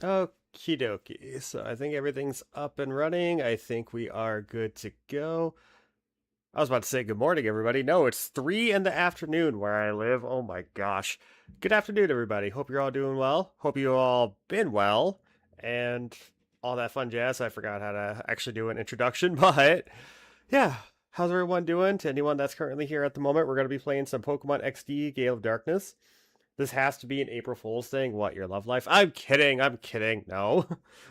Okie dokie. So I think everything's up and running. I think we are good to go. I was about to say good morning, everybody. No, it's 3 in the afternoon where I live. Oh my gosh. Good afternoon, everybody. Hope you're all doing well. Hope you all been well. And all that fun jazz. I forgot how to actually do an introduction, but yeah. How's everyone doing? To anyone that's currently here at the moment, we're going to be playing some Pokemon XD Gale of Darkness. This has to be an April Fool's thing. What, your love life? I'm kidding. I'm kidding. No.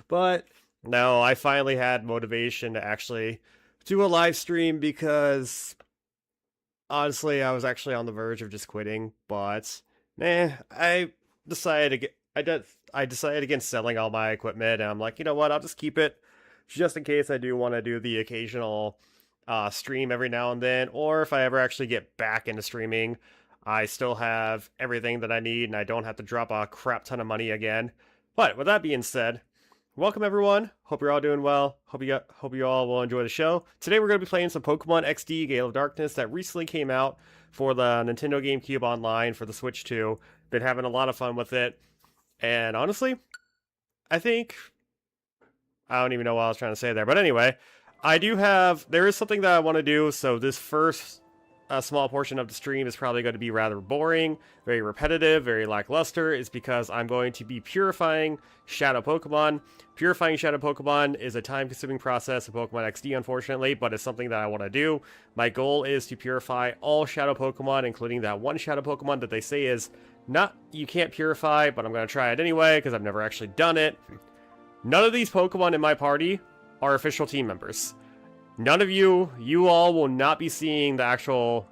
But no, I finally had motivation to actually do a live stream because honestly, I was actually on the verge of just quitting, but I decided to get I decided against selling all my equipment and I'm like, you know what, I'll just keep it just in case I do want to do the occasional stream every now and then, or if I ever actually get back into streaming, I still have everything that I need and I don't have to drop a crap ton of money again. But with that being said, welcome everyone. Hope you're all doing well. Hope you all will enjoy the show. Today we're going to be playing some Pokemon XD Gale of Darkness that recently came out for the Nintendo GameCube Online for the Switch 2. Been having a lot of fun with it. And honestly, I think I don't even know what I was trying to say there. But anyway, there is something that I want to do. So this first small portion of the stream is probably going to be rather boring, very repetitive, very lackluster, is because I'm going to be purifying Shadow Pokemon. Purifying Shadow Pokemon is a time-consuming process in Pokemon XD, unfortunately, but it's something that I want to do. My goal is to purify all Shadow Pokemon, including that one Shadow Pokemon that they say is you can't purify, but I'm going to try it anyway, because I've never actually done it. None of these Pokemon in my party are official team members. None of you all will not be seeing the actual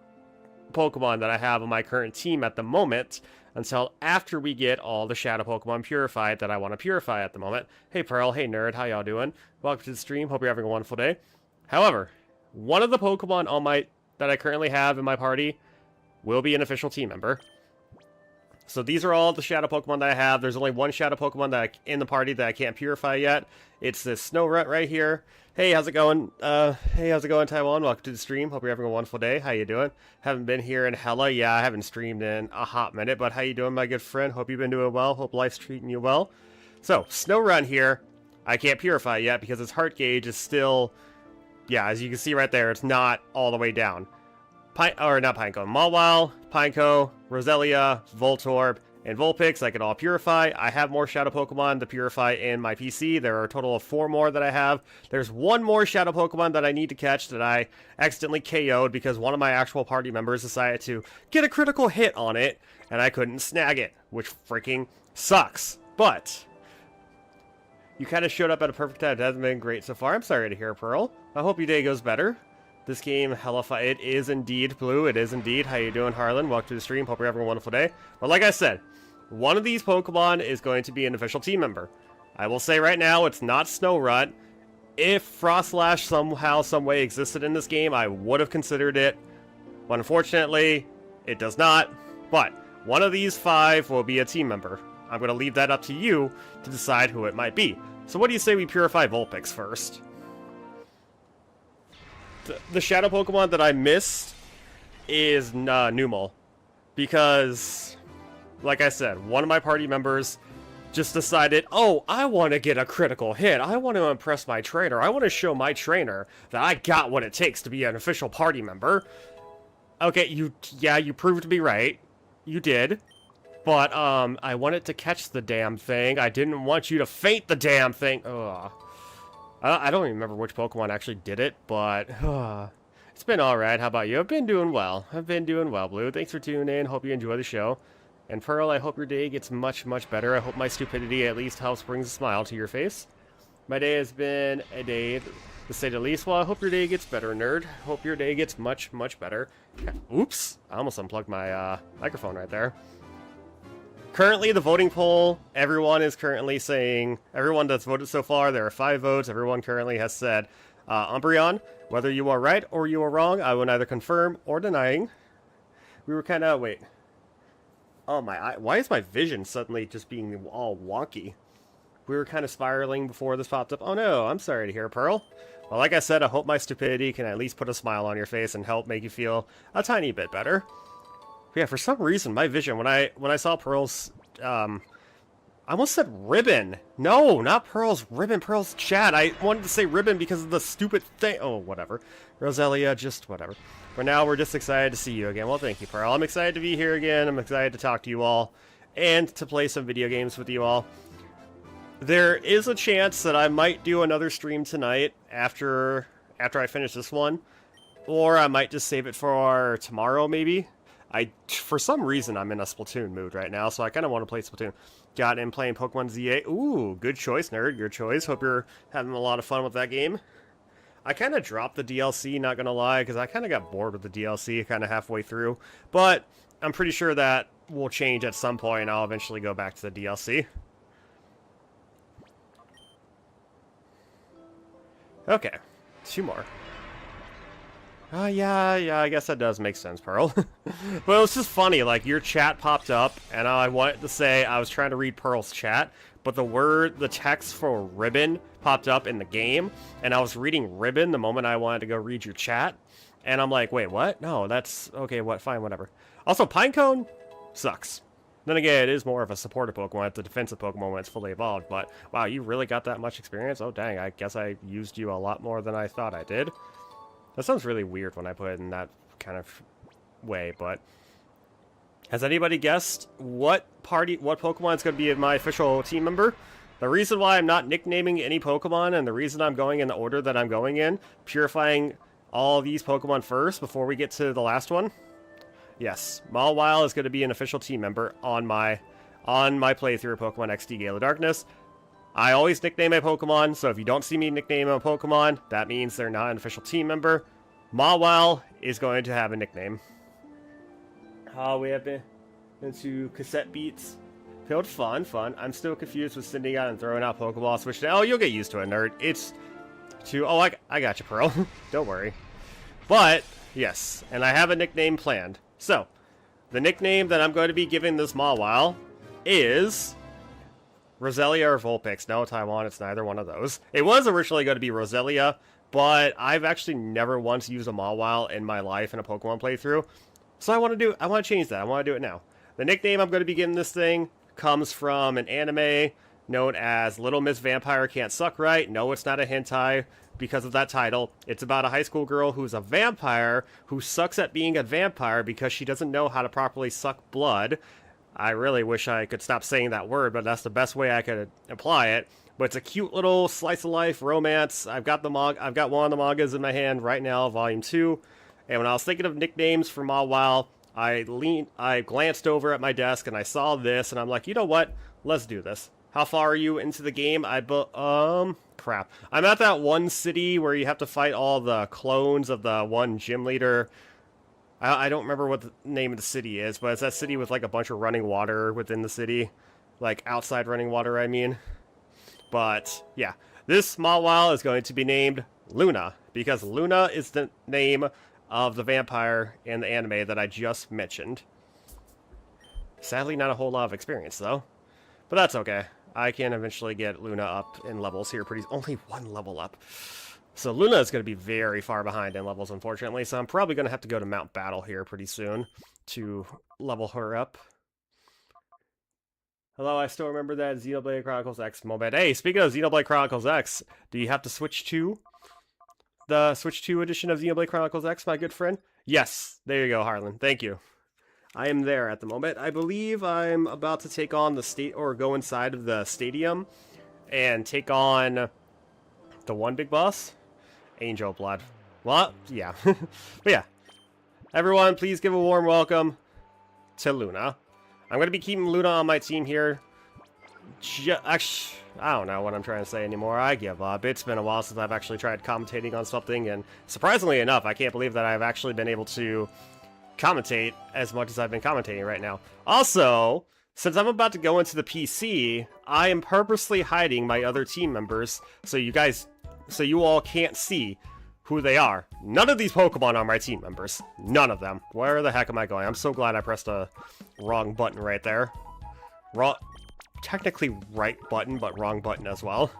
Pokemon that I have on my current team at the moment until after we get all the Shadow Pokemon purified that I want to purify at the moment. Hey Pearl, hey Nerd, how y'all doing? Welcome to the stream, hope you're having a wonderful day. However, one of the Pokemon that I currently have in my party will be an official team member. So these are all the Shadow Pokemon that I have. There's only one Shadow Pokemon in the party that I can't purify yet. It's this Snorunt right here. Hey, how's it going? Taiwan? Welcome to the stream. Hope you're having a wonderful day. How you doing? Haven't been here in hella. Yeah, I haven't streamed in a hot minute, but how you doing, my good friend? Hope you've been doing well. Hope life's treating you well. So, Snorunt here. I can't purify yet because its heart gauge is still, yeah, as you can see right there, it's not all the way down. Mawile, Pineco, Roselia, Voltorb, and Vulpix I can all purify. I have more Shadow Pokemon to purify in my PC. There are a total of 4 more that I have. There's one more Shadow Pokemon that I need to catch that I accidentally KO'd because one of my actual party members decided to get a critical hit on it, and I couldn't snag it, which freaking sucks. But you kind of showed up at a perfect time. It hasn't been great so far. I'm sorry to hear, Pearl. I hope your day goes better. This game, it is indeed blue. It is indeed. How you doing, Harlan? Welcome to the stream. Hope you're having a wonderful day. But like I said, one of these Pokemon is going to be an official team member. I will say right now, it's not Snorunt. If Frostlash somehow, some way existed in this game, I would have considered it. But unfortunately, it does not. But one of these 5 will be a team member. I'm going to leave that up to you to decide who it might be. So what do you say we purify Vulpix first? The Shadow Pokemon that I missed is Numel. Because, like I said, one of my party members just decided, oh, I want to get a critical hit. I want to impress my trainer. I want to show my trainer that I got what it takes to be an official party member. Okay, you proved to be right. You did. But, I wanted to catch the damn thing. I didn't want you to faint the damn thing. Ugh. I don't even remember which Pokemon actually did it, but it's been alright. How about you? I've been doing well. Blue. Thanks for tuning in. Hope you enjoy the show. And Pearl, I hope your day gets much, much better. I hope my stupidity at least helps brings a smile to your face. My day has been a day, to say the least. Well, I hope your day gets better, Nerd. Hope your day gets much, much better. Oops. I almost unplugged my microphone right there. Currently, the voting poll, everyone is currently saying, everyone that's voted so far, there are 5 votes, everyone currently has said, Umbreon, whether you are right or you are wrong, I will neither confirm or denying. We were kind of, wait. Oh my, why is my vision suddenly just being all wonky? We were kind of spiraling before this popped up. Oh no, I'm sorry to hear, Pearl. Well, like I said, I hope my stupidity can at least put a smile on your face and help make you feel a tiny bit better. Yeah, for some reason, my vision, when I saw Pearl's I almost said ribbon. No, not Pearl's ribbon. Pearl's chat. I wanted to say ribbon because of the stupid thing. Oh, whatever. Roselia, just whatever. For now, we're just excited to see you again. Well, thank you, Pearl. I'm excited to be here again. I'm excited to talk to you all and to play some video games with you all. There is a chance that I might do another stream tonight after I finish this one. Or I might just save it for tomorrow, maybe. For some reason, I'm in a Splatoon mood right now, so I kind of want to play Splatoon. Got in playing Pokemon ZA. Ooh, good choice, nerd. Good choice. Hope you're having a lot of fun with that game. I kind of dropped the DLC, not gonna lie, because I kind of got bored with the DLC kind of halfway through. But I'm pretty sure that will change at some point. I'll eventually go back to the DLC. Okay, 2 more. Yeah, I guess that does make sense, Pearl. But it was just funny, like, your chat popped up, and I wanted to say I was trying to read Pearl's chat, but the text for ribbon popped up in the game, and I was reading ribbon the moment I wanted to go read your chat, and I'm like, wait, what? No, that's, okay, what, fine, whatever. Also, Pinecone sucks. Then again, it is more of a supporter Pokemon. It's a defensive Pokemon when it's fully evolved, but wow, you really got that much experience? Oh, dang, I guess I used you a lot more than I thought I did. That sounds really weird when I put it in that kind of way, but has anybody guessed what Pokemon is going to be my official team member? The reason why I'm not nicknaming any Pokemon and the reason I'm going in the order that I'm going in, purifying all these Pokemon first before we get to the last one. Yes, Mawile is going to be an official team member on my playthrough of Pokemon XD Gale of Darkness. I always nickname my Pokemon, so if you don't see me nickname a Pokemon, that means they're not an official team member. Mawile is going to have a nickname. We have been into cassette beats. Filled fun. I'm still confused with sending out and throwing out Pokeballs. Which, oh, you'll get used to it, nerd. It's to, oh, I got you, Pearl. Don't worry. But, yes, and I have a nickname planned. So, the nickname that I'm going to be giving this Mawile is Roselia or Vulpix. No, Taiwan, it's neither one of those. It was originally going to be Roselia, but I've actually never once used a Mawile in my life in a Pokemon playthrough. So I want to change that. I want to do it now. The nickname I'm going to be giving this thing comes from an anime known as Little Miss Vampire Can't Suck Right. No, it's not a hentai because of that title. It's about a high school girl who's a vampire who sucks at being a vampire because she doesn't know how to properly suck blood. I really wish I could stop saying that word, but that's the best way I could apply it. But it's a cute little slice of life romance. I've got one of the mangas in my hand right now, Volume 2. And when I was thinking of nicknames for Mawile, I glanced over at my desk and I saw this, and I'm like, you know what? Let's do this. How far are you into the game? Crap. I'm at that one city where you have to fight all the clones of the one gym leader. I don't remember what the name of the city is, but it's that city with like a bunch of running water within the city. Like outside running water, I mean. But yeah, this Mawile is going to be named Luna, because Luna is the name of the vampire in the anime that I just mentioned. Sadly, not a whole lot of experience though. But that's okay. I can eventually get Luna up in levels here only 1 level up. So Luna is going to be very far behind in levels, unfortunately, so I'm probably going to have to go to Mount Battle here pretty soon to level her up. Hello, I still remember that Xenoblade Chronicles X moment. Hey, speaking of Xenoblade Chronicles X, do you have to switch to the Switch 2 edition of Xenoblade Chronicles X, my good friend? Yes, there you go, Harlan. Thank you. I am there at the moment. I believe I'm about to take on go inside of the stadium and take on the one big boss. Angel Blood. Well, yeah. But yeah. Everyone, please give a warm welcome to Luna. I'm going to be keeping Luna on my team here. Actually, I don't know what I'm trying to say anymore. I give up. It's been a while since I've actually tried commentating on something, and surprisingly enough, I can't believe that I've actually been able to commentate as much as I've been commentating right now. Also, since I'm about to go into the PC, I am purposely hiding my other team members so you all can't see who they are. None of these Pokemon are my team members. None of them. Where the heck am I going? I'm so glad I pressed a wrong button right there. Technically right button, but wrong button as well.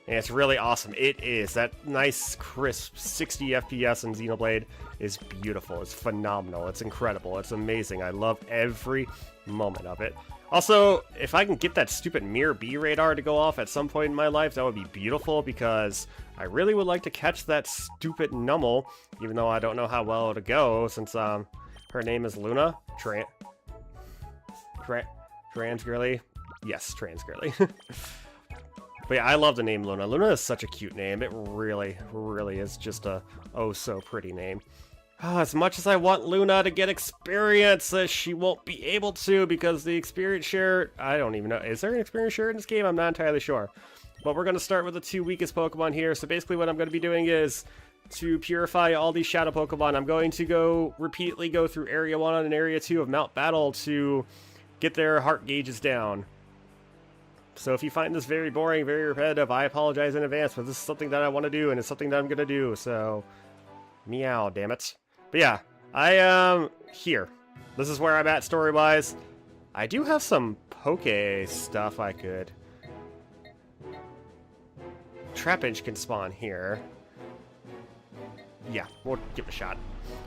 And it's really awesome. It is. That nice, crisp 60 FPS in Xenoblade is beautiful. It's phenomenal. It's incredible. It's amazing. I love every moment of it. Also, if I can get that stupid Mirror B radar to go off at some point in my life, that would be beautiful, because I really would like to catch that stupid Numel, even though I don't know how well it'll go, since her name is Luna. Trans girly? Yes, trans girly. But yeah, I love the name Luna. Luna is such a cute name. It really, really is just a oh-so-pretty name. As much as I want Luna to get experience, she won't be able to, because the experience share... I don't even know. Is there an experience share in this game? I'm not entirely sure. But we're going to start with the 2 weakest Pokemon here. So basically what I'm going to be doing is to purify all these Shadow Pokemon. I'm going to repeatedly go through Area 1 and Area 2 of Mount Battle to get their heart gauges down. So if you find this very boring, very repetitive, I apologize in advance, but this is something that I want to do, and it's something that I'm going to do, so... Meow, damn it. But yeah, I am here. This is where I'm at story-wise. I do have some Poke stuff I could... Trapinch can spawn here. Yeah, we'll give it a shot.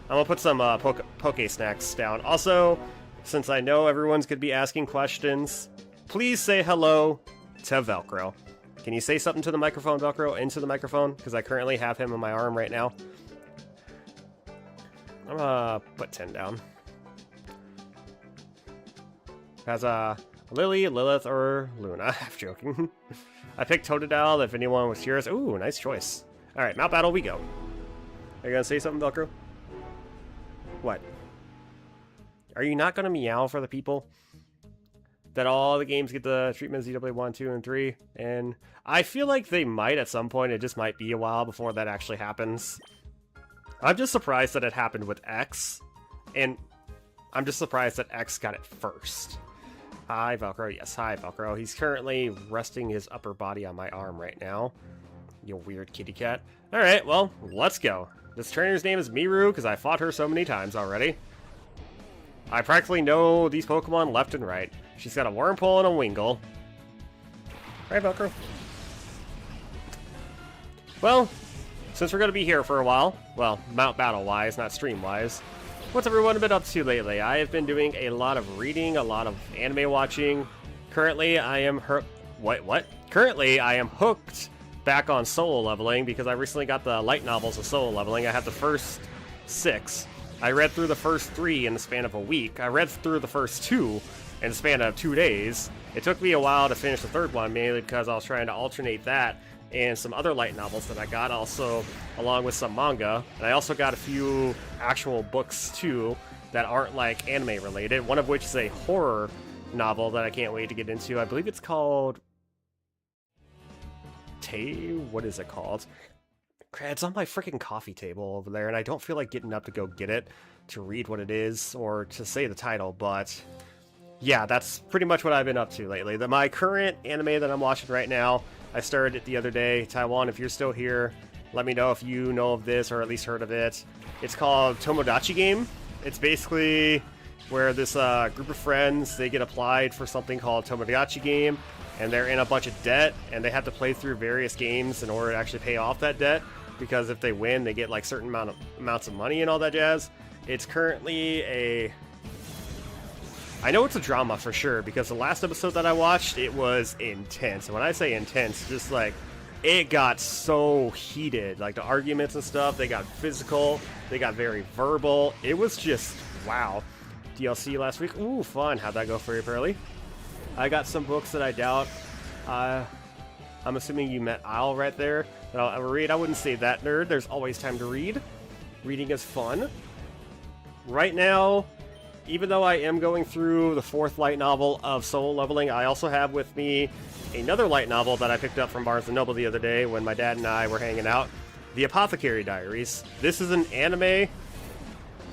I'm going to put some Poke snacks down. Also, since I know everyone's going to be asking questions... Please say hello to Velcro. Can you say something to the microphone, Velcro? Into the microphone? Because I currently have him on my arm right now. I'm gonna put 10 down. As Lily, Lilith, or Luna. I'm joking. I picked Totodile if anyone was curious. Ooh, nice choice. Alright, Mount Battle we go. Are you gonna say something, Velcro? What? Are you not gonna meow for the people? That all the games get the treatment ZW 1, 2, and 3, and I feel like they might at some point. It just might be a while before that actually happens. I'm just surprised that it happened with X, and I'm just surprised that X got it first. Hi, Velcro. Yes, hi, Velcro. He's currently resting his upper body on my arm right now. You weird kitty cat. Alright, well, let's go. This trainer's name is Miru, because I fought her so many times already. I practically know these Pokemon left and right. She's got a Wurmple and a Wingull. Right, Velcro? Well, since we're going to be here for a while, well, Mount Battle-wise, not stream-wise, what's everyone been up to lately? I have been doing a lot of reading, a lot of anime watching. Currently, I am Currently, I am hooked back on solo leveling because I recently got the light novels of solo leveling. I have the first 6. I read through the first 3 in the span of a week. I read through the first 2 in the span of 2 days. It took me a while to finish the 3rd one, mainly because I was trying to alternate that and some other light novels that I got, also along with some manga. And I also got a few actual books, too, that aren't, like, anime related, one of which is a horror novel that I can't wait to get into. I believe it's called... What is it called? It's on my freaking coffee table over there, and I don't feel like getting up to go get it to read what it is or to say the title, but yeah, that's pretty much what I've been up to lately. My current anime that I'm watching right now, I started it the other day. Taiwan, if you're still here, let me know if you know of this or at least heard of it. It's called Tomodachi Game. It's basically where this group of friends, they get applied for something called Tomodachi Game, and they're in a bunch of debt, and they have to play through various games in order to actually pay off that debt, because if they win, they get like certain amounts of money and all that jazz. It's currently a... I know it's a drama for sure, because the last episode that I watched, it was intense. And when I say intense, just like, it got so heated. Like, the arguments and stuff, they got physical, they got very verbal. It was just, wow. DLC last week, ooh, fun. How'd that go for you, Pearly? I got some books that I doubt. I'm assuming you met Isle right there. That I'll ever read. I wouldn't say that, nerd. There's always time to read. Reading is fun. Right now, even though I am going through the 4th light novel of solo leveling, I also have with me another light novel that I picked up from Barnes & Noble the other day when my dad and I were hanging out. The Apothecary Diaries. This is an anime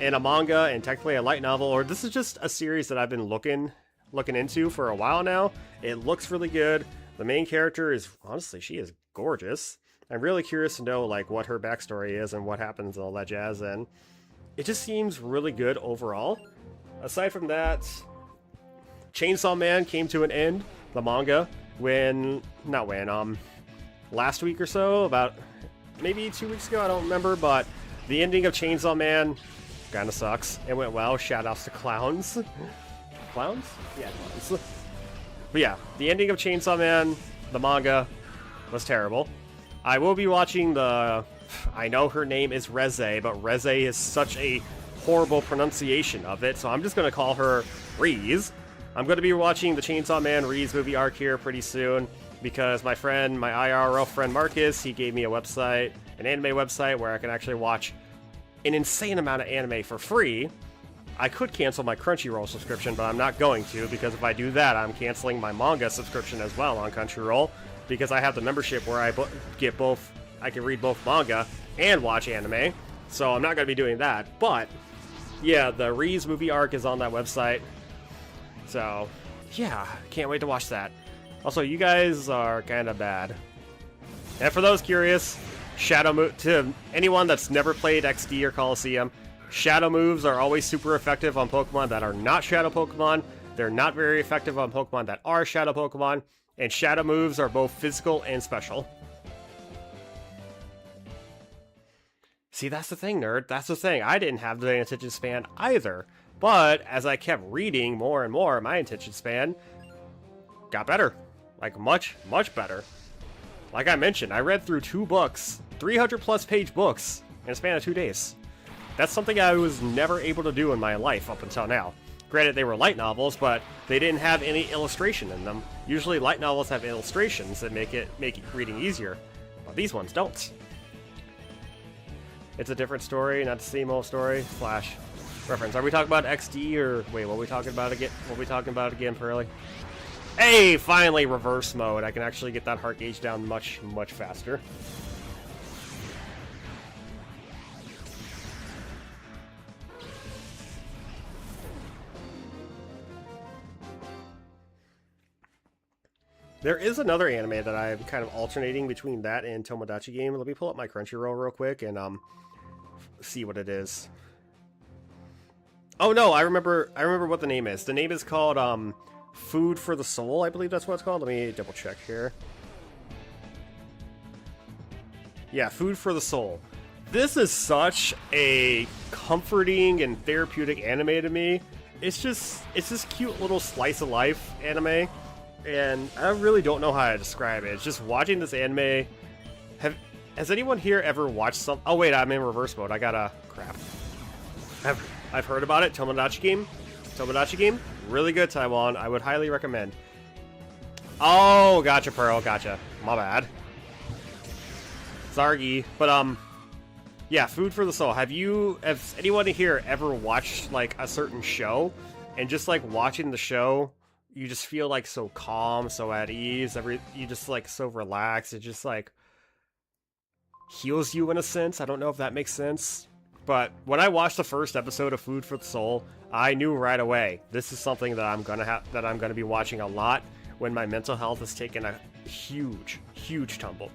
and a manga and technically a light novel, or this is just a series that I've been looking into for a while now. It looks really good. The main character is, honestly, she is gorgeous. I'm really curious to know, like, what her backstory is and what happens and all that jazz, and it just seems really good overall. Aside from that, Chainsaw Man came to an end, the manga, last week or so, about maybe 2 weeks ago, I don't remember, but the ending of Chainsaw Man kind of sucks. It went well. Shoutouts to clowns. clowns? Yeah, clowns. But yeah, the ending of Chainsaw Man, the manga, was terrible. I will be watching the... I know her name is Reze, but Reze is such a horrible pronunciation of it, so I'm just going to call her Reese. I'm going to be watching the Chainsaw Man Reese movie arc here pretty soon, because my friend, my IRL friend Marcus, he gave me a website, an anime website, where I can actually watch an insane amount of anime for free. I could cancel my Crunchyroll subscription, but I'm not going to, because if I do that, I'm canceling my manga subscription as well on Crunchyroll, because I have the membership where I get both, I can read both manga and watch anime, so I'm not going to be doing that. But yeah, the Reese movie arc is on that website, so yeah, can't wait to watch that. Also, you guys are kind of bad. And for those curious, to anyone that's never played XD or Coliseum, shadow moves are always super effective on Pokemon that are not shadow Pokemon. They're not very effective on Pokemon that are shadow Pokemon. And shadow moves are both physical and special. See, that's the thing, nerd. That's the thing. I didn't have the attention span either. But as I kept reading more and more, my attention span got better. Like, much, much better. Like I mentioned, I read through 2 books, 300 plus page books, in a span of 2 days. That's something I was never able to do in my life up until now. Granted, they were light novels, but they didn't have any illustration in them. Usually light novels have illustrations that make reading easier, but these ones don't. It's a different story, not the same old story. Slash reference. Are we talking about XD or wait? What are we talking about again? What are we talking about again, Pearly? Hey, finally reverse mode. I can actually get that heart gauge down much, much faster. There is another anime that I'm kind of alternating between that and Tomodachi Game. Let me pull up my Crunchyroll real quick and see what it is. Oh no, I remember what the name is. The name is called Food for the Soul, I believe that's what it's called. Let me double check here. Yeah, Food for the Soul. This is such a comforting and therapeutic anime to me. It's this cute little slice of life anime. And I really don't know how to describe it. It's just watching this anime. Has anyone here ever watched some? Oh wait, I'm in reverse mode. I gotta crap. I've heard about it. Tomodachi Game. Tomodachi Game. Really good, Taiwan. I would highly recommend. Oh, gotcha, Pearl. Gotcha. My bad. Zargi. But yeah, Food for the Soul. Has anyone here ever watched like a certain show, and just like watching the show, you just feel like so calm, so at ease, you just like so relaxed, it just like heals you in a sense. I don't know if that makes sense. But when I watched the first episode of Food for the Soul, I knew right away, this is something that I'm gonna be watching a lot when my mental health is taking a huge, huge tumble.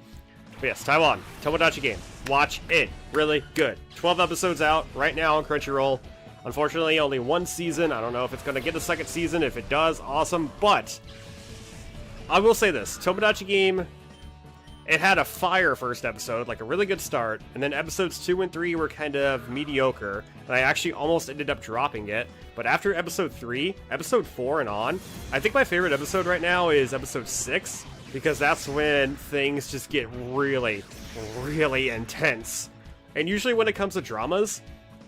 But yes, Taiwan, Tomodachi Game. Watch it. Really good. 12 episodes out right now on Crunchyroll. Unfortunately, only 1 season. I don't know if it's going to get a 2nd season. If it does, awesome. But I will say this. Tomodachi Game, it had a fire first episode, like a really good start. And then episodes 2 and 3 were kind of mediocre. And I actually almost ended up dropping it. But after episode 3, episode 4 and on, I think my favorite episode right now is episode 6. Because that's when things just get really, really intense. And usually when it comes to dramas,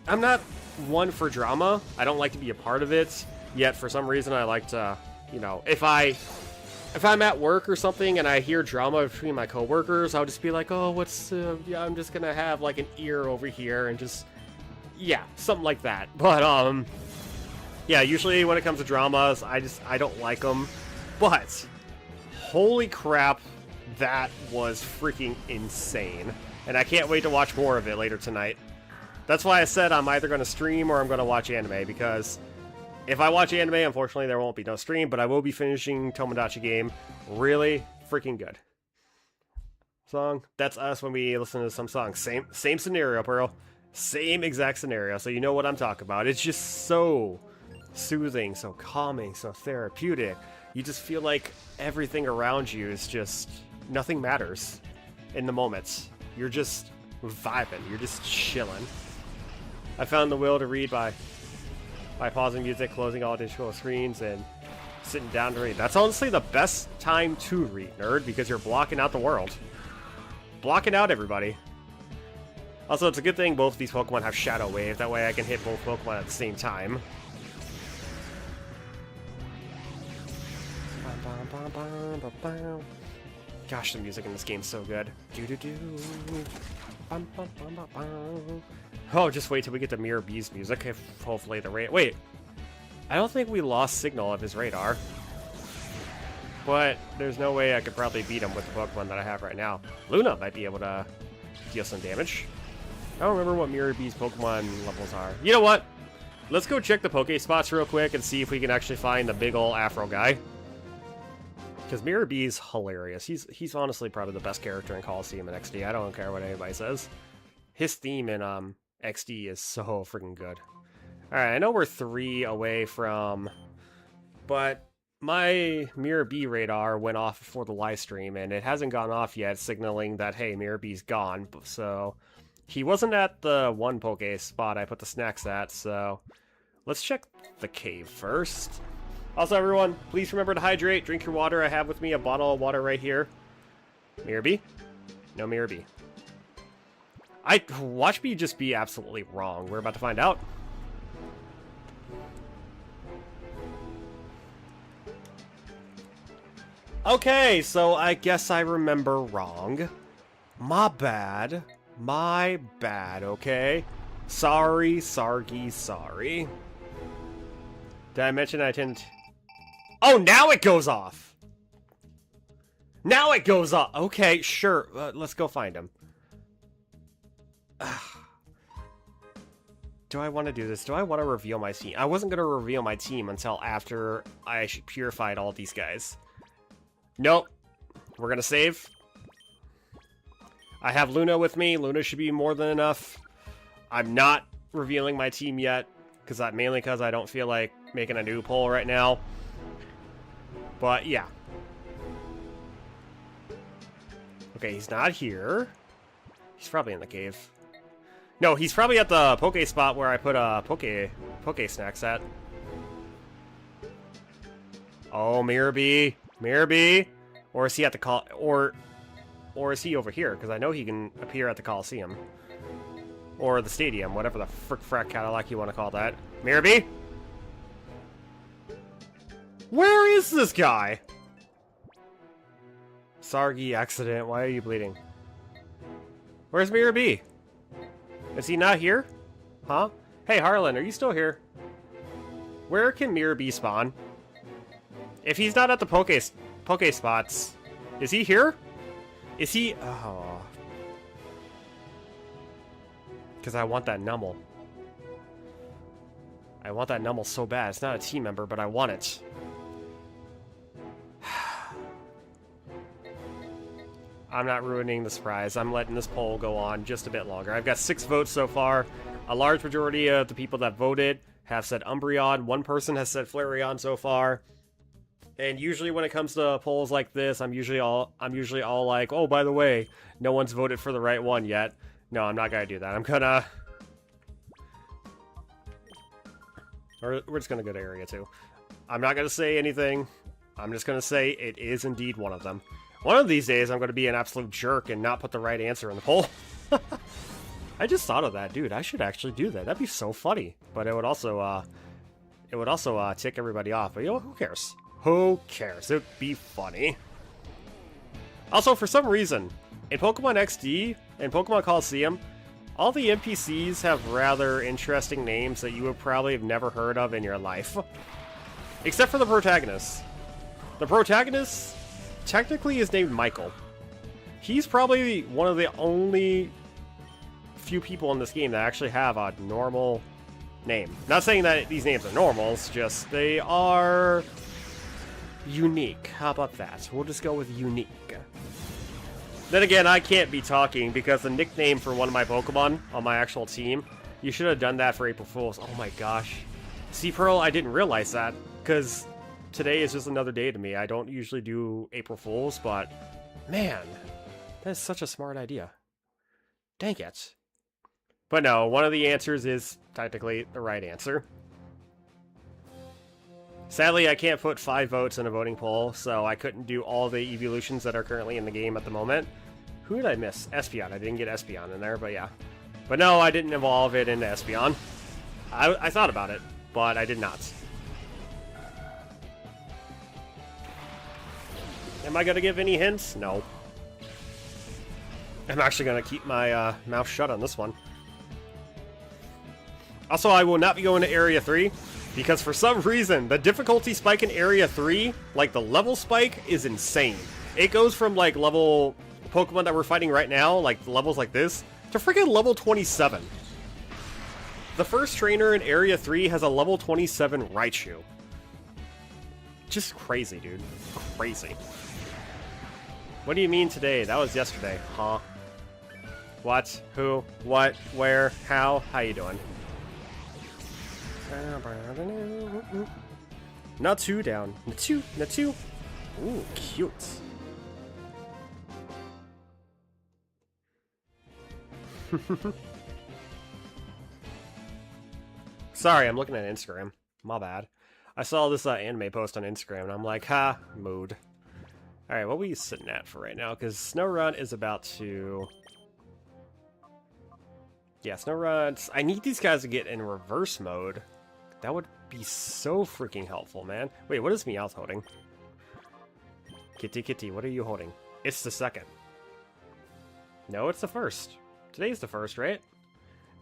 I'm not one for drama. I don't like to be a part of it, yet for some reason I like to, you know, if I'm at work or something and I hear drama between my coworkers, I'll just be like, oh, yeah, I'm just gonna have like an ear over here and just, yeah, something like that. But yeah, usually when it comes to dramas, I don't like them. But holy crap, that was freaking insane, and I can't wait to watch more of it later tonight. That's why I said I'm either going to stream or I'm going to watch anime, because if I watch anime, unfortunately there won't be no stream, but I will be finishing Tomodachi Game. Really freaking good. Song, that's us when we listen to some songs. Same scenario, Pearl. Same exact scenario, so you know what I'm talking about. It's just so soothing, so calming, so therapeutic. You just feel like everything around you is just, nothing matters in the moments. You're just vibing, you're just chilling. I found the will to read by by pausing music, closing all digital screens, and sitting down to read. That's honestly the best time to read, nerd, because you're blocking out the world. Blocking out everybody. Also, it's a good thing both of these Pokemon have Shadow Wave. That way I can hit both Pokemon at the same time. Gosh, the music in this game's so good. Oh, just wait till we get to Mirror B's music. If hopefully the rate. Wait, I don't think we lost signal of his radar. But there's no way I could probably beat him with the Pokemon that I have right now. Luna might be able to deal some damage. I don't remember what Mirror B's Pokemon levels are. You know what? Let's go check the Pokespots real quick and see if we can actually find the big ol' Afro guy. Because Mirror B's hilarious. He's honestly probably the best character in Coliseum and XD. I don't care what anybody says. His theme in XD is so freaking good. Alright, I know we're 3 away from... But my Mirror B radar went off before the live stream, and it hasn't gone off yet, signaling that, hey, Mirror B's gone. So, he wasn't at the one Poke spot I put the snacks at, so... Let's check the cave first. Also, everyone, please remember to hydrate. Drink your water. I have with me a bottle of water right here. Mirror B? No Mirror B. Watch me just be absolutely wrong. We're about to find out. Okay, so I guess I remember wrong. My bad. My bad, okay? Sorry, Sargy, sorry. Did I mention I tend to... Oh, now it goes off! Now it goes off! Okay, sure. Let's go find him. Do I want to do this? Do I want to reveal my team? I wasn't going to reveal my team until after I purified all these guys. Nope. We're going to save. I have Luna with me. Luna should be more than enough. I'm not revealing my team yet, mainly because I don't feel like making a new poll right now. But yeah. Okay, he's not here. He's probably in the cave. No, he's probably at the Poke spot where I put Poke snacks at. Oh, Mirror B. Mirror B. Or is he at the or is he over here? Because I know he can appear at the Coliseum. Or the stadium, whatever the frick Cadillac you want to call that. Mirror B? Where is this guy? Sargy accident. Why are you bleeding? Where's Mirror B? Is he not here? Huh? Hey, Harlan, are you still here? Where can Mirror B spawn? If he's not at the Poke spots, is he here? Is he... Oh. Because I want that Numel. I want that Numel so bad. It's not a team member, but I want it. I'm not ruining the surprise. I'm letting this poll go on just a bit longer. I've got 6 votes so far. A large majority of the people that voted have said Umbreon. 1 person has said Flareon so far. And usually when it comes to polls like this, I'm usually all like, oh, by the way, no one's voted for the right one yet. No, I'm not gonna do that. I'm gonna... We're just gonna go to Area 2. I'm not gonna say anything. I'm just gonna say it is indeed one of them. One of these days, I'm gonna be an absolute jerk and not put the right answer in the poll. I just thought of that, dude. I should actually do that. That'd be so funny. But it would also tick everybody off. But you know, who cares? Who cares? It'd be funny. Also, for some reason, in Pokemon XD and Pokemon Coliseum, all the NPCs have rather interesting names that you would probably have never heard of in your life. Except for the protagonist. The protagonist technically is named Michael. He's probably one of the only few people in this game that actually have a normal name. Not saying that these names are normal, it's just they are unique. How about that? We'll just go with unique. Then again, I can't be talking because the nickname for one of my Pokemon on my actual team, you should have done that for April Fools. Oh my gosh. See, Pearl, I didn't realize that because today is just another day to me. I don't usually do April Fools, but man, that is such a smart idea. Dang it. But no, one of the answers is technically the right answer. Sadly, I can't put 5 votes in a voting poll, so I couldn't do all the evolutions that are currently in the game at the moment. Who did I miss? Espeon. I didn't get Espeon in there, but yeah. But no, I didn't evolve it into Espeon. I thought about it, but I did not. Am I going to give any hints? No. I'm actually going to keep my mouth shut on this one. Also, I will not be going to Area 3, because for some reason, the difficulty spike in Area 3, like the level spike, is insane. It goes from like level Pokemon that we're fighting right now, like levels like this, to freaking level 27. The first trainer in Area 3 has a level 27 Raichu. Just crazy, dude. Crazy. What do you mean today? That was yesterday, huh? What? Who? What? Where? How? How you doing? Not two down. Not two. Ooh, cute. Sorry, I'm looking at Instagram. My bad. I saw this anime post on Instagram, and I'm like, ha, mood. Alright, what are we sitting at for right now? Because Snow is about to... Yeah, Snow I need these guys to get in reverse mode. That would be so freaking helpful, man. Wait, what is Meowth holding? Kitty, what are you holding? It's the second. No, it's the first. Today's the first, right?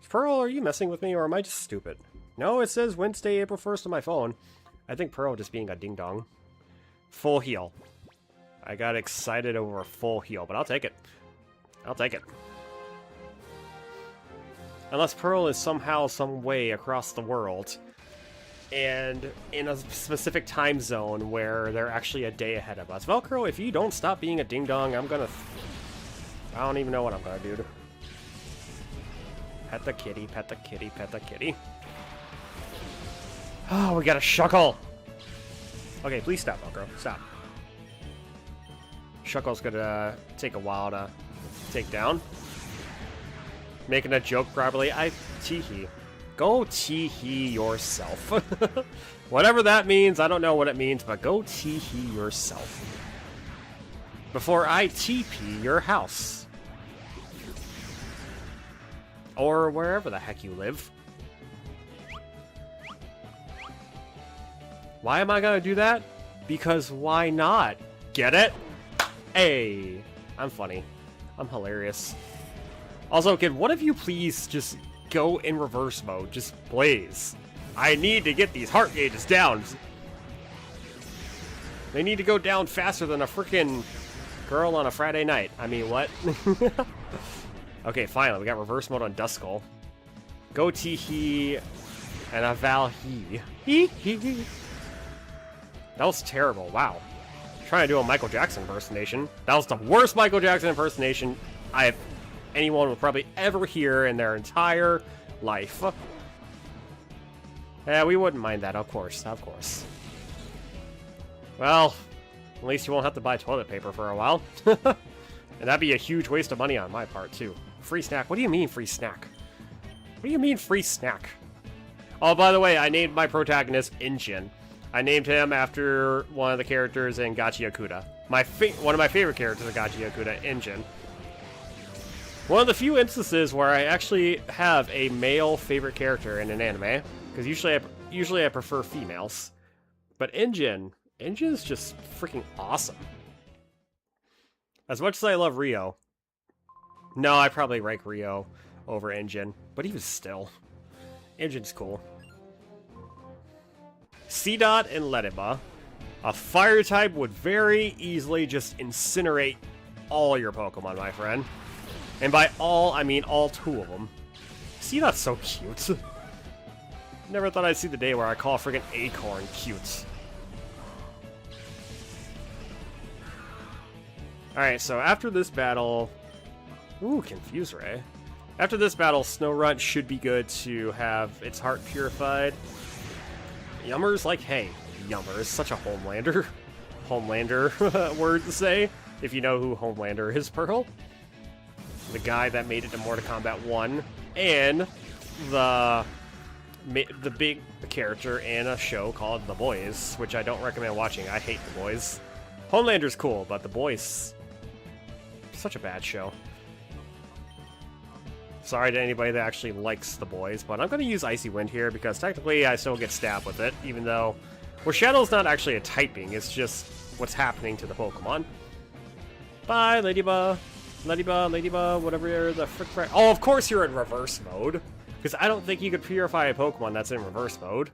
Pearl, are you messing with me, or am I just stupid? No, it says Wednesday, April 1st on my phone. I think Pearl just being a ding-dong. Full heal. I got excited over a full heal, but I'll take it. I'll take it. Unless Pearl is somehow, some way across the world, and in a specific time zone where they're actually a day ahead of us. Velcro, if you don't stop being a ding-dong, I'm gonna... I don't even know what I'm gonna do. Pet the kitty, pet the kitty, pet the kitty. Oh, we got a Shuckle! Okay, please stop, Velcro. Stop. Shuckle's gonna take a while to take down. Making a joke, probably. Teehee. Go teehee yourself. Whatever that means, I don't know what it means, but go teehee yourself. Before I TP your house. Or wherever the heck you live. Why am I gonna do that? Because why not? Get it? Hey, I'm funny. I'm hilarious. Also, can one of you please just go in reverse mode? Just please. I need to get these heart gauges down. They need to go down faster than a freaking girl on a Friday night. I mean, what? Okay, finally, we got reverse mode on Duskull. Go Teehee and a Valhee. That was terrible. Wow. Trying to do a Michael Jackson impersonation. That was the worst Michael Jackson impersonation anyone will probably ever hear in their entire life. Yeah, we wouldn't mind that, of course, of course. Well, at least you won't have to buy toilet paper for a while. And that'd be a huge waste of money on my part, too. Free snack? What do you mean free snack? What do you mean free snack? Oh, by the way, I named my protagonist Injin. I named him after one of the characters in Gachi Yakuda. One of my favorite characters in Gachi Yakuda, Injin. One of the few instances where I actually have a male favorite character in an anime, because usually I prefer females. But Injin's just freaking awesome. As much as I love Rio, no, I probably rank Rio over Injin, but even still, Injin's cool. C-Dot and Ledima. A fire type would very easily just incinerate all your Pokemon, my friend. And by all, I mean all 2 of them. C-Dot's so cute. Never thought I'd see the day where I call a friggin' Acorn cute. Alright, so after this battle... Ooh, Confuse Ray. After this battle, Snorunt should be good to have its heart purified. Yummer's like, hey, Yummer is such a Homelander. Homelander word to say, if you know who Homelander is, Pearl. The guy that made it to Mortal Kombat 1, and the the big character in a show called The Boys, which I don't recommend watching. I hate The Boys. Homelander's cool, but The Boys, such a bad show. Sorry to anybody that actually likes The Boys, but I'm going to use Icy Wind here because technically I still get stabbed with it, even though... Well, Shadow's not actually a typing, it's just what's happening to the Pokemon. Bye, Ladybug. Ladybug, whatever the frick... Oh, of course you're in reverse mode. Because I don't think you could purify a Pokemon that's in reverse mode.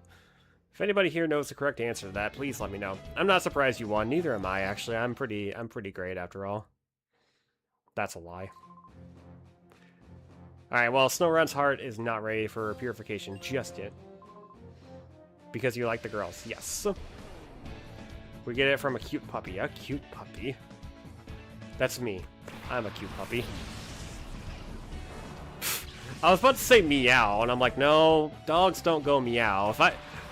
If anybody here knows the correct answer to that, please let me know. I'm not surprised you won. Neither am I, actually. I'm pretty great after all. That's a lie. Alright, well, Snowrun's heart is not ready for purification just yet. Because you like the girls. Yes. We get it from a cute puppy. A cute puppy. That's me. I'm a cute puppy. I was about to say meow, and I'm like, no, dogs don't go meow.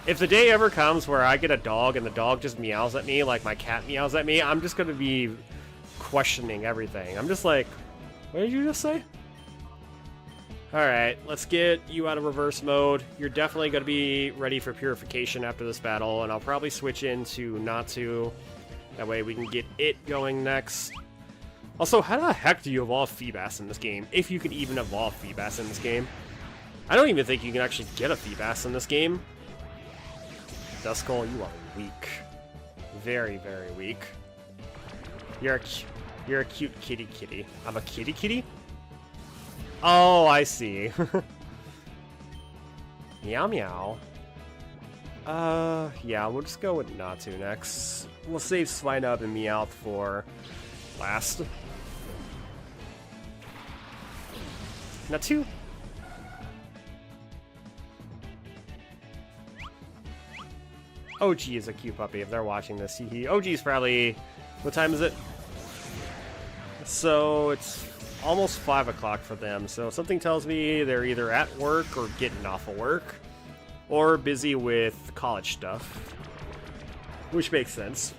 If the day ever comes where I get a dog and the dog just meows at me like my cat meows at me, I'm just gonna be questioning everything. I'm just like, what did you just say? Alright, let's get you out of reverse mode. You're definitely going to be ready for purification after this battle, and I'll probably switch into Natu. That way we can get it going next. Also, how the heck do you evolve Feebas in this game? If you can even evolve Feebas in this game. I don't even think you can actually get a Feebas in this game. Duskull, you are weak. Very, very weak. You're a cute kitty. I'm a kitty? Oh, I see. Meow meow. Yeah, we'll just go with Natu next. We'll save Swinub and Meowth for last. Natu. OG is a cute puppy if they're watching this. OG's probably... What time is it? So, it's almost 5 o'clock for them, so something tells me they're either at work or getting off of work, or busy with college stuff, which makes sense.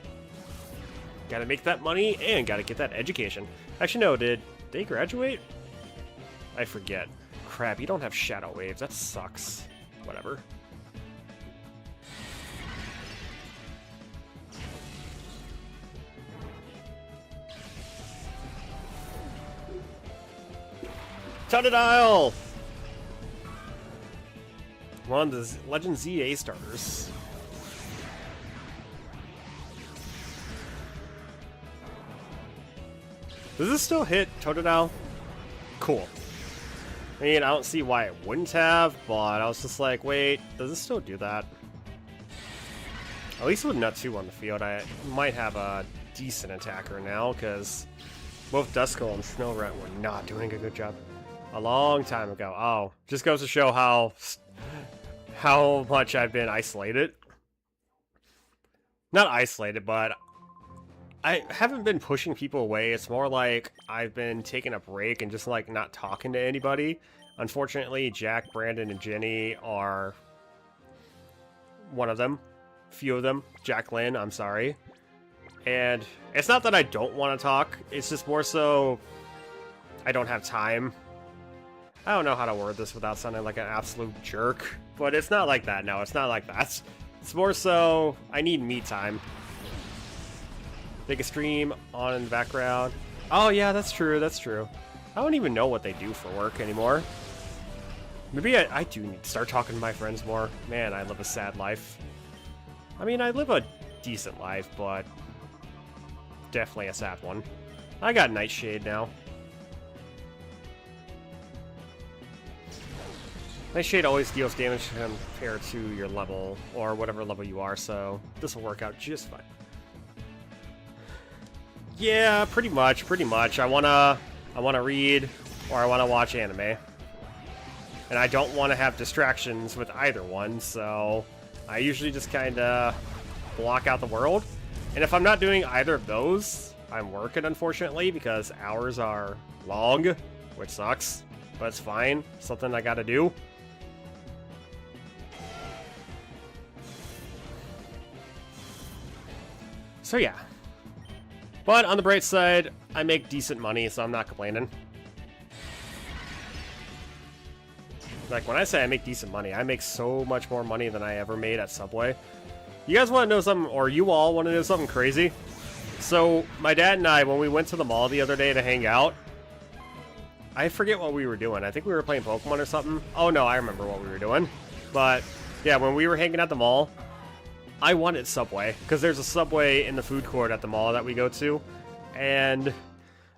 Gotta make that money and gotta get that education. Actually, no, did they graduate? I forget. Crap, you don't have Shadow Waves. That sucks. Whatever. Totodile! One of the Legend ZA starters. Does this still hit Totodile? Cool. I mean, I don't see why it wouldn't have, but I was just like, wait, does this still do that? At least with Natu on the field, I might have a decent attacker now, because both Duskull and Snowrun were not doing a good job a long time ago. Oh, just goes to show how much I've been isolated. Not isolated, but I haven't been pushing people away. It's more like I've been taking a break and just like not talking to anybody. Unfortunately, Jack, Brandon, and Jenny are one of them. Few of them. Jacqueline, I'm sorry. And it's not that I don't want to talk. It's just more so I don't have time. I don't know how to word this without sounding like an absolute jerk. But it's not like that. No, it's not like that. It's more so I need me time. Make a stream on in the background. Oh yeah, that's true, that's true. I don't even know what they do for work anymore. Maybe I do need to start talking to my friends more. Man, I live a sad life. I mean, I live a decent life, but definitely a sad one. I got Nightshade now. Nightshade always deals damage compared to your level, or whatever level you are, so this will work out just fine. Yeah, pretty much. I wanna read, or I wanna watch anime. And I don't want to have distractions with either one, so I usually just kinda block out the world. And if I'm not doing either of those, I'm working, unfortunately, because hours are long, which sucks, but it's fine. Something I gotta do. So yeah. But on the bright side, I make decent money, so I'm not complaining. Like, when I say I make decent money, I make so much more money than I ever made at Subway. You guys want to know something, or you all want to know something crazy? So, my dad and I, when we went to the mall the other day to hang out, I forget what we were doing. I think we were playing Pokemon or something. Oh no, I remember what we were doing. But, yeah, when we were hanging at the mall, I wanted Subway, because there's a Subway in the food court at the mall that we go to, and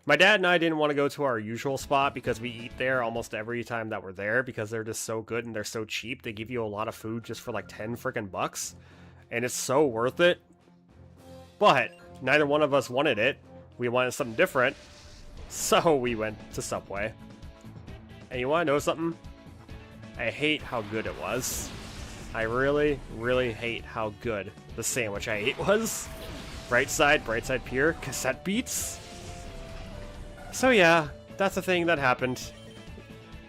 my dad and I didn't want to go to our usual spot because we eat there almost every time that we're there because they're just so good and they're so cheap. They give you a lot of food just for like 10 freaking bucks, and it's so worth it. But neither one of us wanted it. We wanted something different, so we went to Subway. And you want to know something? I hate how good it was. I really, really hate how good the sandwich I ate was. Bright side pure, cassette beats. So yeah, that's the thing that happened.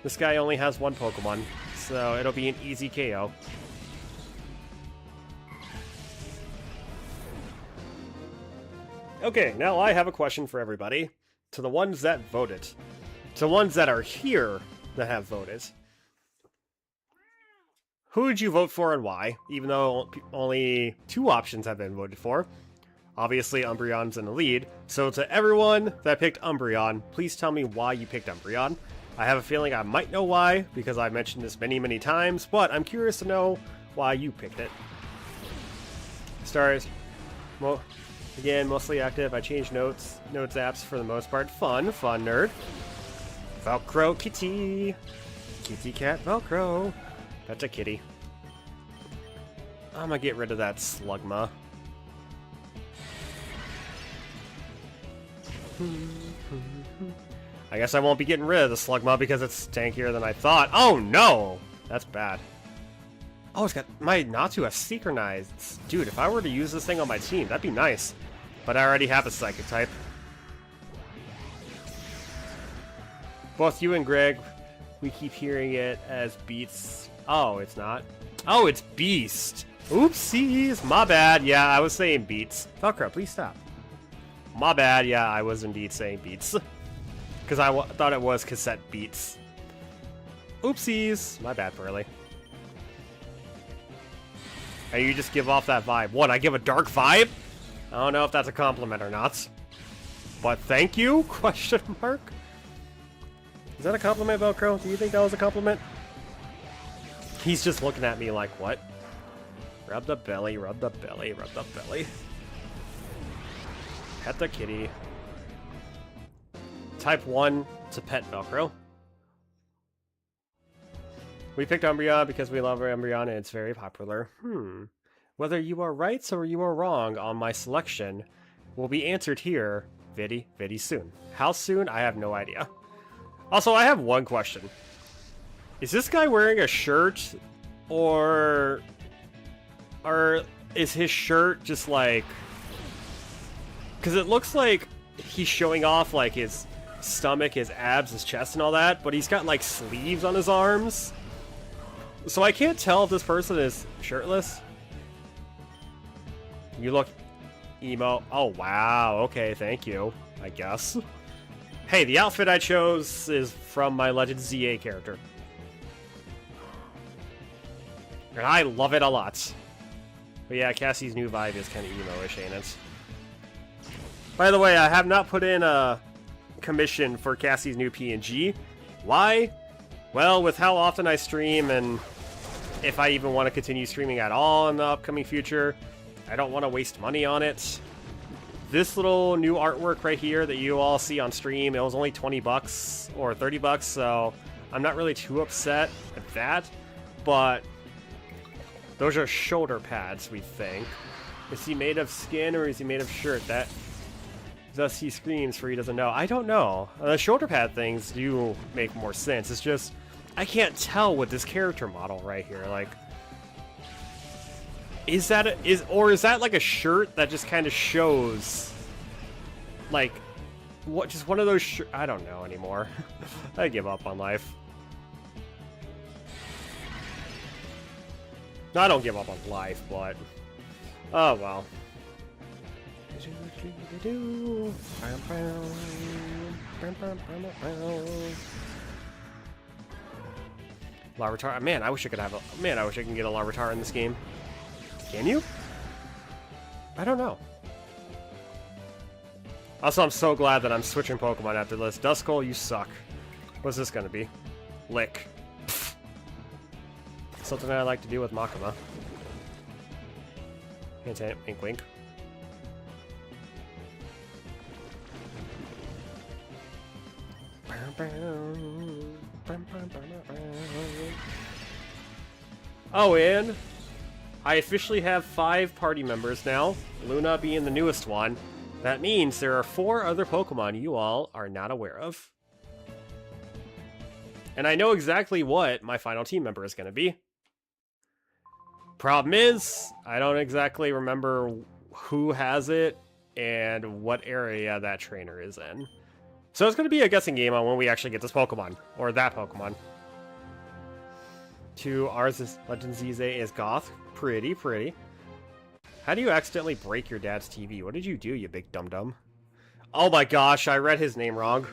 This guy only has one Pokemon, so it'll be an easy KO. Okay, now I have a question for everybody. To the ones that voted. To the ones that are here that have voted. Who did you vote for and why? Even though only 2 options have been voted for. Obviously, Umbreon's in the lead. So to everyone that picked Umbreon, please tell me why you picked Umbreon. I have a feeling I might know why, because I've mentioned this many, many times, but I'm curious to know why you picked it. Stars. Well, again, mostly active. I changed notes apps for the most part. Fun, nerd. Velcro kitty. Kitty cat Velcro. That's a kitty. I'm gonna get rid of that Slugma. I guess I won't be getting rid of the Slugma because it's tankier than I thought. Oh no! That's bad. Oh, it's got... My Natu has synchronized. Dude, if I were to use this thing on my team, that'd be nice. But I already have a Psychic type. Both you and Greg, we keep hearing it as Beats. Oh, it's not. Oh, it's Beast. Oopsies. My bad. Yeah, I was saying Beats. Velcro, please stop. My bad. Yeah, I was indeed saying Beats. Because I thought it was Cassette Beats. Oopsies. My bad, Pearly. And you just give off that vibe. What, I give a dark vibe? I don't know if that's a compliment or not. But thank you? Question mark? Is that a compliment, Velcro? Do you think that was a compliment? He's just looking at me like, what? Rub the belly, rub the belly, rub the belly. Pet the kitty. Type 1 to pet Velcro. We picked Umbreon because we love Umbreon and it's very popular. Whether you are right or you are wrong on my selection will be answered here very, very soon. How soon? I have no idea. Also, I have one question. Is this guy wearing a shirt or is his shirt just like... Because it looks like he's showing off like his stomach, his abs, his chest and all that, but he's got like sleeves on his arms. So I can't tell if this person is shirtless. You look emo. Oh, wow. Okay, thank you, I guess. Hey, the outfit I chose is from my Legend ZA character. And I love it a lot. But yeah, Cassie's new vibe is kind of emo-ish, ain't it? By the way, I have not put in a commission for Cassie's new PNG. Why? Well, with how often I stream and if I even want to continue streaming at all in the upcoming future, I don't want to waste money on it. This little new artwork right here that you all see on stream, it was only 20 bucks or 30 bucks, so I'm not really too upset at that. But those are shoulder pads, we think. Is he made of skin or is he made of shirt? That thus he screams for he doesn't know. I don't know. The shoulder pad things do make more sense. It's just I can't tell with this character model right here. Like, is that like a shirt that just kind of shows, like, what? Just one of those. I don't know anymore. I give up on life. No, I don't give up on life, but oh well. Larvitar. Man, I wish I could have a... Man, I wish I can get a Larvitar in this game. Can you? I don't know. Also, I'm so glad that I'm switching Pokemon after this. Duskull, you suck. What's this gonna be? Lick. Pfft. Something that I like to do with Makima. Hint, hint, wink, wink. Oh, and I officially have 5 party members now, Luna being the newest one. That means there are 4 other Pokemon you all are not aware of. And I know exactly what my final team member is going to be. Problem is, I don't exactly remember who has it and what area that trainer is in. So it's going to be a guessing game on when we actually get this Pokemon, or that Pokemon. To ours is Legend ZZ is Goth. Pretty, pretty. How do you accidentally break your dad's TV? What did you do, you big dum-dum? Oh my gosh, I read his name wrong.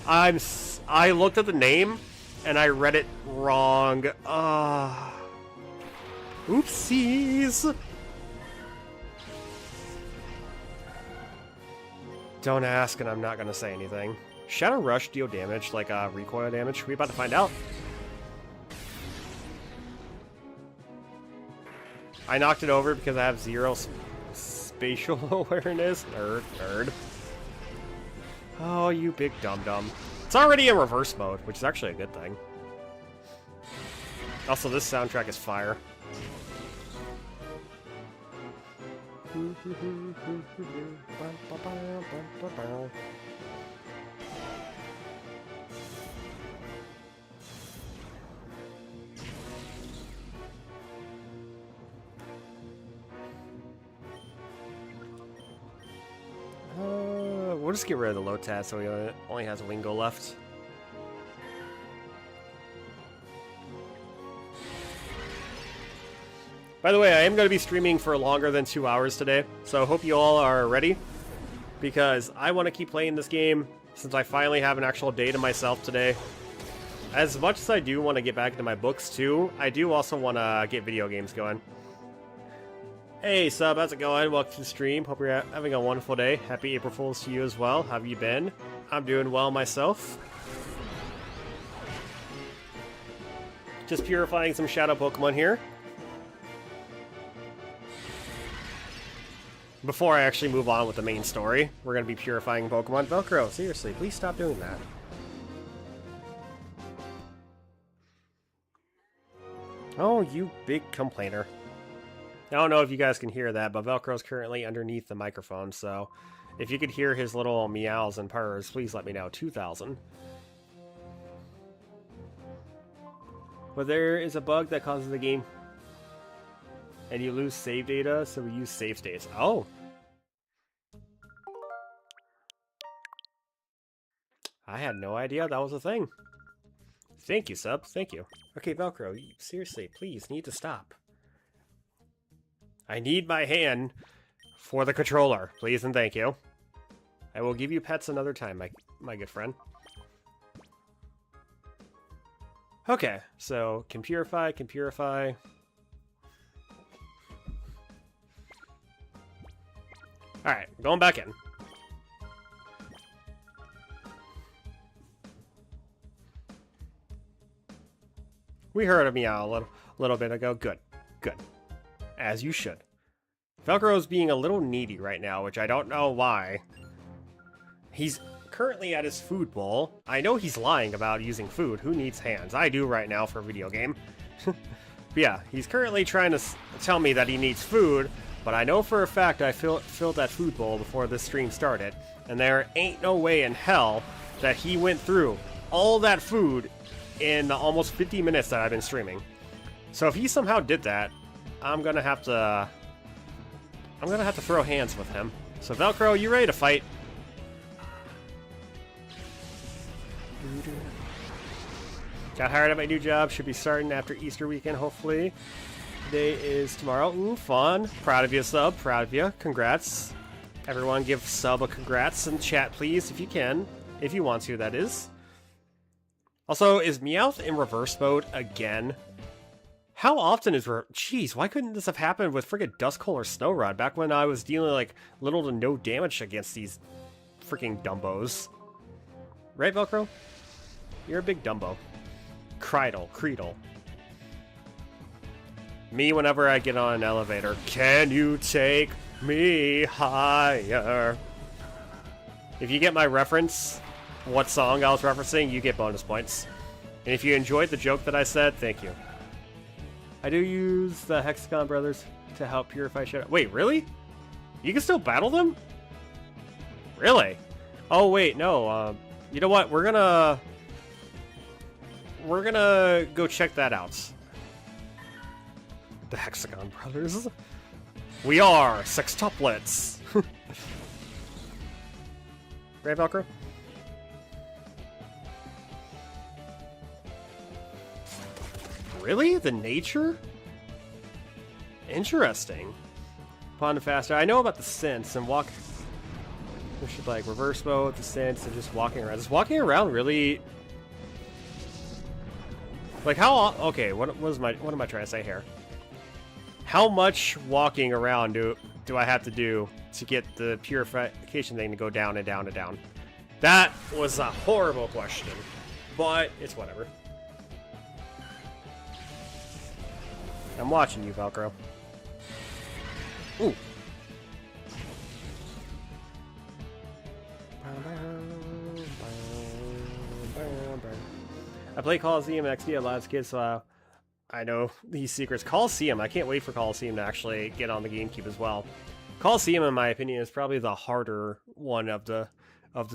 I looked at the name, and I read it wrong. Oopsies! Don't ask, and I'm not gonna say anything. Shadow Rush deal damage, like recoil damage? We about to find out. I knocked it over because I have 0 spatial awareness. Nerd, nerd. Oh, you big dum-dum. It's already in reverse mode, which is actually a good thing. Also, this soundtrack is fire. We'll just get rid of the Lotad so he only has Wingo left. By the way, I am going to be streaming for longer than 2 hours today, so I hope you all are ready, because I want to keep playing this game since I finally have an actual day to myself today. As much as I do want to get back into my books too, I do also want to get video games going. Hey Sub, how's it going? Welcome to the stream. Hope you're having a wonderful day. Happy April Fools to you as well. How have you been? I'm doing well myself. Just purifying some shadow Pokemon here. Before I actually move on with the main story, we're going to be purifying Pokemon. Velcro, seriously, please stop doing that. Oh, you big complainer. I don't know if you guys can hear that, but Velcro's currently underneath the microphone, so if you could hear his little meows and purrs, please let me know. 2,000. But there is a bug that causes the game, and you lose save data, so we use save states. Oh! I had no idea that was a thing. Thank you, Sub. Thank you. Okay, Velcro, seriously, please, need to stop. I need my hand for the controller, please and thank you. I will give you pets another time, my good friend. Okay, so can purify, can purify. Alright, going back in. We heard a meow a little bit ago. Good, good. As you should. Velcro's being a little needy right now, which I don't know why. He's currently at his food bowl. I know he's lying about using food. Who needs hands? I do right now for a video game. But yeah, he's currently trying to tell me that he needs food, but I know for a fact I filled that food bowl before this stream started, and there ain't no way in hell that he went through all that food in the almost 50 minutes that I've been streaming. So if he somehow did that, I'm gonna have to throw hands with him. So Velcro, you ready to fight? Got hired at my new job. Should be starting after Easter weekend, hopefully. Today is tomorrow. Ooh, fun. Proud of you, Sub. Proud of you. Congrats. Everyone give Sub a congrats in chat, please, if you can. If you want to, that is. Also, is Meowth in reverse mode again? How often is Jeez, why couldn't this have happened with friggin' Duskull or Snorunt back when I was dealing like little to no damage against these freaking Dumbos? Right, Velcro? You're a big Dumbo. Creedle. Me whenever I get on an elevator. Can you take me higher? If you get my reference, what song I was referencing, you get bonus points. And if you enjoyed the joke that I said, thank you. I do use the Hexagon Brothers to help purify shoutout. Wait, really? You can still battle them? Really? Oh, wait, no. You know what? We're gonna go check that out. The Hexagon Brothers. We are sextuplets. Right, Velcro? Really? The nature? Interesting. Pond faster. I know about the sense and walk. We should like reverse mode, the sense, and just walking around. Is walking around really? Like how? Okay, what am I trying to say here? How much walking around do I have to do to get the purification thing to go down and down and down? That was a horrible question, but it's whatever. I'm watching you, Velcro. Ooh. I play Coliseum XD a lot as kids, so I know these secrets. Coliseum, I can't wait for Coliseum to actually get on the GameCube as well. Coliseum, in my opinion, is probably the harder one of the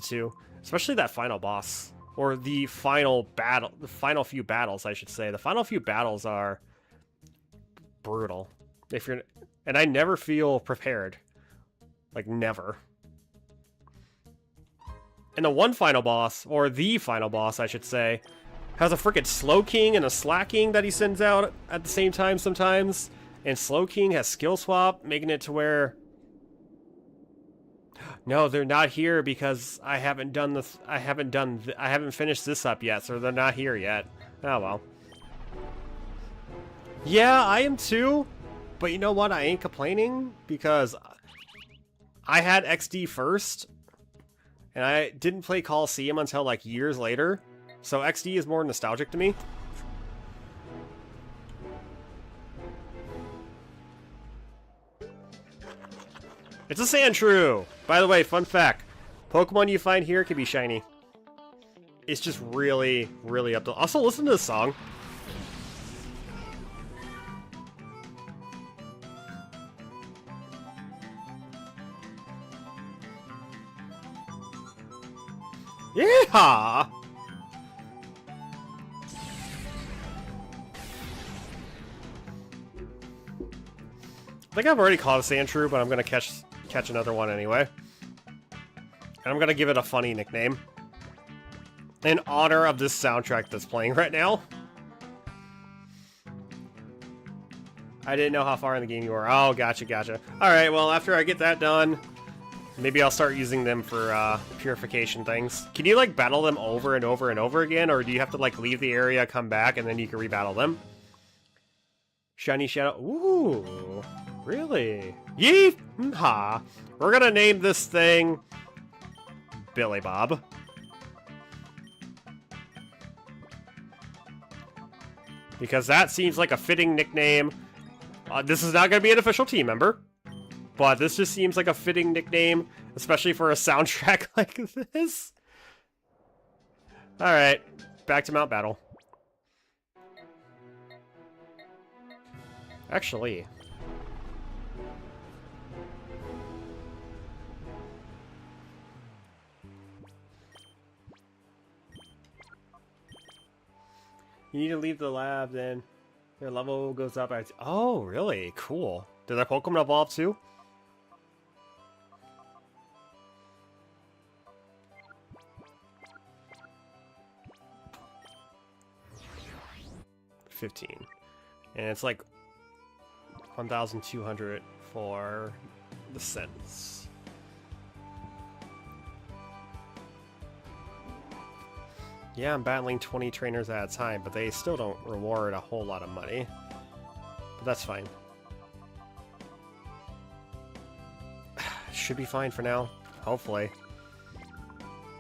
two, especially that final boss or the final battle. The final few battles, I should say. The final few battles are brutal. And I never feel prepared, like never. And the one final boss, or the final boss, I should say, has a freaking Slow King and a Slack King that he sends out at the same time sometimes. And Slow King has skill swap, making it to where no, they're not here because I haven't done this. I haven't finished this up yet, so they're not here yet. Oh well. Yeah, I am too. But you know what? I ain't complaining because I had XD first, and I didn't play Coliseum until like years later. So XD is more nostalgic to me. It's a Sandshrew! By the way, fun fact. Pokemon you find here can be shiny. It's just really, really up to... Also, listen to this song. Yeah! I think I've already caught a Sandshrew, but I'm gonna catch another one anyway. And I'm gonna give it a funny nickname in honor of this soundtrack that's playing right now. I didn't know how far in the game you were. Oh, gotcha. Alright, well, after I get that done, maybe I'll start using them for purification things. Can you, like, battle them over and over and over again? Or do you have to, like, leave the area, come back, and then you can rebattle them? Shiny Shadow. Ooh. Really? Yee-ha! We're gonna name this thing Billy Bob. Because that seems like a fitting nickname. This is not gonna be an official team member, but this just seems like a fitting nickname, especially for a soundtrack like this. Alright, back to Mount Battle. Actually... you need to leave the lab, then their level goes up. Oh, really? Cool. Did their Pokemon evolve too? $15. And it's like 1,200 for the cents. Yeah, I'm battling 20 trainers at a time, but they still don't reward a whole lot of money. But that's fine. Should be fine for now, hopefully.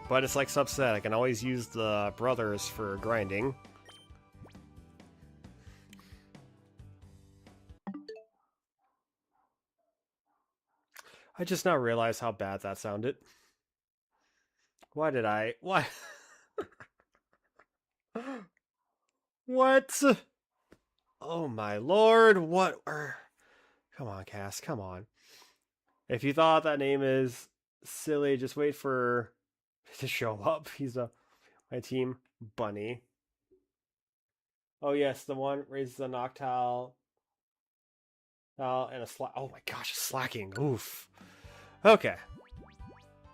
But it's like Sub said, I can always use the brothers for grinding. I just now realized how bad that sounded. Why did I... Why? What? Oh my lord, what? Come on, Cass, come on. If you thought that name is silly, just wait for to show up. He's my team bunny. Oh yes, the one raises a Noctowl and a slack. Oh my gosh, slacking. Oof. Okay.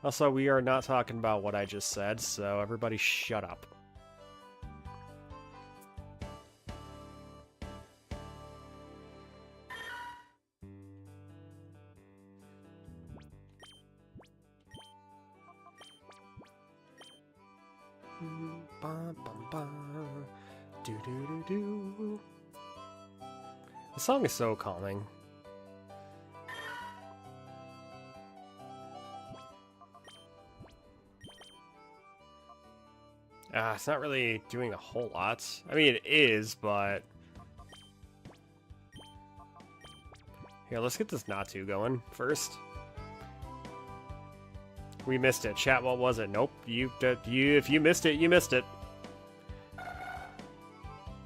Also, we are not talking about what I just said, so everybody shut up. The song is so calming. It's not really doing a whole lot. I mean, it is, but... Here, let's get this Natu going first. We missed it. Chat, what was it? Nope. If you missed it, you missed it.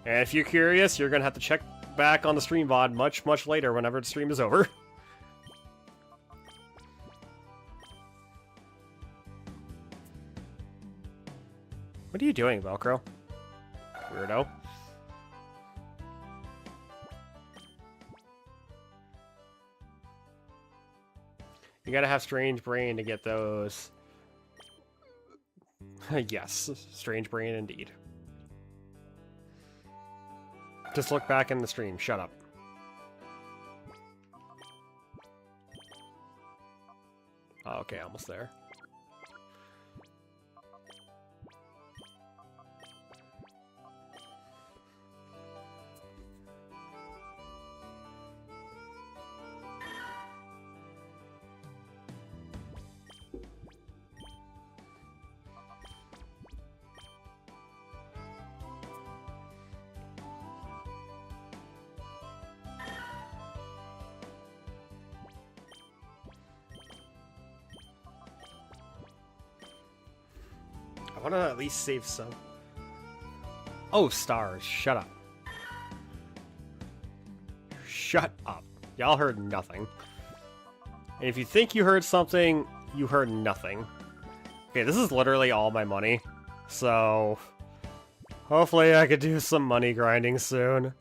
And if you're curious, you're gonna have to check back on the stream VOD much later whenever the stream is over. What are you doing, Velcro? Weirdo. You gotta have Strange Brain to get those. Yes, Strange Brain indeed. Just look back in the stream. Shut up. Oh, okay, almost there. I want to at least save some. Oh, stars. Shut up. Shut up. Y'all heard nothing. And if you think you heard something, you heard nothing. Okay, this is literally all my money. So, hopefully I could do some money grinding soon.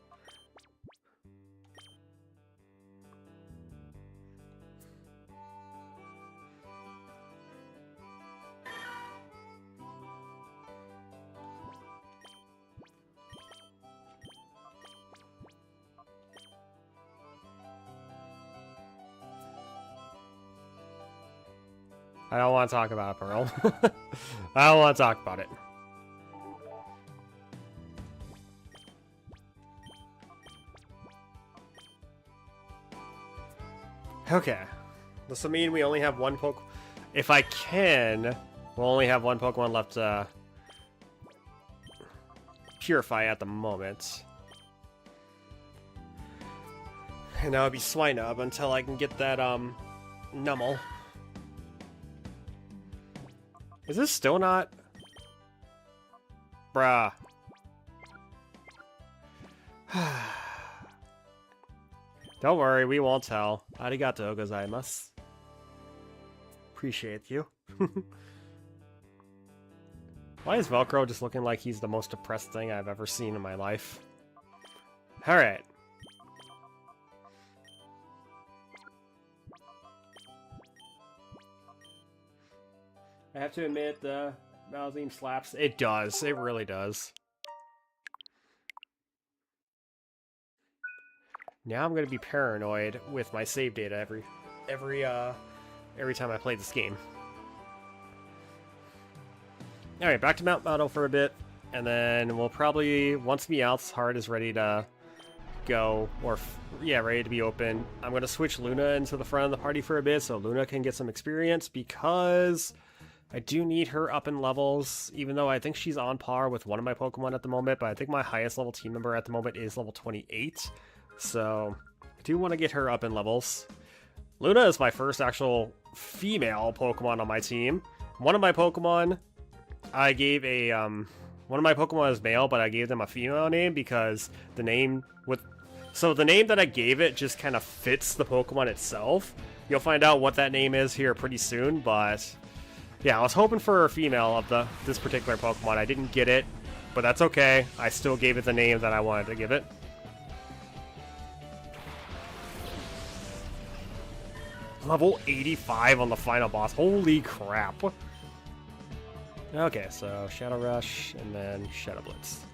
I don't want to talk about it, Pearl. I don't want to talk about it. Okay. This will mean we only have one Pokemon. If I can, we'll only have one Pokemon left to Purify at the moment. And that would be Swinub until I can get that, Nummel. Is this still not? Bruh. Don't worry, we won't tell. Arigato gozaimasu. Appreciate you. Why is Velcro just looking like he's the most depressed thing I've ever seen in my life? Alright. I have to admit, the Malzeme slaps. It does. It really does. Now I'm going to be paranoid with my save data every time I play this game. Alright, back to Mount Model for a bit. And then we'll probably, once Meowth's heart is ready to go, or yeah, ready to be open, I'm going to switch Luna into the front of the party for a bit so Luna can get some experience, because I do need her up in levels, even though I think she's on par with one of my Pokemon at the moment, but I think my highest level team member at the moment is level 28, so I do want to get her up in levels. Luna is my first actual female Pokemon on my team. One of my Pokemon, I gave a, one of my Pokemon is male, but I gave them a female name because the name so the name that I gave it just kind of fits the Pokemon itself. You'll find out what that name is here pretty soon, but yeah, I was hoping for a female of this particular Pokemon. I didn't get it, but that's okay. I still gave it the name that I wanted to give it. Level 85 on the final boss. Holy crap. Okay, so Shadow Rush and then Shadow Blitz.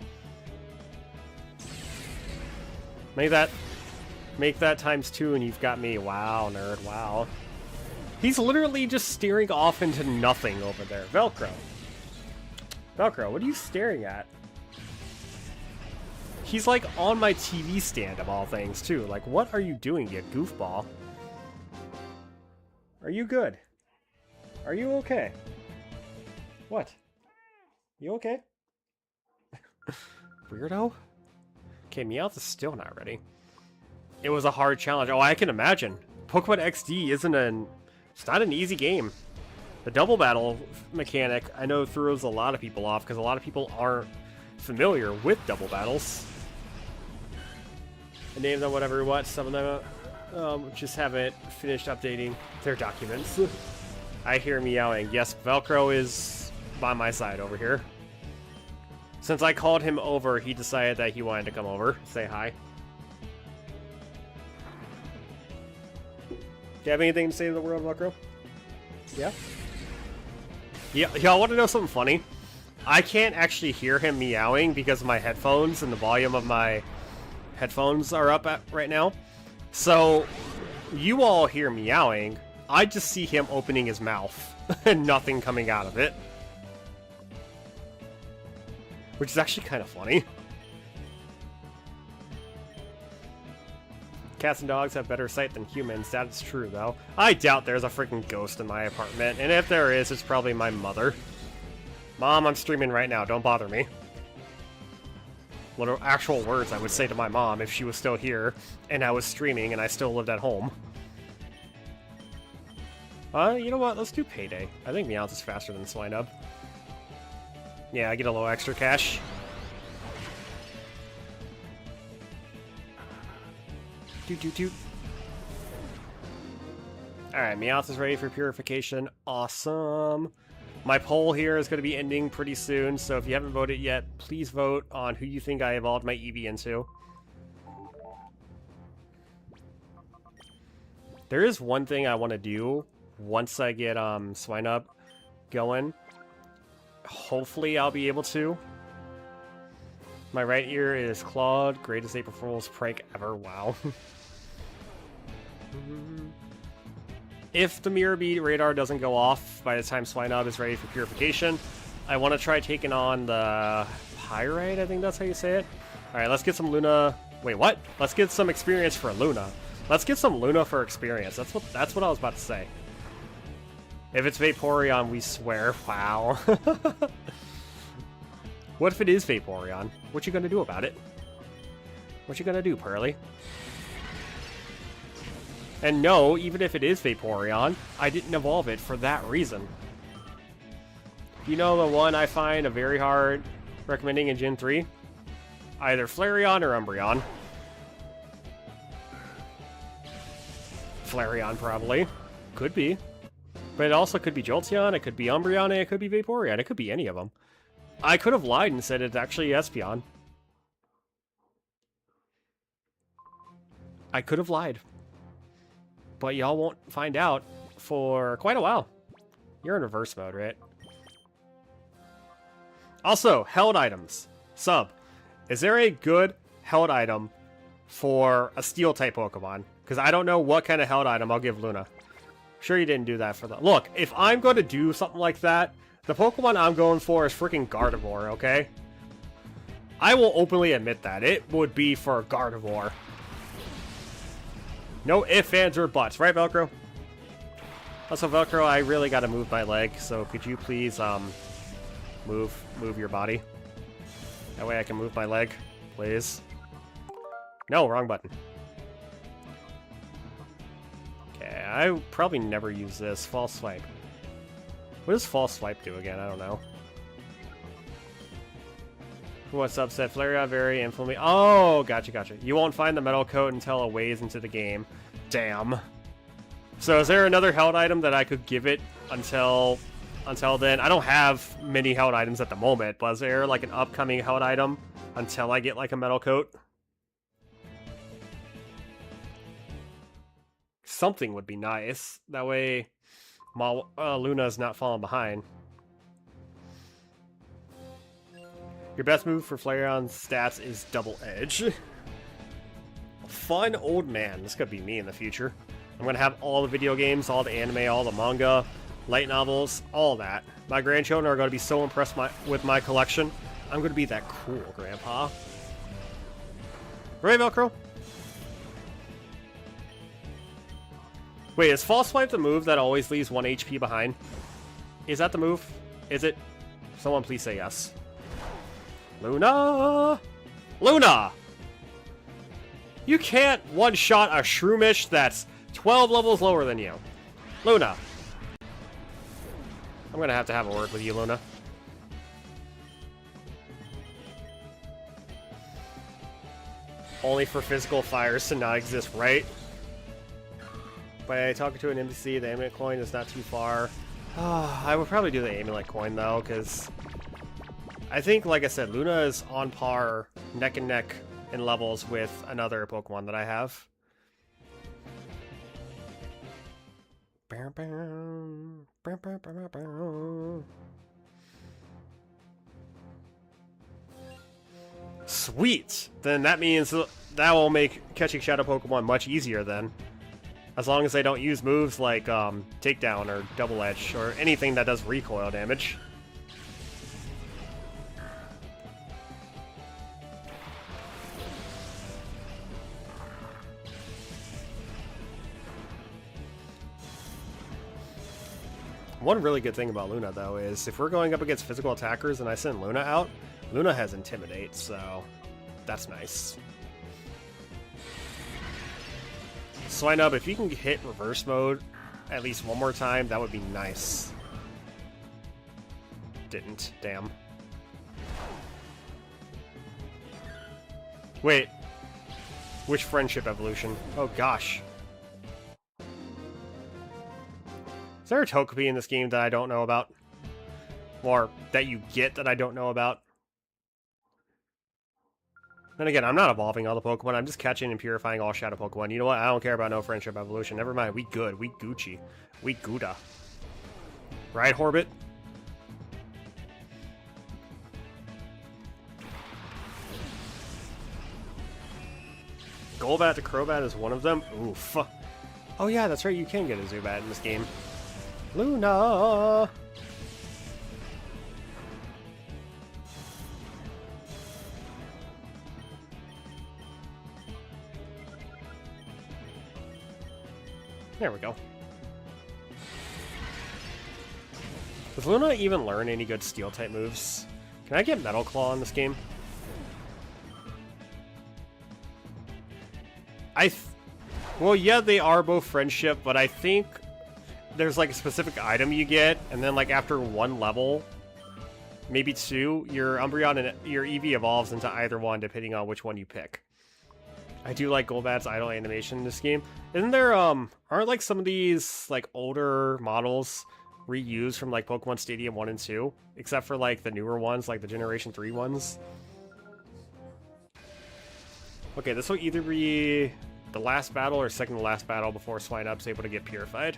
Make that times 2 and you've got me. Wow, nerd, wow. He's literally just staring off into nothing over there. Velcro. Velcro, what are you staring at? He's like on my TV stand of all things too. Like, what are you doing, you goofball? Are you good? Are you okay? What? You okay? Weirdo? Okay, Meowth is still not ready. It was a hard challenge. Oh, I can imagine. Pokemon XD it's not an easy game. The double battle mechanic, I know, throws a lot of people off because a lot of people aren't familiar with double battles. I named them whatever what, some of them just haven't finished updating their documents. I hear meowing. Yes, Velcro is by my side over here. Since I called him over, he decided that he wanted to come over. Say hi. Do you have anything to say to the world, Velcro? Yeah? Yeah, y'all want to know something funny? I can't actually hear him meowing because my headphones and the volume of my headphones are up right now. So, you all hear meowing. I just see him opening his mouth and nothing coming out of it. Which is actually kind of funny. Cats and dogs have better sight than humans. That is true, though. I doubt there's a freaking ghost in my apartment. And if there is, it's probably my mother. Mom, I'm streaming right now. Don't bother me. What are actual words I would say to my mom if she was still here and I was streaming and I still lived at home? You know what? Let's do Payday. I think Meowth is faster than Swinub. Yeah, I get a little extra cash. Doot, doot, doot. Alright, Meowth is ready for purification. Awesome. My poll here is going to be ending pretty soon, so if you haven't voted yet, please vote on who you think I evolved my Eevee into. There is one thing I want to do once I get Swinub going. Hopefully I'll be able to. My right ear is clawed. Greatest April Fool's prank ever. Wow. If the Mirror Bead radar doesn't go off by the time Swinub is ready for purification, I want to try taking on the Pyrite, I think that's how you say it. Alright, let's get some Luna. Wait, what? Let's get some experience for Luna. Let's get some Luna for experience. That's what I was about to say. If it's Vaporeon, we swear. Wow. What if it is Vaporeon? What you gonna do about it? What you gonna do, Pearly? And no, even if it is Vaporeon, I didn't evolve it for that reason. You know the one I find a very hard recommending in Gen 3? Either Flareon or Umbreon. Flareon, probably. Could be. But it also could be Jolteon, it could be Umbreon, and it could be Vaporeon. It could be any of them. I could have lied and said it's actually Espeon. I could have lied. But y'all won't find out for quite a while. You're in reverse mode, right? Also, held items. Sub. Is there a good held item for a Steel-type Pokemon? Because I don't know what kind of held item I'll give Luna. Sure you didn't do that for the... Look, if I'm going to do something like that, the Pokemon I'm going for is freaking Gardevoir, okay? I will openly admit that. It would be for Gardevoir. No ifs, ands, or buts. Right, Velcro? Also, Velcro, I really gotta move my leg, so could you please, move your body? That way I can move my leg, please. No, wrong button. Okay, I probably never use this. False swipe. What does false swipe do again? I don't know. What's up, said Flareon? Very inflammatory. Oh, gotcha. You won't find the metal coat until a ways into the game. Damn. So is there another held item that I could give it until then? I don't have many held items at the moment, but is there like an upcoming held item until I get like a metal coat? Something would be nice. That way Luna's not falling behind. Your best move for Flareon's stats is Double Edge. Fun old man. This could be me in the future. I'm going to have all the video games, all the anime, all the manga, light novels, all that. My grandchildren are going to be so impressed with my collection. I'm going to be that cool grandpa. Right, Velcro? Wait, is False Swipe the move that always leaves 1 HP behind? Is that the move? Is it? Someone please say yes. Luna! Luna! You can't one-shot a Shroomish that's 12 levels lower than you. Luna! I'm gonna have a word with you, Luna. Only for physical fires to not exist, right? By talking to an NPC, the amulet coin is not too far. I would probably do the amulet coin, though, because I think, like I said, Luna is on par, neck and neck in levels with another Pokemon that I have. Sweet! Then that means that will make catching Shadow Pokemon much easier then. As long as they don't use moves like Takedown or Double Edge or anything that does recoil damage. One really good thing about Luna, though, is if we're going up against physical attackers and I send Luna out, Luna has Intimidate, so that's nice. Swinub, if you can hit reverse mode at least one more time, that would be nice. Didn't, damn. Wait. Which friendship evolution? Oh gosh. Is there a Togepi in this game that I don't know about? Or that you get that I don't know about? Then again, I'm not evolving all the Pokemon, I'm just catching and purifying all Shadow Pokemon. You know what? I don't care about no friendship evolution. Never mind, we good. We Gucci. We Gouda. Right, Horbit? Golbat to Crobat is one of them? Oof. Oh yeah, that's right, you can get a Zubat in this game. Luna! There we go. Does Luna even learn any good Steel-type moves? Can I get Metal Claw in this game? Well, yeah, they are both friendship, but I think there's like a specific item you get, and then like after one level, maybe two, your Umbreon and your Eevee evolves into either one, depending on which one you pick. I do like Golbat's idle animation in this game. Isn't there, aren't like some of these like older models reused from like Pokemon Stadium 1 and 2? Except for like the newer ones, like the Generation 3 ones. Okay, this will either be the last battle or second to last battle before Swinub's able to get purified.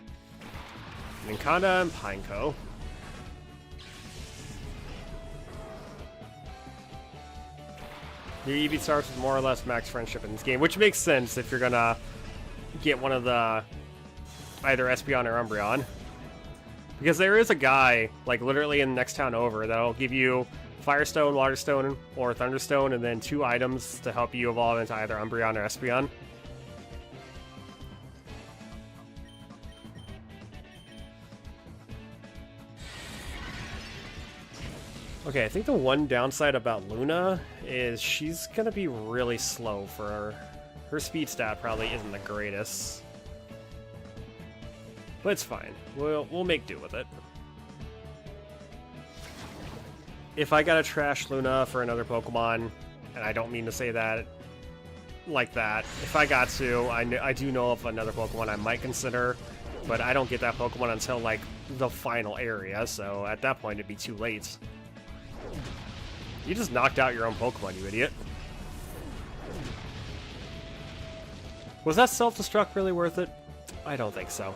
Ninkanda and Pineco. Your Eevee starts with more or less max friendship in this game, which makes sense if you're gonna get one of the either Espeon or Umbreon. Because there is a guy, like literally in the next town over, that'll give you Firestone, Waterstone, or Thunderstone, and then 2 items to help you evolve into either Umbreon or Espeon. Okay, I think the one downside about Luna is she's gonna be really slow for her speed stat probably isn't the greatest. But it's fine. We'll make do with it. If I gotta trash Luna for another Pokemon, and I don't mean to say that like that, if I got to, I do know of another Pokemon I might consider, but I don't get that Pokemon until like the final area, so at that point it'd be too late. You just knocked out your own Pokemon, you idiot. Was that self-destruct really worth it? I don't think so.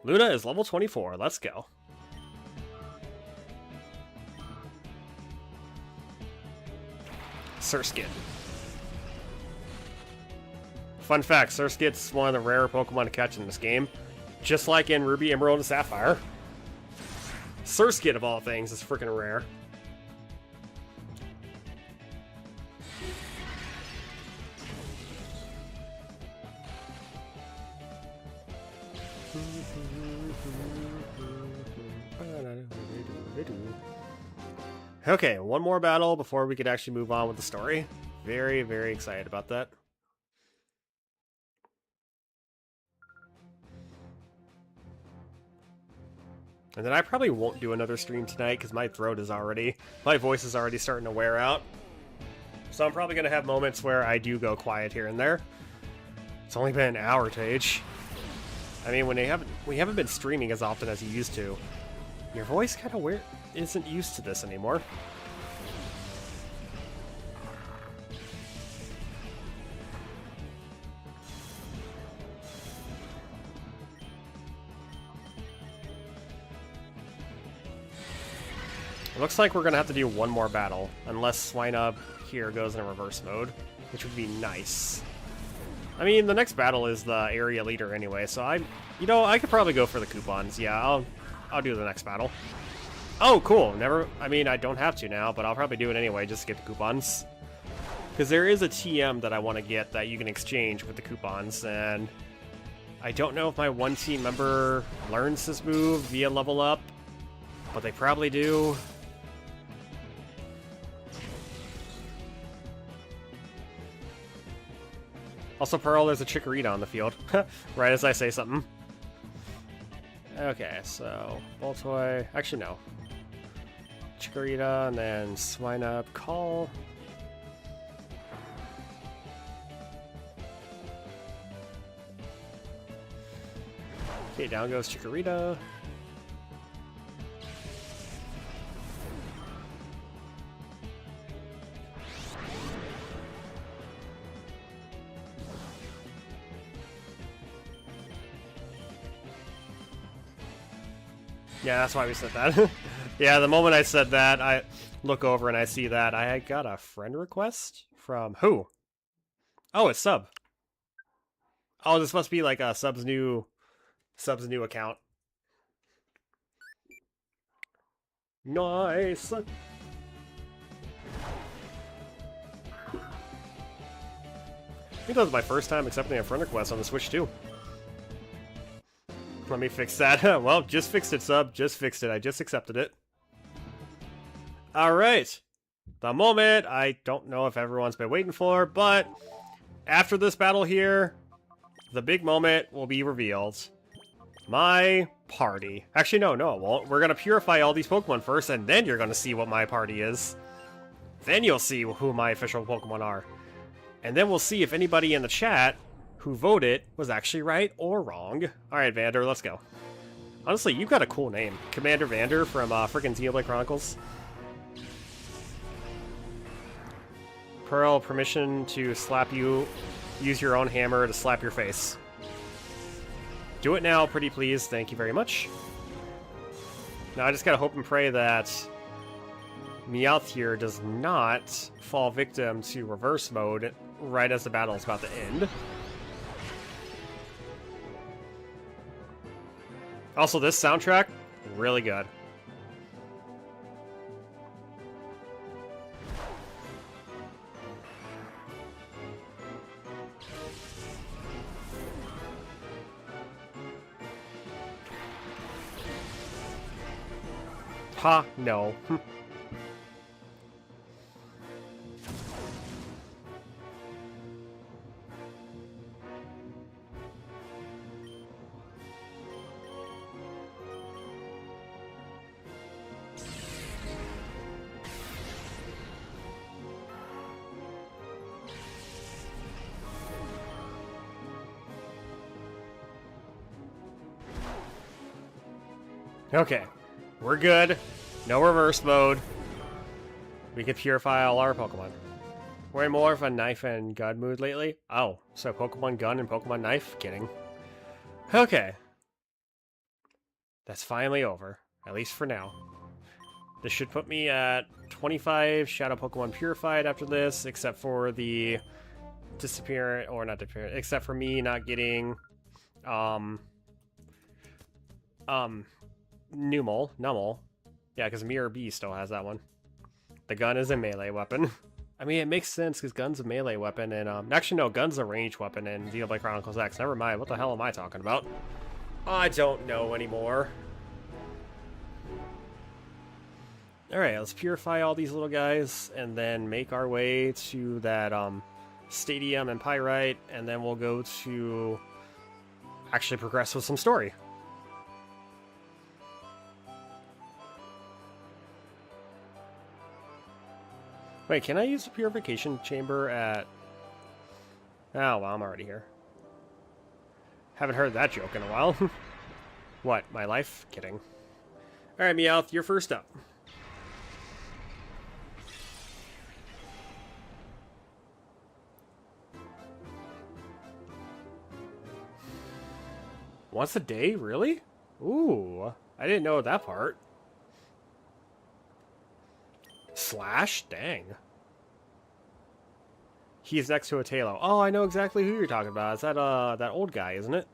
Luna is level 24. Let's go. Surskit. Fun fact, Surskit's one of the rarer Pokemon to catch in this game. Just like in Ruby, Emerald, and Sapphire. Surskit, of all things, is freaking rare. Okay, one more battle before we could actually move on with the story. Very, very excited about that. And then I probably won't do another stream tonight because my voice is already starting to wear out. So I'm probably going to have moments where I do go quiet here and there. It's only been an hour, Tage. I mean, when we haven't been streaming as often as you used to, your voice kind of isn't used to this anymore. It looks like we're going to have to do one more battle, unless Swinub here goes in reverse mode, which would be nice. I mean, the next battle is the area leader anyway, so I could probably go for the coupons. Yeah, I'll do the next battle. Oh, cool. I mean, I don't have to now, but I'll probably do it anyway just to get the coupons. Because there is a TM that I want to get that you can exchange with the coupons, and I don't know if my one team member learns this move via level up, but they probably do. Also, Pearl, there's a Chikorita on the field, right as I say something. Okay, so Boltoy, actually no. Chikorita, and then Swinub, Call. Okay, down goes Chikorita. Yeah, that's why we said that. Yeah, the moment I said that, I look over and I see that I got a friend request from who? Oh, it's Sub. Oh, this must be like a Sub's new account. Nice. I think that was my first time accepting a friend request on the Switch too. Let me fix that. Well, just fixed it, Sub. Just fixed it. I just accepted it. Alright. The moment I don't know if everyone's been waiting for, but after this battle here, the big moment will be revealed. My party. Actually, no, it won't. We're going to purify all these Pokemon first, and then you're going to see what my party is. Then you'll see who my official Pokemon are. And then we'll see if anybody in the chat who voted was actually right or wrong. Alright, Vander, let's go. Honestly, you've got a cool name. Commander Vander from frickin' Xenoblade Chronicles. Pearl, permission to slap you. Use your own hammer to slap your face. Do it now, pretty please. Thank you very much. Now I just gotta hope and pray that Meowth here does not fall victim to reverse mode right as the battle is about to end. Also, this soundtrack, really good. Ha, no. Okay, we're good. No reverse mode. We can purify all our Pokemon. We're in more of a knife and gun mood lately. Oh, so Pokemon gun and Pokemon knife? Kidding. Okay. That's finally over, at least for now. This should put me at 25 Shadow Pokemon purified after this, except for the disappearance, or not disappearance, except for me not getting, Numel. Yeah, because Mirror B still has that one. The gun is a melee weapon. I mean, it makes sense because gun's a melee weapon, and actually no, gun's a ranged weapon in Xenoblade Chronicles X. Never mind, what the hell am I talking about? I don't know anymore. Alright, let's purify all these little guys, and then make our way to that, Stadium and Pyrite, and then we'll go to actually progress with some story. Wait, can I use the purification chamber at... Oh, well, I'm already here. Haven't heard that joke in a while. What, my life? Kidding. Alright, Meowth, you're first up. Once a day? Really? Ooh, I didn't know that part. Slash? Dang. He's next to a Tailo. Oh, I know exactly who you're talking about. It's that old guy, isn't it?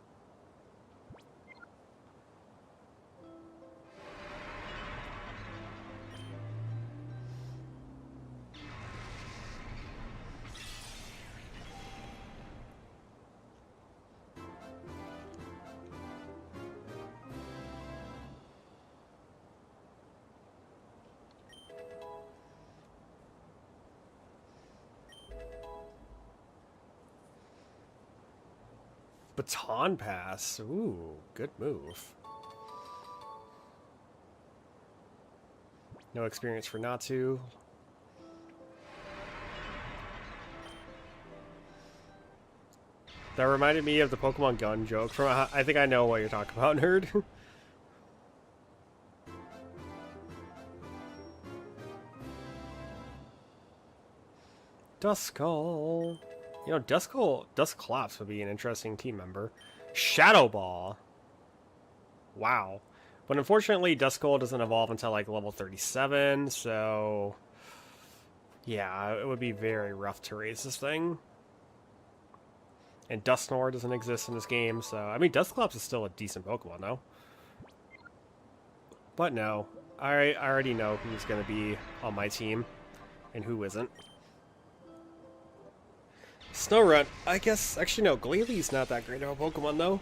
Baton Pass. Ooh, good move. No experience for Natsu. That reminded me of the Pokemon gun joke from... I think I know what you're talking about, nerd. Duskull. You know, Dusclops would be an interesting team member. Shadow Ball. Wow. But unfortunately, Duskull doesn't evolve until like level 37, so... Yeah, it would be very rough to raise this thing. And Dusknoir doesn't exist in this game, so... I mean, Dusclops is still a decent Pokemon, though. But no. I already know who's going to be on my team, and who isn't. Snorunt, I guess... Actually, no, Glalie not that great of a Pokemon, though.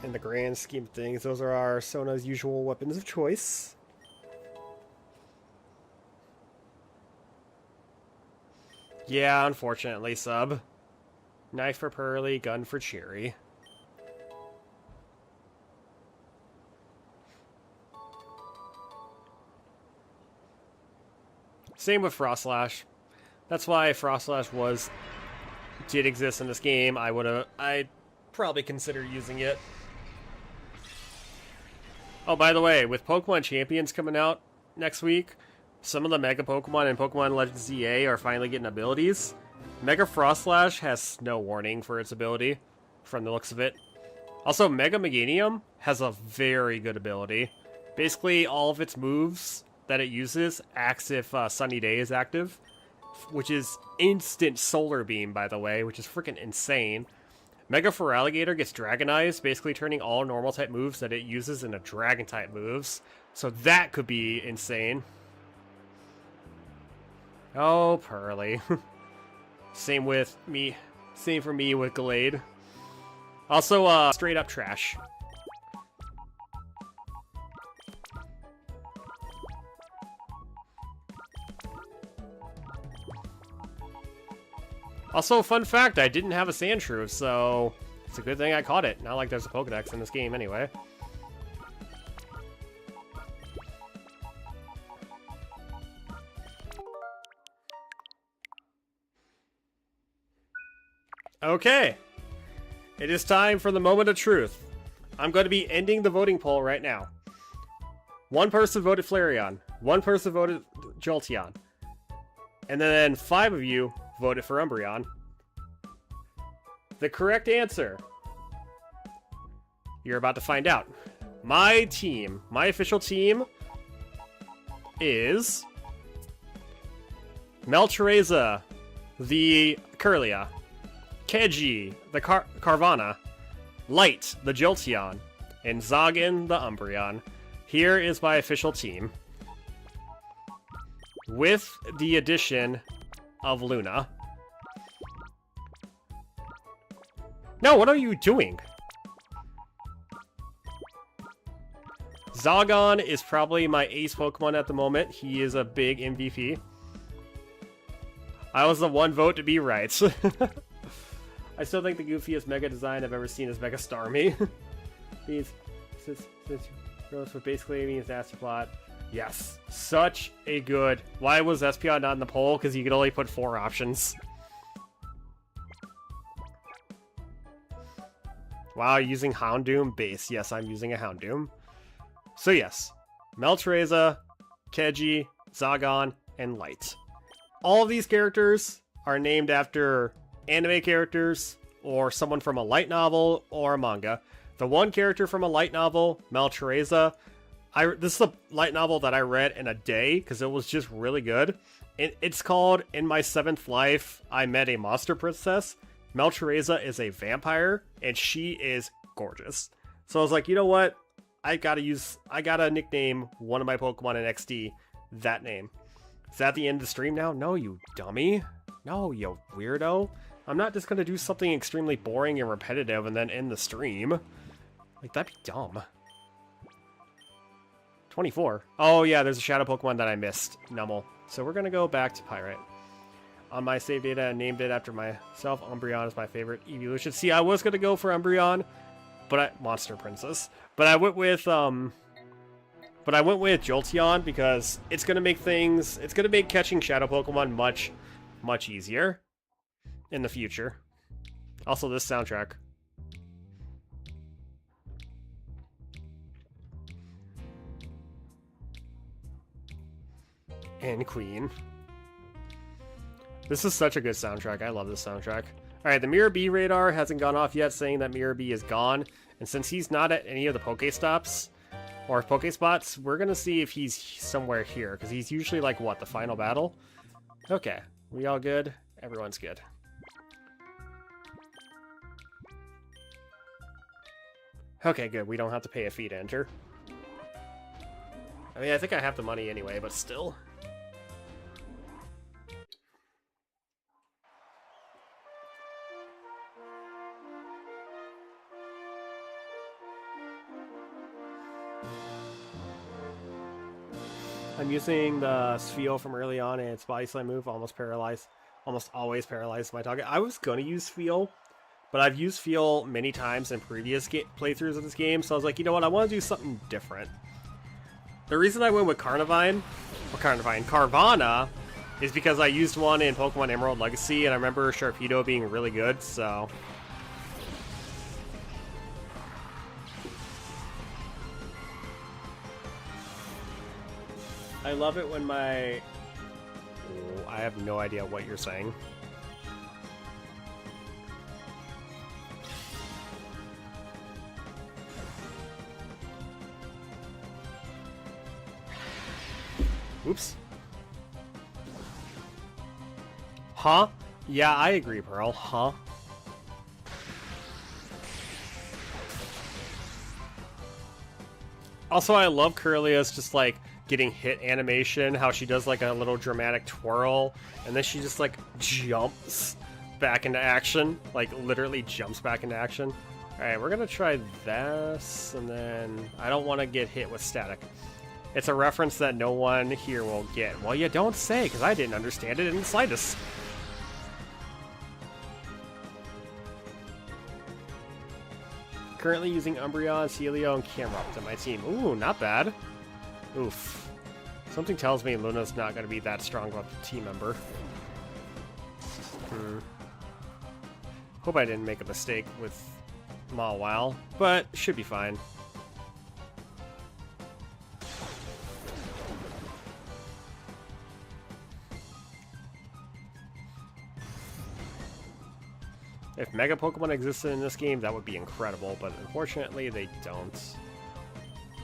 In the grand scheme of things, those are our Sona's usual weapons of choice. Yeah, unfortunately, sub. Knife for Pearly, gun for Cherry. Same with Frostlash. That's why Frostlash did exist in this game. I'd probably consider using it. Oh, by the way, with Pokemon Champions coming out next week, some of the Mega Pokemon in Pokemon Legends ZA are finally getting abilities. Mega Frostlash has Snow Warning for its ability, from the looks of it. Also, Mega Meganium has a very good ability. Basically, all of its moves that it uses acts if Sunny Day is active, which is instant Solar Beam, by the way, which is freaking insane. Mega Feraligatr gets Dragonized, basically turning all normal-type moves that it uses into Dragon-type moves. So that could be insane. Oh, Pearly. Same for me with Glade. Also, straight up trash. Also, fun fact, I didn't have a Sandshrew, so it's a good thing I caught it. Not like there's a Pokedex in this game anyway. Okay. It is time for the moment of truth. I'm going to be ending the voting poll right now. One person voted Flareon. One person voted Jolteon. And then 5 of you voted for Umbreon. The correct answer, you're about to find out. My team, my official team, is Melchoreza, the Curlia, Keji, the Carvana, Light, the Jolteon, and Zagan, the Umbreon. Here is my official team, with the addition of Luna. No, what are you doing? Zagon is probably my ace Pokemon at the moment. He is a big MVP. I was the one vote to be right. I still think the goofiest Mega design I've ever seen is Mega Starmie. These gross, but basically means nasty plot. Yes, such a good. Why was Espeon not in the poll? Because you could only put 4 options. Wow, using Houndoom base. Yes, I'm using a Houndoom. So yes, Melchoreza, Keji, Zagon, and Light. All of these characters are named after anime characters or someone from a light novel or a manga. The one character from a light novel, Melchoreza, this is a light novel that I read in a day because it was just really good. It's called In My Seventh Life, I Met a Monster Princess. Melchoreza is a vampire, and she is gorgeous. So I was like, you know what? I gotta nickname one of my Pokemon in XD that name. Is that the end of the stream now? No, you dummy. No, you weirdo. I'm not just gonna do something extremely boring and repetitive and then end the stream. Like, that'd be dumb. 24. Oh yeah, there's a shadow Pokemon that I missed. Nummel. So we're gonna go back to Pyrite. On my save data, I named it after myself. Umbreon is my favorite evolution. See, I was gonna go for Umbreon, but Monster Princess. But I went with Jolteon because it's gonna make catching shadow Pokemon much easier in the future. Also, this soundtrack. And Queen. This is such a good soundtrack. I love this soundtrack. Alright, the Mirror B radar hasn't gone off yet, saying that Mirror B is gone. And since he's not at any of the Pokestops or Pokespots, we're gonna see if he's somewhere here. Because he's usually like, what, the final battle? Okay. We all good? Everyone's good. Okay, good. We don't have to pay a fee to enter. I mean, I think I have the money anyway, but still. I'm using the Spheo from early on, and its body slam move almost always paralyzes my target. I was gonna use Spheo, but I've used Spheo many times in previous playthroughs of this game, so I was like, you know what, I want to do something different. The reason I went with Carnivana, is because I used one in Pokemon Emerald Legacy, and I remember Sharpedo being really good, so... I love it when my... Oh, I have no idea what you're saying. Oops. Huh? Yeah, I agree, Pearl. Huh? Also, I love Curlia's just, like, getting hit animation, how she does, like, a little dramatic twirl, and then she just, like, jumps back into action. Like, literally jumps back into action. Alright, we're gonna try this, and then I don't want to get hit with static. It's a reference that no one here will get. Well, you don't say, because I didn't understand it in the slightest. Currently using Umbreon, Celio, and Camerupt on my team. Ooh, not bad. Oof. Something tells me Luna's not going to be that strong of a team member. Hope I didn't make a mistake with Mawile, but should be fine. If Mega Pokemon existed in this game, that would be incredible, but unfortunately they don't.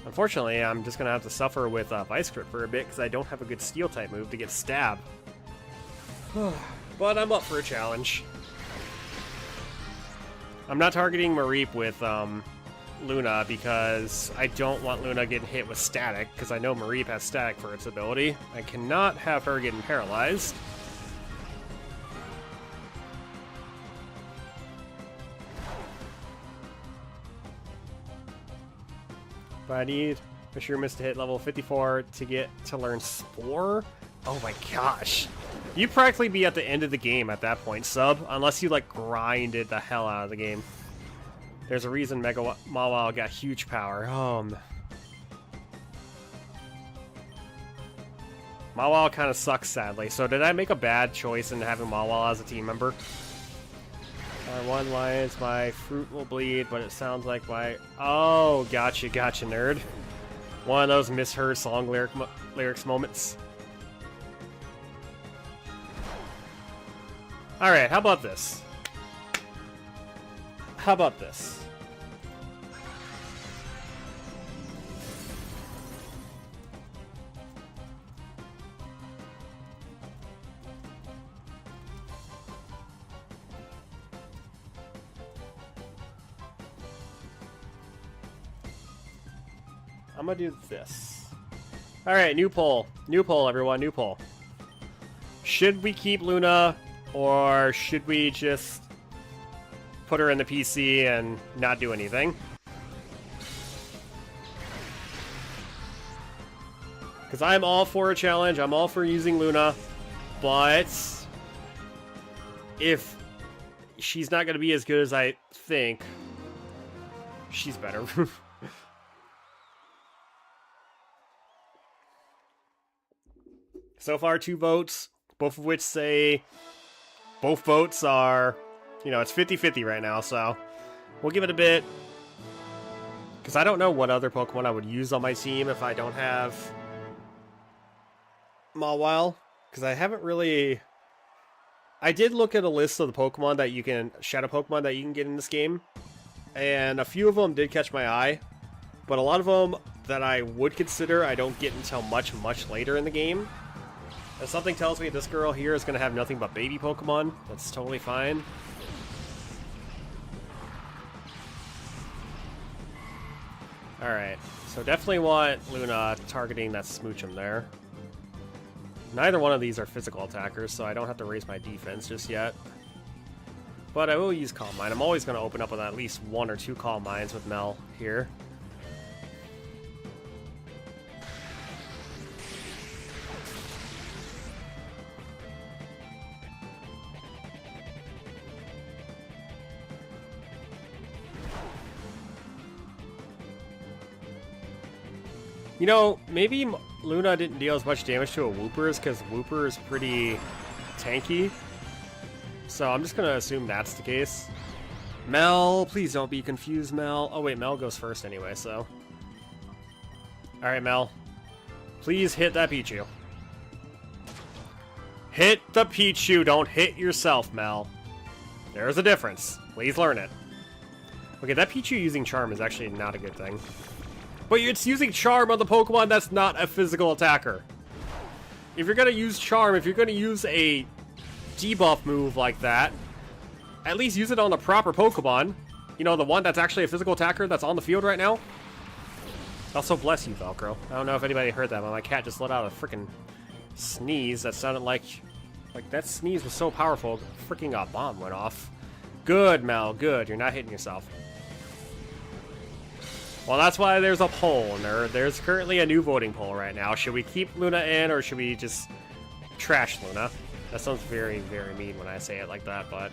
Unfortunately, I'm just going to have to suffer with Vice Grip for a bit because I don't have a good Steel-type move to get Stab. But I'm up for a challenge. I'm not targeting Mareep with Luna because I don't want Luna getting hit with Static because I know Mareep has Static for its ability. I cannot have her getting paralyzed. But I need Mashurumis to hit level 54 to get to learn Spore. Oh my gosh. You'd practically be at the end of the game at that point, sub, unless you like grinded the hell out of the game. There's a reason Mega Mawile got huge power. Mawile kind of sucks, sadly. So did I make a bad choice in having Mawile as a team member? One lines, my fruit will bleed, but it sounds like my... Oh, gotcha, nerd. One of those misheard song lyrics moments. Alright, how about this? How about this? I'm gonna do this. Alright, new poll. New poll, everyone. New poll. Should we keep Luna, or should we just put her in the PC and not do anything? Because I'm all for a challenge. I'm all for using Luna. But if she's not going to be as good as I think, she's better. So far, 2 votes, both of which say both votes are, you know, it's 50-50 right now, so we'll give it a bit. Because I don't know what other Pokemon I would use on my team if I don't have Mawile. Because I haven't really... I did look at a list of the Pokemon that you can... Shadow Pokemon that you can get in this game. And a few of them did catch my eye. But a lot of them that I would consider, I don't get until much, much later in the game. And something tells me this girl here is going to have nothing but baby Pokemon. That's totally fine. Alright, so definitely want Luna targeting that Smoochum there. Neither one of these are physical attackers, so I don't have to raise my defense just yet. But I will use Calm Mind. I'm always going to open up with at least 1 or 2 Calm Minds with Mel here. You know, maybe Luna didn't deal as much damage to a Wooper because Wooper is pretty tanky. So I'm just going to assume that's the case. Mel, please don't be confused, Mel. Oh wait, Mel goes first anyway, so. Alright, Mel. Please hit that Pichu. Hit the Pichu, don't hit yourself, Mel. There's a difference. Please learn it. Okay, that Pichu using Charm is actually not a good thing. But it's using Charm on the Pokemon that's not a physical attacker. If you're going to use Charm, if you're going to use a debuff move like that, at least use it on the proper Pokemon. You know, the one that's actually a physical attacker that's on the field right now. Also, bless you, Velcro. I don't know if anybody heard that, but my cat just let out a freaking sneeze that sounded like that sneeze was so powerful, freaking bomb went off. Good, Mel, good. You're not hitting yourself. Well, that's why there's a poll, nerd. There's currently a new voting poll right now. Should we keep Luna in, or should we just trash Luna? That sounds very, very mean when I say it like that, but...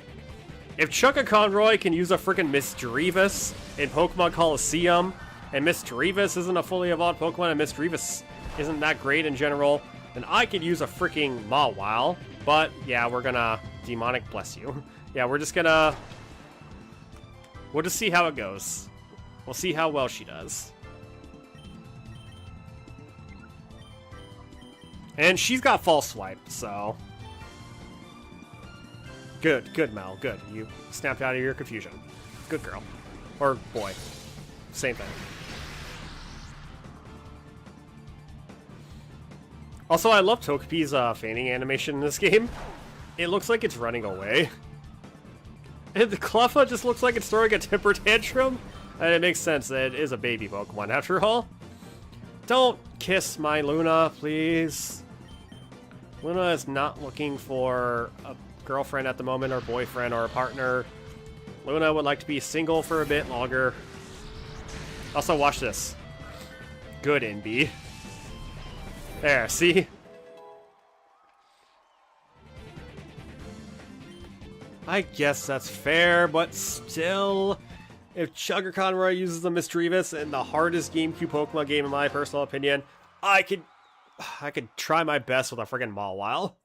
If Chugga Conroy can use a freaking Misdreavus in Pokemon Coliseum, and Misdreavus isn't a fully evolved Pokemon, and Misdreavus isn't that great in general, then I could use a freaking Mawile. But, yeah, we're gonna... Demonic bless you. Yeah, we're just gonna... We'll just see how it goes. We'll see how well she does. And she's got False Swipe, so... Good, Mel, good. You snapped out of your confusion. Good girl. Or boy. Same thing. Also, I love Togepi's feigning animation in this game. It looks like it's running away. And the Cleffa just looks like it's throwing a temper tantrum. And it makes sense that it is a baby Pokemon after all. Don't kiss my Luna, please. Luna is not looking for a girlfriend at the moment, or boyfriend, or a partner. Luna would like to be single for a bit longer. Also, watch this. Good, NB. There, see? I guess that's fair, but still, if Chugga Conroy uses the Misdreavus in the hardest GameCube Pokemon game in my personal opinion, I could try my best with a friggin' Mawile.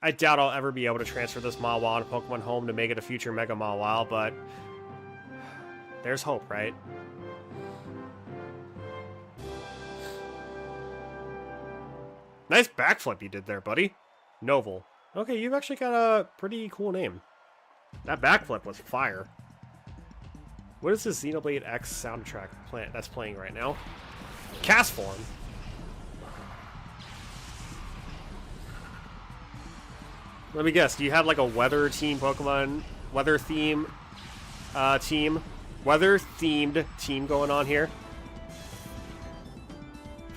I doubt I'll ever be able to transfer this Mawile to Pokemon Home to make it a future Mega Mawile, but there's hope, right? Nice backflip you did there, buddy. Novel. Okay, you've actually got a pretty cool name. That backflip was fire. What is this Xenoblade X soundtrack that's playing right now? Cast form. Let me guess, do you have like a weather team Pokemon, weather themed team going on here?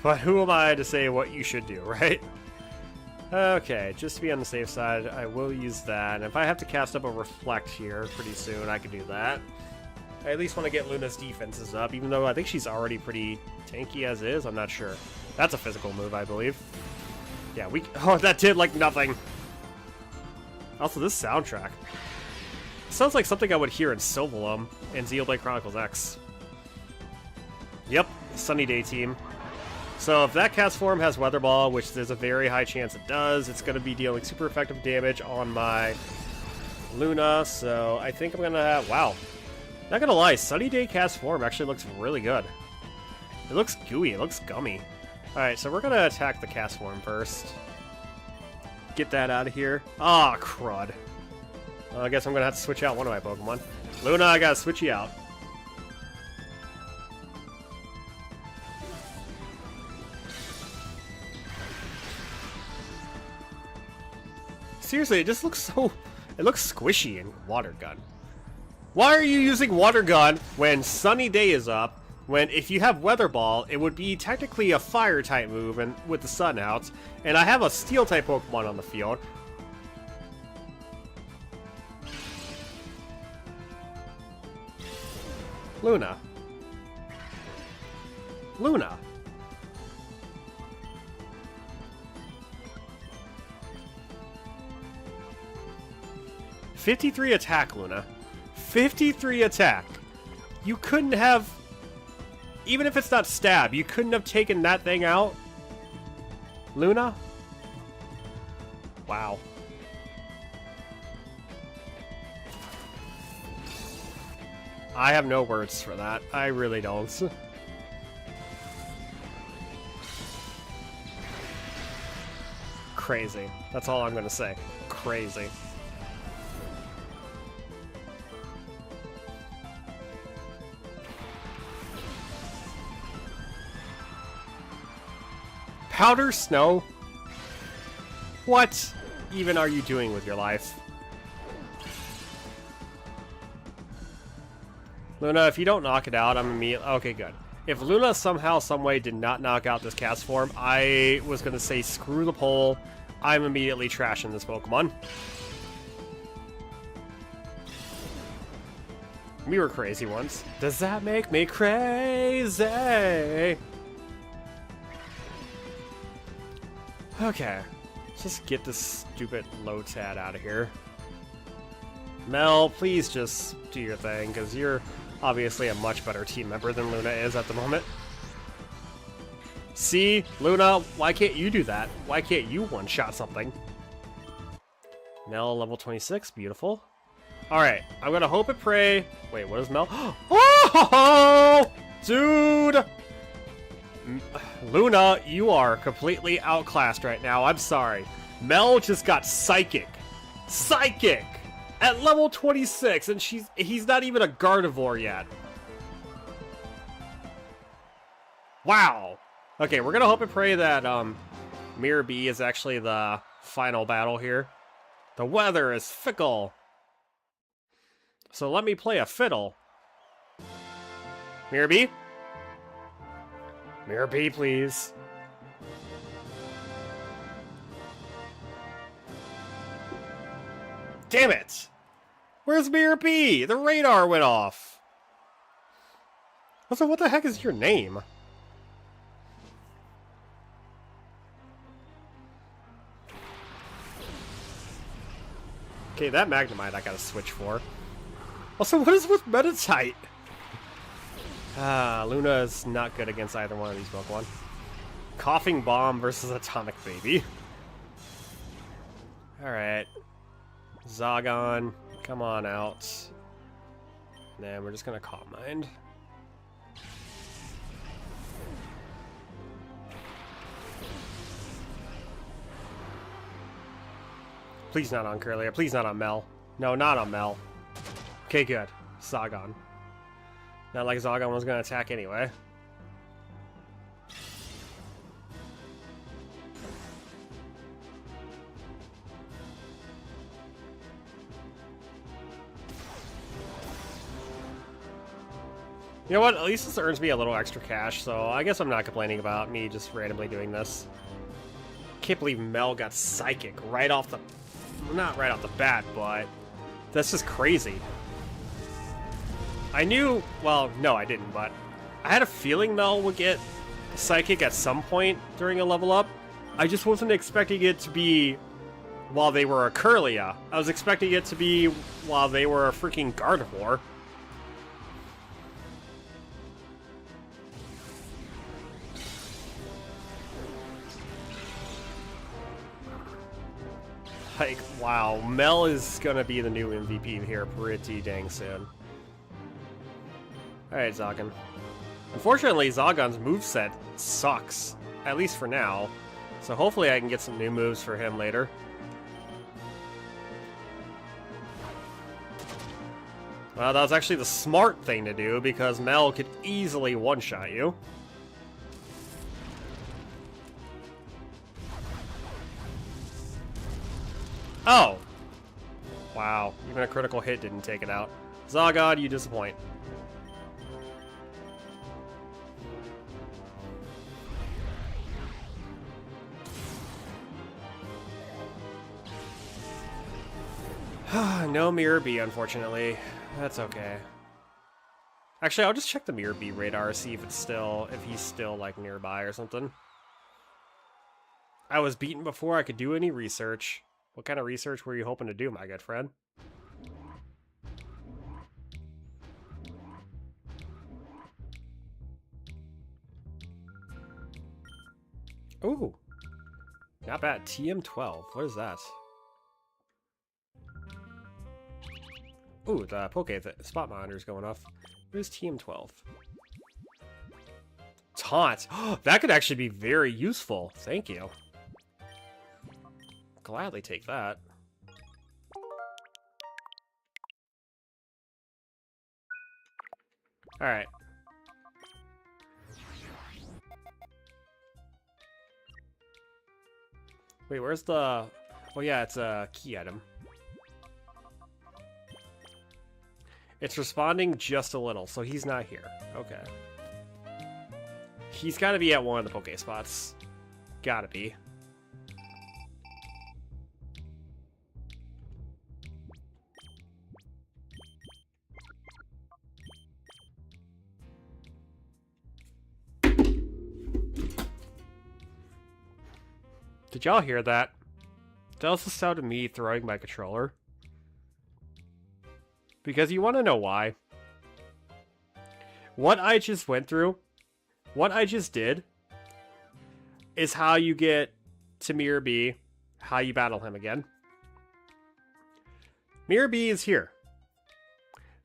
But who am I to say what you should do, right? Okay, just to be on the safe side, I will use that. And if I have to cast up a Reflect here pretty soon, I can do that. I at least want to get Luna's defenses up, even though I think she's already pretty tanky as is. I'm not sure. That's a physical move, I believe. Yeah, oh, that did, like, nothing. Also, this soundtrack. It sounds like something I would hear in Sylvalum in Xenoblade Chronicles X. Yep, Sunny Day team. So if that cast form has Weather Ball, which there's a very high chance it does, it's going to be dealing super effective damage on my Luna. So I think I'm going to have... Wow. Not going to lie, Sunny Day cast form actually looks really good. It looks gooey. It looks gummy. Alright, so we're going to attack the cast form first. Get that out of here. Ah, crud. I guess I'm going to have to switch out one of my Pokemon. Luna, I got to switch you out. Seriously, it just looks so... It looks squishy in Water Gun. Why are you using Water Gun when Sunny Day is up, when if you have Weather Ball, it would be technically a Fire-type move and with the Sun out, and I have a Steel-type Pokemon on the field? Luna. Luna. '53 attack, Luna. 53 attack. You couldn't have... Even if it's not stab, you couldn't have taken that thing out? Luna? Wow. I have no words for that. I really don't. Crazy. That's all I'm gonna say. Crazy. Powder Snow? What even are you doing with your life? Luna, if you don't knock it out, I'm immediately... Okay, good. If Luna somehow, someway did not knock out this cast form, I was going to say screw the poll. I'm immediately trashing this Pokemon. We were crazy once. Does that make me crazy? Okay. Let's just get this stupid Lotad out of here. Mel, please just do your thing, because you're obviously a much better team member than Luna is at the moment. See? Luna, why can't you do that? Why can't you one-shot something? Mel, level 26. Beautiful. Alright, I'm gonna hope and pray... Wait, what is Mel? Oh! Dude! Luna, you are completely outclassed right now. I'm sorry. Mel just got Psychic. Psychic! At level 26, and he's not even a Gardevoir yet. Wow. Okay, we're gonna hope and pray that Mirror B is actually the final battle here. The weather is fickle. So let me play a fiddle. Mirror B? Mirror B, please. Damn it! Where's Mirror B? The radar went off. Also, what the heck is your name? Okay, that Magnemite I gotta switch for. Also, what is with Meditite? Luna is not good against either one of these Pokemon. Coughing Bomb versus Atomic Baby. Alright. Zagon, come on out. And then we're just gonna Calm Mind. Please not on Curlia. Please not on Mel. No, not on Mel. Okay, good. Zagon. Not like Zagon was going to attack anyway. You know what? At least this earns me a little extra cash, so I guess I'm not complaining about me just randomly doing this. Can't believe Mel got Psychic right off the... Not right off the bat, but... That's just crazy. I knew... Well, no, I didn't, but... I had a feeling Mel would get Psychic at some point during a level up. I just wasn't expecting it to be while they were a Curlia. I was expecting it to be while they were a freaking Gardevoir. Like, wow, Mel is gonna be the new MVP here pretty dang soon. Alright, Zagon. Unfortunately, Zagon's moveset sucks, at least for now. So hopefully I can get some new moves for him later. Well, that was actually the smart thing to do, because Mel could easily one-shot you. Oh! Wow, even a critical hit didn't take it out. Zagon, you disappoint. No Mirror B, unfortunately. That's okay. Actually, I'll just check the Mirror B radar, see if he's still like nearby or something. I was beaten before I could do any research. What kind of research were you hoping to do, my good friend? Ooh. Not bad. TM12. What is that? Ooh, the spot monitor is going off. What is TM12? Taunt. That could actually be very useful. Thank you. Gladly take that. Alright. Wait, where's the... Oh yeah, it's a key item. It's responding just a little, so he's not here. Okay. He's gotta be at one of the Poké spots. Gotta be. Did y'all hear that? That was the sound of me throwing my controller. Because you want to know why. What I just went through, what I just did, is how you get to Mirror B, how you battle him again. Mirror B is here.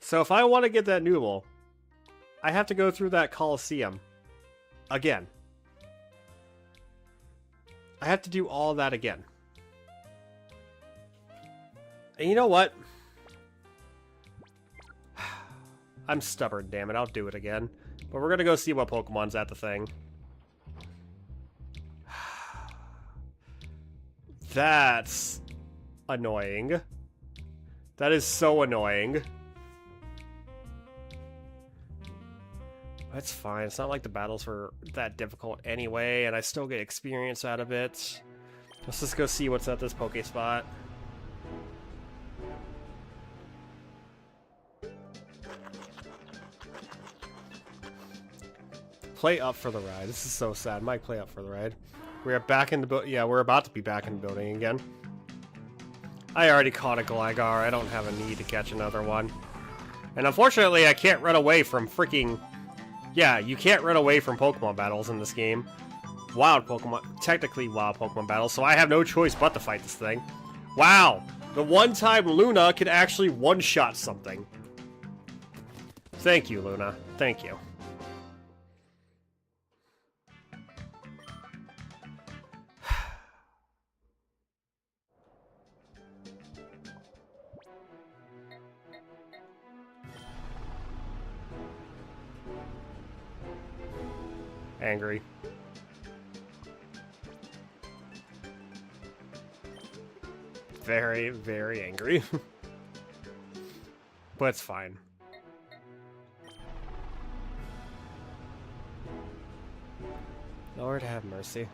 So if I want to get that Newell, I have to go through that Coliseum again. I have to do all that again. And you know what? I'm stubborn, damn it. I'll do it again. But we're going to go see what Pokemon's at the thing. That's annoying. That is so annoying. That's fine. It's not like the battles were that difficult anyway, and I still get experience out of it. Let's just go see what's at this Poke spot. Play up for the ride. This is so sad. Mike, play up for the ride. We're back in the yeah, we're about to be back in the building again. I already caught a Gligar. I don't have a need to catch another one. And unfortunately, I can't run away from freaking... Yeah, you can't run away from Pokemon battles in this game. Wild Pokemon... Technically wild Pokemon battles, so I have no choice but to fight this thing. Wow! The one time Luna could actually one-shot something. Thank you, Luna. Thank you. Angry. Very, very angry. But it's fine. Lord have mercy.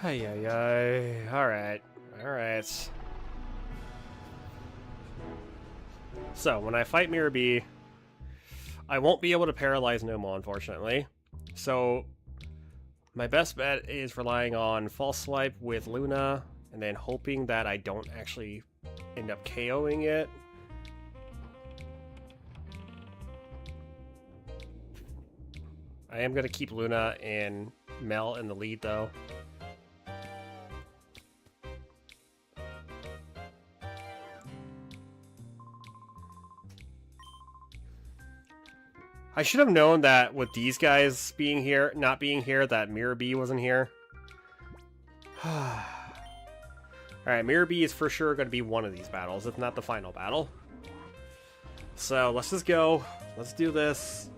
Ay, ay, ay. Alright. Alright. So, when I fight Mirror B, I won't be able to paralyze Nomo, unfortunately. So, my best bet is relying on False Swipe with Luna, and then hoping that I don't actually end up KOing it. I am going to keep Luna and Mel in the lead, though. I should have known that with these guys being here, not being here, that Mirror B wasn't here. Alright, Mirror B is for sure going to be one of these battles, if not the final battle. So, let's just go. Let's do this.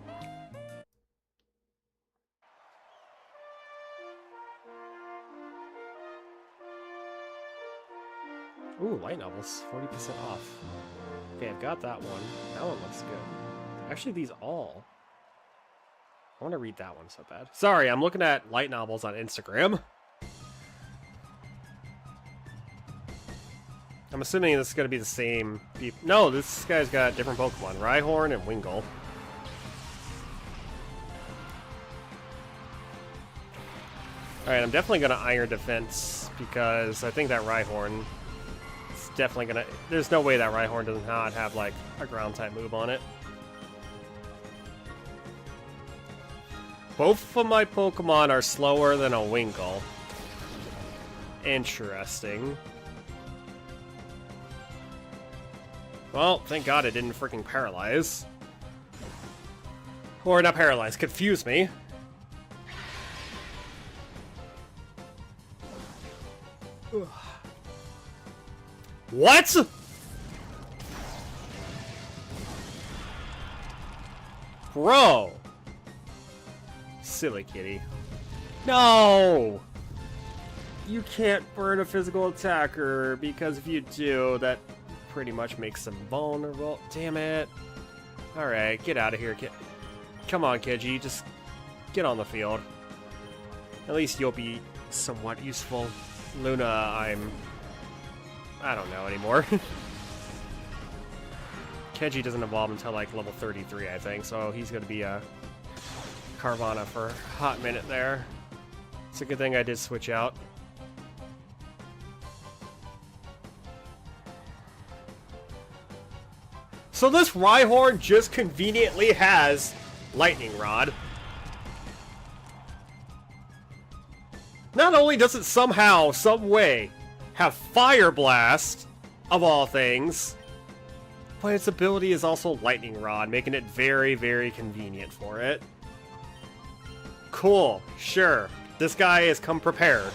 Ooh, light novels, 40% off. Okay, I've got that one. That one looks good. Actually, these all. I want to read that one so bad. Sorry, I'm looking at light novels on Instagram. I'm assuming this is going to be the same people. No, this guy's got different Pokemon. Rhyhorn and Wingull. Alright, I'm definitely going to Iron Defense because I think that Rhyhorn is definitely going to... There's no way that Rhyhorn does not have, like, a Ground-type move on it. Both of my Pokemon are slower than a Wingull. Interesting. Well, thank God it didn't freaking paralyze. Or not paralyze, confuse me. Ugh. What?! Bro! Silly kitty. No! You can't burn a physical attacker, because if you do, that pretty much makes them vulnerable. Damn it. Alright, get out of here, kid. Come on, Kiji, just get on the field. At least you'll be somewhat useful. Luna, I don't know anymore. Keji doesn't evolve until like level 33, I think, so he's going to be a Carvana for a hot minute there. It's a good thing I did switch out. So this Rhyhorn just conveniently has Lightning Rod. Not only does it somehow, some way, have Fire Blast, of all things, but its ability is also Lightning Rod, making it very, very convenient for it. Cool, sure. This guy has come prepared.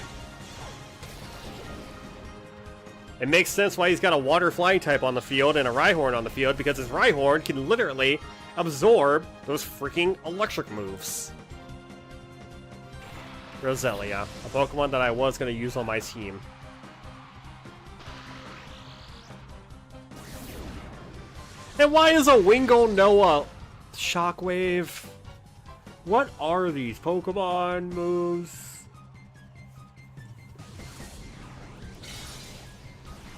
It makes sense why he's got a Water Flying type on the field and a Rhyhorn on the field, because his Rhyhorn can literally absorb those freaking electric moves. Roselia, a Pokemon that I was going to use on my team. And why is a Wingull Noah Shockwave? What are these Pokemon moves?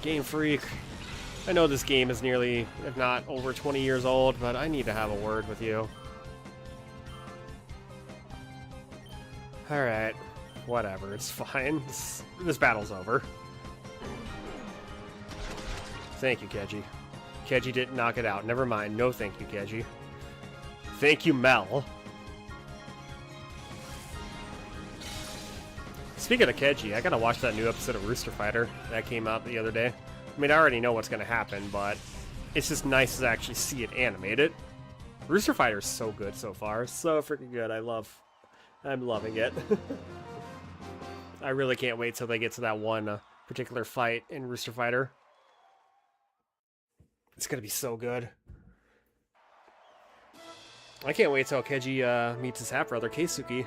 Game Freak. I know this game is nearly, if not over 20 years old, but I need to have a word with you. Alright. Whatever, it's fine. This battle's over. Thank you, Keji. Keji didn't knock it out. Never mind. No thank you, Keji. Thank you, Mel. Speaking of Keji, I gotta watch that new episode of Rooster Fighter that came out the other day. I mean, I already know what's gonna happen, but it's just nice to actually see it animated. Rooster Fighter is so good so far. So freaking good. I'm loving it. I really can't wait till they get to that one particular fight in Rooster Fighter. It's gonna be so good. I can't wait till Keiji meets his half-brother, Keisuke.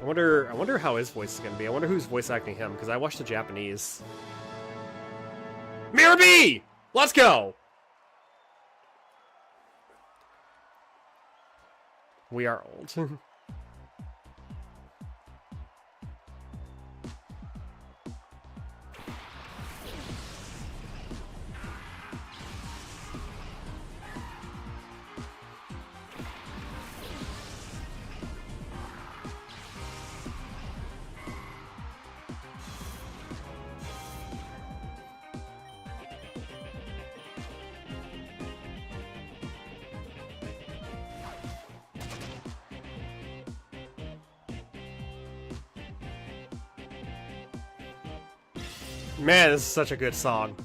I wonder how his voice is gonna be. I wonder who's voice acting him, because I watched the Japanese. Mirabee! Let's go! We are old. Man, this is such a good song.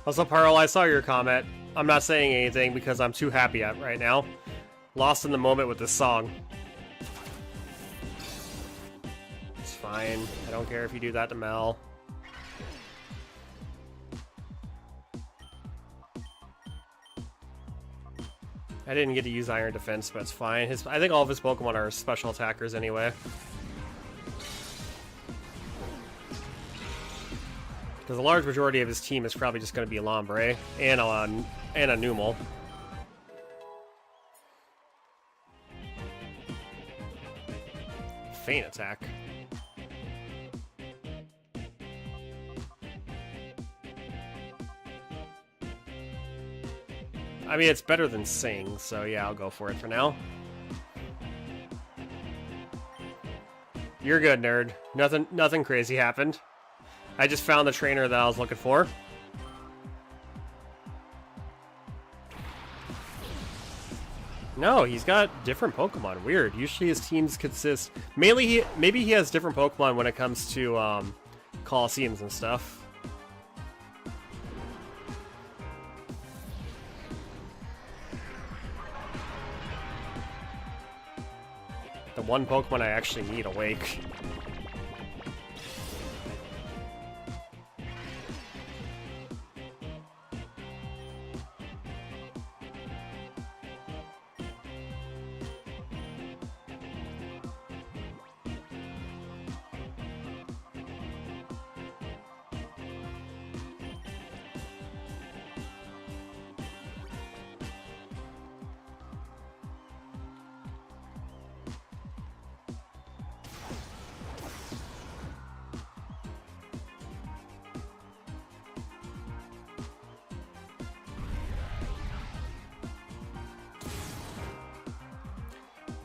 Also, Pearl, I saw your comment. I'm not saying anything because I'm too happy right now. Lost in the moment with this song. It's fine. I don't care if you do that to Mel. I didn't get to use Iron Defense, but it's fine. I think all of his Pokemon are special attackers anyway. Because a large majority of his team is probably just going to be Lombre and a Numel. Feint Attack. I mean, it's better than Sing, so yeah, I'll go for it for now. You're good, nerd. Nothing crazy happened. I just found the trainer that I was looking for. No, he's got different Pokemon. Weird. Usually his teams consist... Maybe he has different Pokemon when it comes to Colosseums and stuff. The one Pokemon I actually need awake.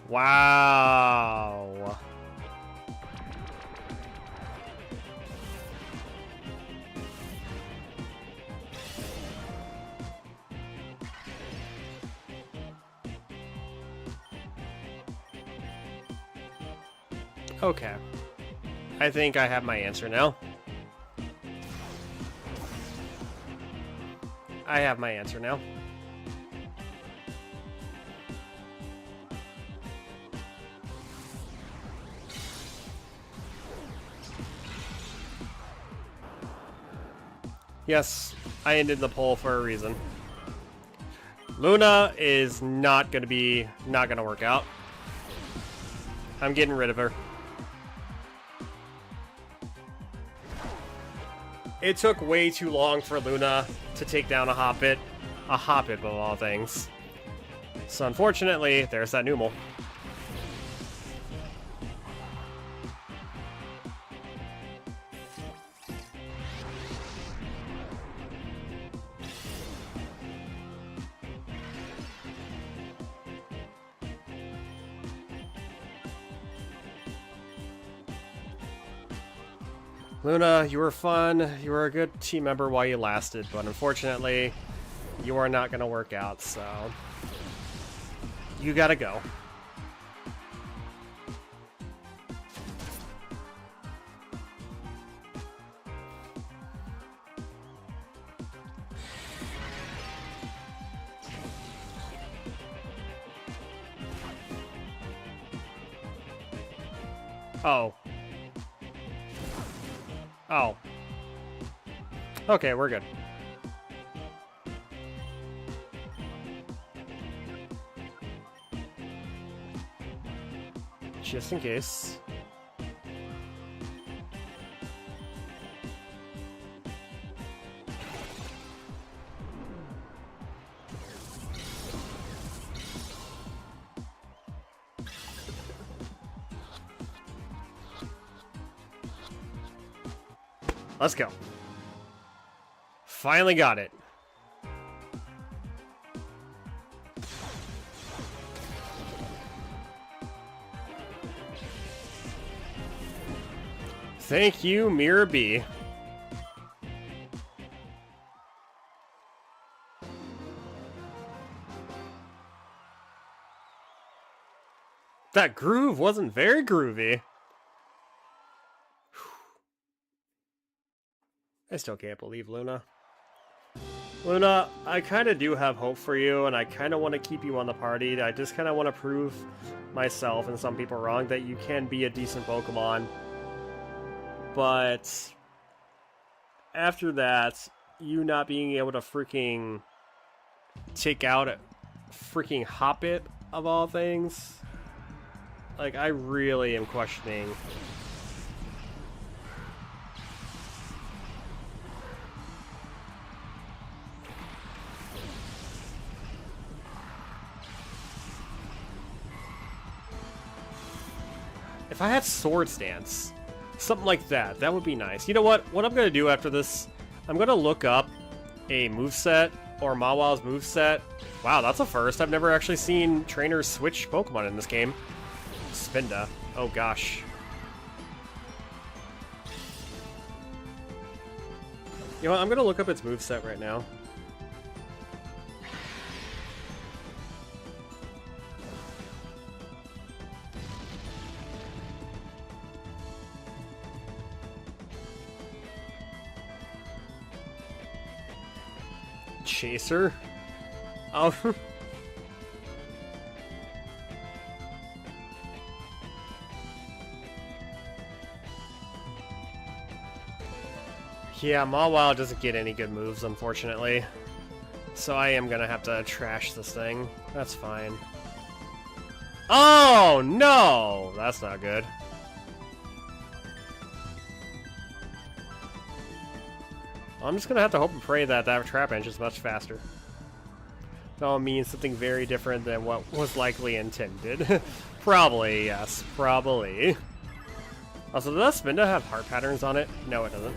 Wow. Okay. I think I have my answer now. I have my answer now. Yes, I ended the poll for a reason. Luna is not gonna work out. I'm getting rid of her. It took way too long for Luna to take down a Hoppip of all things. So unfortunately, there's that Numel. Luna, you were fun. You were a good team member while you lasted, but unfortunately, you are not going to work out, so you gotta go. Oh. Oh. Okay, we're good. Just in case. Let's go. Finally got it. Thank you, Mirror B. That groove wasn't very groovy. I still can't believe Luna. Luna, I kind of do have hope for you, and I kind of want to keep you on the party. I just kind of want to prove myself and some people wrong that you can be a decent Pokemon. But after that, you not being able to freaking take out a freaking Hoppip of all things, like, I really am questioning. If I had Swords Dance, something like that, that would be nice. You know what? What I'm going to do after this, I'm going to look up a moveset, or Mawil's moveset. Wow, that's a first. I've never actually seen trainers switch Pokemon in this game. Spinda. Oh gosh. You know what? I'm going to look up its moveset right now. Chaser? Oh. Yeah, Mawile doesn't get any good moves, unfortunately. So I am gonna have to trash this thing. That's fine. Oh, no! That's not good. I'm just gonna have to hope and pray that that trap engine is much faster. That'll mean something very different than what was likely intended. Probably, yes. Probably. Also, does that Spinda have heart patterns on it? No, it doesn't.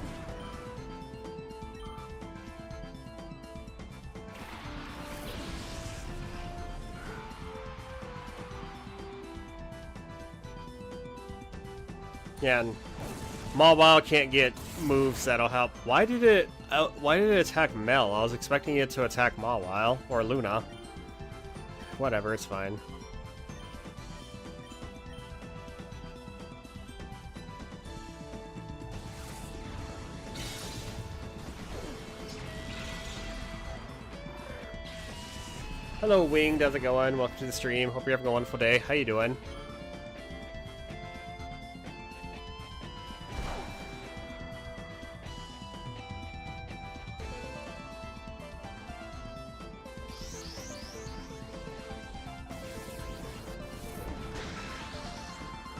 Yeah, and Mawile can't get moves that'll help. Why did it attack Mel? I was expecting it to attack Mawile or Luna. Whatever, it's fine. Hello, Winged. How's it going? Welcome to the stream. Hope you're having a wonderful day. How you doing?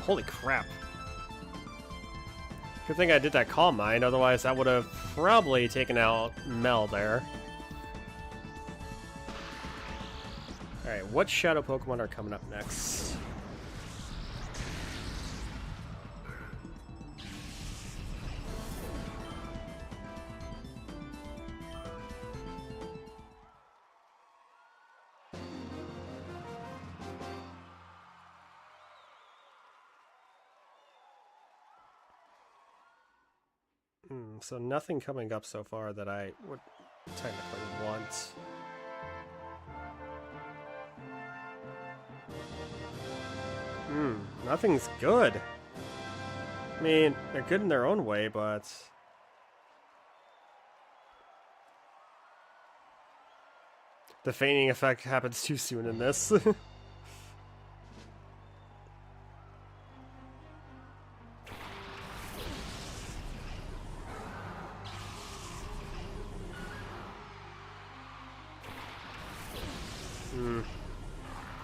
Holy crap. Good thing I did that Calm Mind, otherwise I would have probably taken out Mel there. Alright, what Shadow Pokemon are coming up next? So nothing coming up so far that I would technically want. Nothing's good. I mean, they're good in their own way, but... the feigning effect happens too soon in this.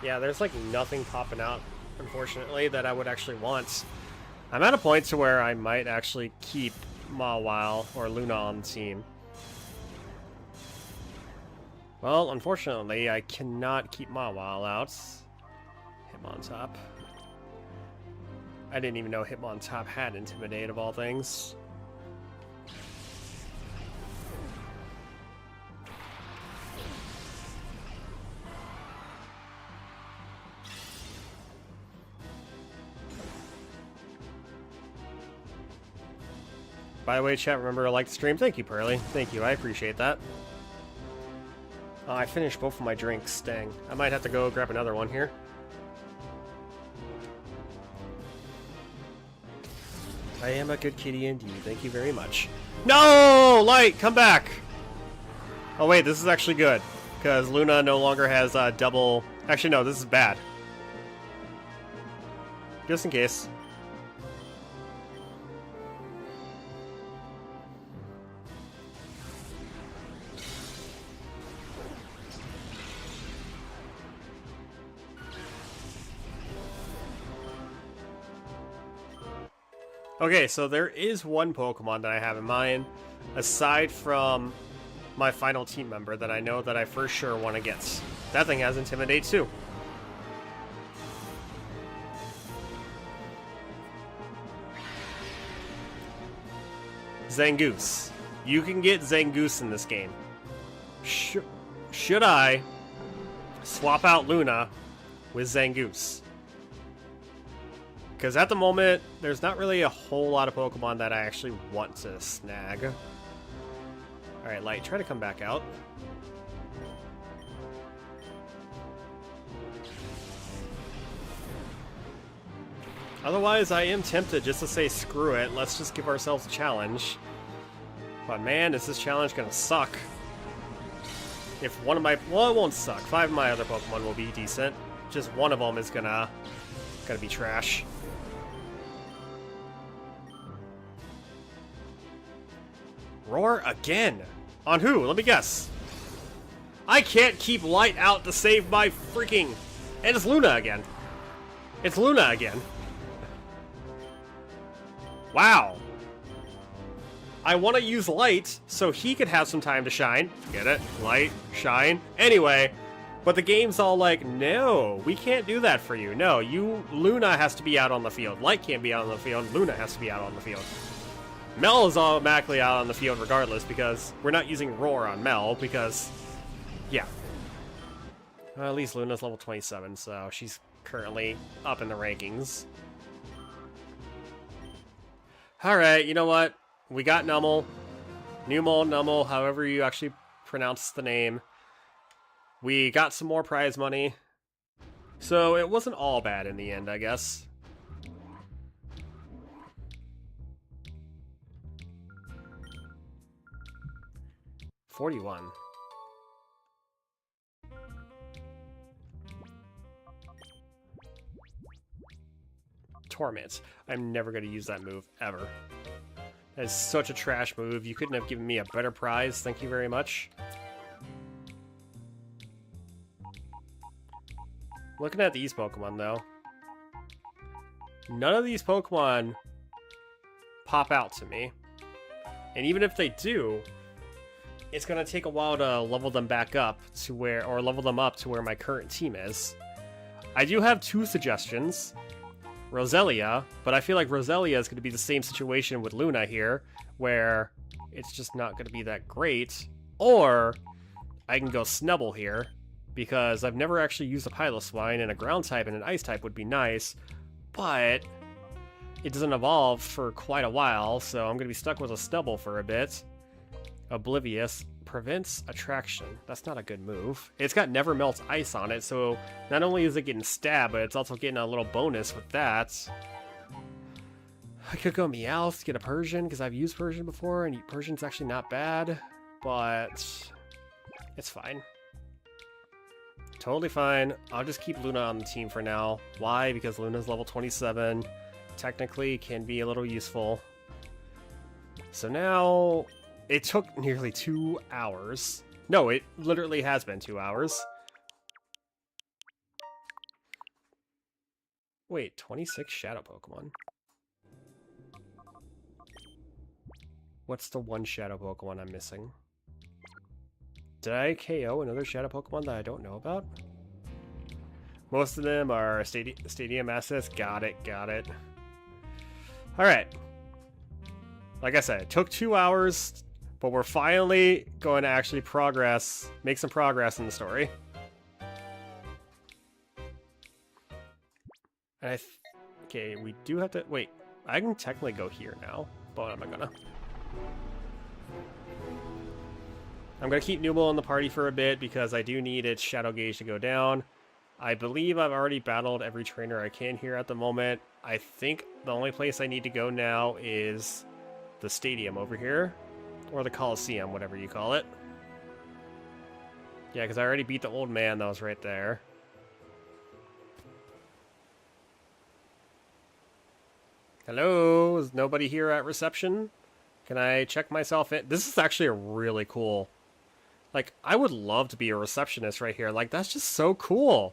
Yeah, there's like nothing popping out, unfortunately, that I would actually want. I'm at a point to where I might actually keep Mawile or Luna on the team. Well, unfortunately, I cannot keep Mawile out. Hitmontop. I didn't even know Hitmontop had Intimidate of all things. By the way, chat, remember to like the stream. Thank you, Pearly. Thank you, I appreciate that. I finished both of my drinks, dang. I might have to go grab another one here. I am a good kitty indeed, thank you very much. No! Light, come back! Oh wait, this is actually good. Because Luna no longer has double... Actually, no, this is bad. Just in case. Okay, so there is one Pokemon that I have in mind, aside from my final team member, that I know that I for sure want to get. That thing has Intimidate too. Zangoose. You can get Zangoose in this game. Should I swap out Luna with Zangoose? Because at the moment, there's not really a whole lot of Pokemon that I actually want to snag. Alright, Light, try to come back out. Otherwise, I am tempted just to say screw it, let's just give ourselves a challenge. But man, is this challenge gonna suck. If one of my... well, it won't suck. 5 of my other Pokemon will be decent. Just one of them is gonna be trash. Roar again? On who? Let me guess. I can't keep Light out to save my freaking... And it's Luna again. It's Luna again. Wow. I want to use Light so he could have some time to shine. Get it? Light, shine. Anyway, but the game's all like, no, we can't do that for you. No, Luna has to be out on the field. Light can't be out on the field. Luna has to be out on the field. Mel is automatically out on the field regardless because we're not using Roar on Mel because, yeah. At least Luna's level 27, so she's currently up in the rankings. Alright, you know what? We got Nummel. Numel, Nummel, however you actually pronounce the name. We got some more prize money. So it wasn't all bad in the end, I guess. $41. Torment. I'm never going to use that move, ever. That is such a trash move. You couldn't have given me a better prize. Thank you very much. Looking at these Pokemon, though. None of these Pokemon pop out to me. And even if they do, it's going to take a while to level them back up to where, or level them up to where my current team is. I do have two suggestions. Roselia, but I feel like Roselia is going to be the same situation with Luna here, where it's just not going to be that great. Or I can go Snubble here, because I've never actually used a Piloswine, and a ground type and an ice type would be nice, but it doesn't evolve for quite a while, so I'm going to be stuck with a Snubble for a bit. Oblivious prevents attraction. That's not a good move. It's got Never Melts Ice on it, so not only is it getting stabbed, but it's also getting a little bonus with that. I could go Meowth, get a Persian, because I've used Persian before, and Persian's actually not bad, but it's fine. Totally fine. I'll just keep Luna on the team for now. Why? Because Luna's level 27. Technically can be a little useful. So now it took nearly 2 hours. No, it literally has been 2 hours. Wait, 26 Shadow Pokemon? What's the one Shadow Pokemon I'm missing? Did I KO another Shadow Pokemon that I don't know about? Most of them are stadium assets. Got it, got it. Alright. Like I said, it took 2 hours, but we're finally going to actually progress, make some progress in the story. And okay, we do have to... Wait, I can technically go here now, but I'm not gonna. I'm going to keep Numel in the party for a bit because I do need its Shadow Gauge to go down. I believe I've already battled every trainer I can here at the moment. I think the only place I need to go now is the stadium over here. Or the Coliseum, whatever you call it. Yeah, because I already beat the old man that was right there. Hello? Is nobody here at reception? Can I check myself in? This is actually a really cool... Like, I would love to be a receptionist right here. Like, that's just so cool.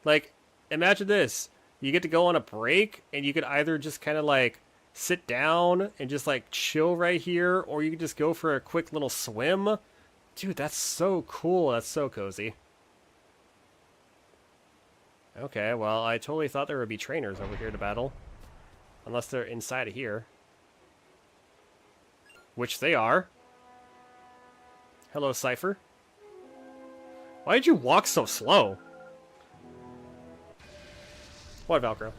Like, imagine this. You get to go on a break, and you could either just kind of, like, sit down and just, like, chill right here, or you could just go for a quick little swim. Dude, that's so cool. That's so cozy. Okay, well, I totally thought there would be trainers over here to battle. Unless they're inside of here. Which they are. Hello, Cypher. Why did you walk so slow? What, Velcro?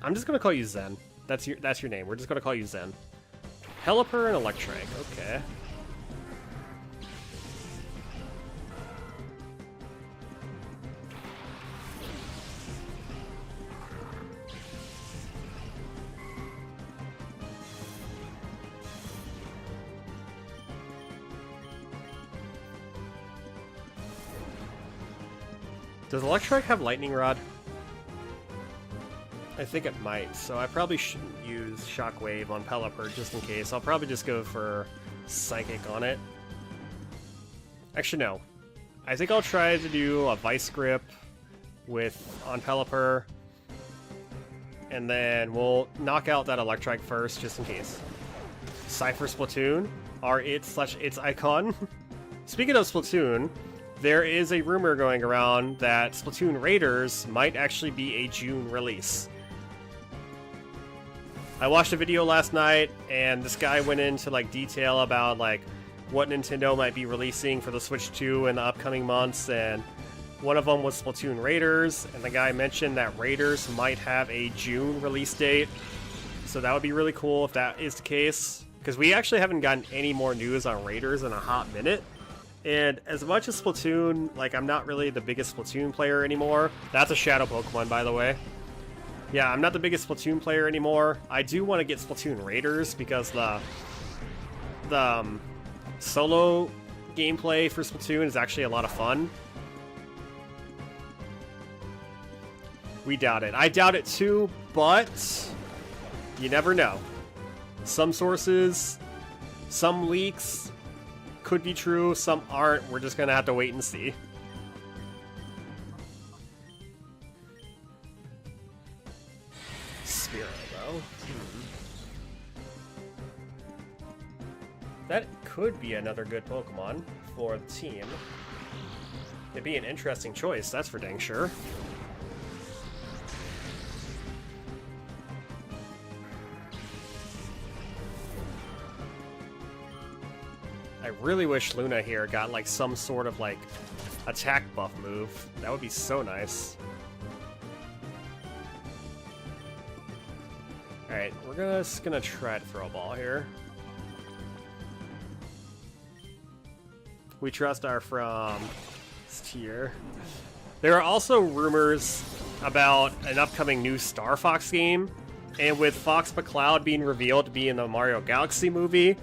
I'm just gonna call you Zen. That's your name. We're just gonna call you Zen. Pelipper and Electrike. Okay. Does Electrike have Lightning Rod? I think it might, so I probably shouldn't use Shockwave on Pelipper just in case. I'll probably just go for Psychic on it. Actually, no. I think I'll try to do a Vice Grip on Pelipper, and then we'll knock out that Electrike first just in case. Cypher Splatoon, its icon. Speaking of Splatoon, there is a rumor going around that Splatoon Raiders might actually be a June release. I watched a video last night, and this guy went into like detail about like what Nintendo might be releasing for the Switch 2 in the upcoming months, and One of them was Splatoon Raiders, and the guy mentioned that Raiders might have a June release date. So that would be really cool if that is the case, because we actually haven't gotten any more news on Raiders in a hot minute. And as much as Splatoon, like, I'm not really the biggest Splatoon player anymore. That's a shadow Pokemon, by the way. Yeah, I'm not the biggest Splatoon player anymore. I do want to get Splatoon Raiders because the solo gameplay for Splatoon is actually a lot of fun. We doubt it. I doubt it too, but you never know. Some sources, some leaks could be true, some aren't. We're just gonna have to wait and see. Spearow, though. That could be another good Pokemon for the team. It'd be an interesting choice, that's for dang sure. I really wish Luna here got like some sort of like attack buff move. That would be so nice. Alright, we're just gonna try to throw a ball here. We trust our from tier. There are also rumors about an upcoming new Star Fox game, and with Fox McCloud being revealed to be in the Mario Galaxy movie,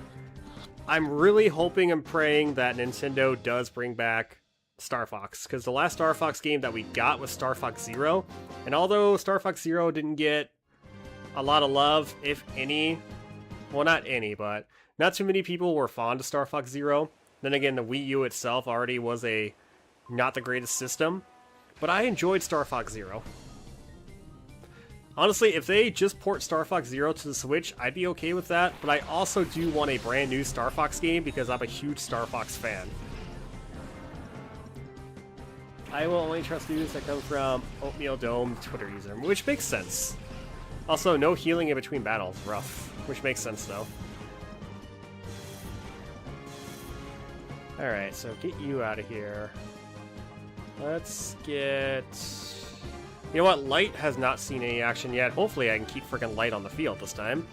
I'm really hoping and praying that Nintendo does bring back Star Fox, because the last Star Fox game that we got was Star Fox Zero, and although Star Fox Zero didn't get a lot of love, if any, well, not any, but not too many people were fond of Star Fox Zero. Then again, the Wii U itself already was a not the greatest system, but I enjoyed Star Fox Zero. Honestly, if they just port Star Fox Zero to the Switch, I'd be okay with that, but I also do want a brand new Star Fox game because I'm a huge Star Fox fan. I will only trust news that come from Oatmeal Dome Twitter user, which makes sense. Also, no healing in between battles, rough, which makes sense though. Alright, so get you out of here. Let's get... You know what? Light has not seen any action yet. Hopefully I can keep freaking Light on the field this time.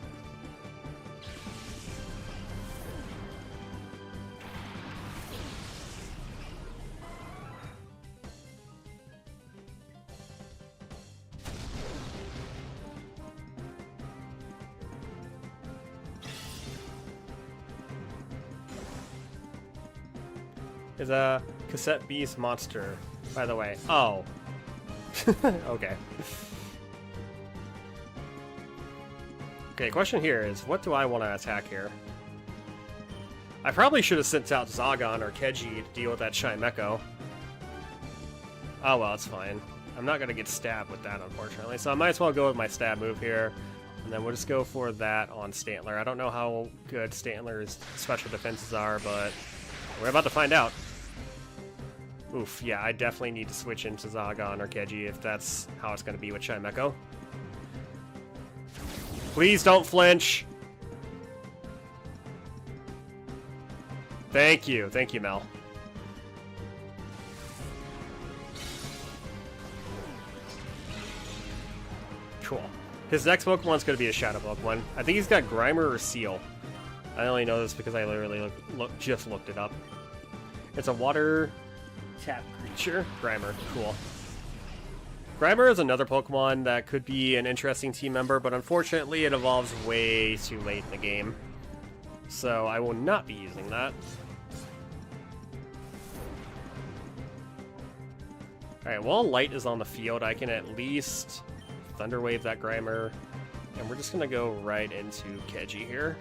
Is a cassette beast monster, by the way. Oh. Okay. Okay, question here is, what do I want to attack here? I probably should have sent out Zagon or Keji to deal with that Chimecho. Oh well, it's fine. I'm not going to get stabbed with that, unfortunately, so I might as well go with my stab move here. And then we'll just go for that on Stantler. I don't know how good Stantler's special defenses are, but we're about to find out. Oof, yeah, I definitely need to switch into Zagon or Keji if that's how it's going to be with Chimecho. Please don't flinch. Thank you, Mel. Cool. His next Pokemon's going to be a Shadow Pokemon. I think he's got Grimer or Seal. I only know this because I literally just looked it up. It's a water tap creature. Grimer, cool. Grimer is another Pokemon that could be an interesting team member, but unfortunately it evolves way too late in the game. So I will not be using that. Alright, while Light is on the field, I can at least Thunder Wave that Grimer. And we're just going to go right into Keji here.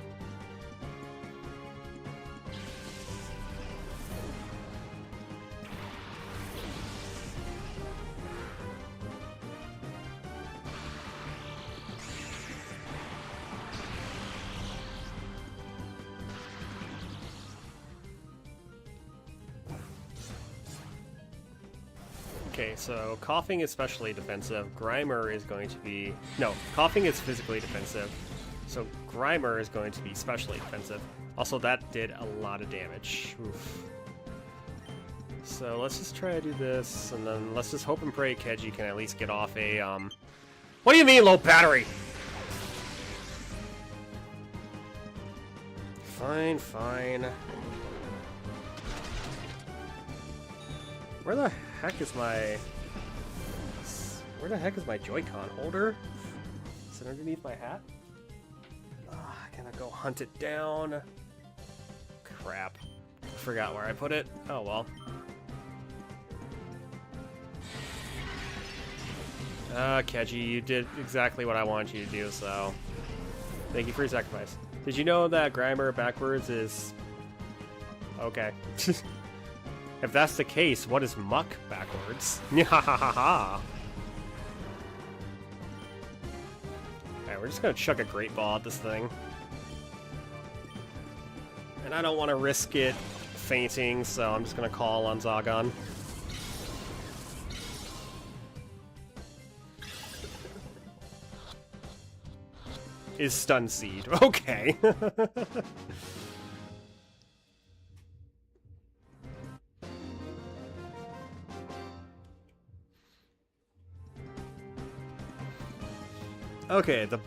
Okay, so Coughing is specially defensive. Grimer is going to be... No, Coughing is physically defensive. So Grimer is going to be specially defensive. Also, that did a lot of damage. Oof. So let's just try to do this, and then let's just hope and pray Keji can at least get off a, What do you mean, low battery? Fine, fine. Where the heck is my... Where the heck is my Joy-Con holder? Is it underneath my hat? Can I go hunt it down? Crap. Forgot where I put it. Oh well. Keji, you did exactly what I wanted you to do, so... Thank you for your sacrifice. Did you know that grammar backwards is... Okay. If that's the case, what is muck backwards? Alright, we're just gonna chuck a great ball at this thing. And I don't want to risk it fainting, so I'm just gonna call on Zagon. Is Stun Seed. Okay. Okay, the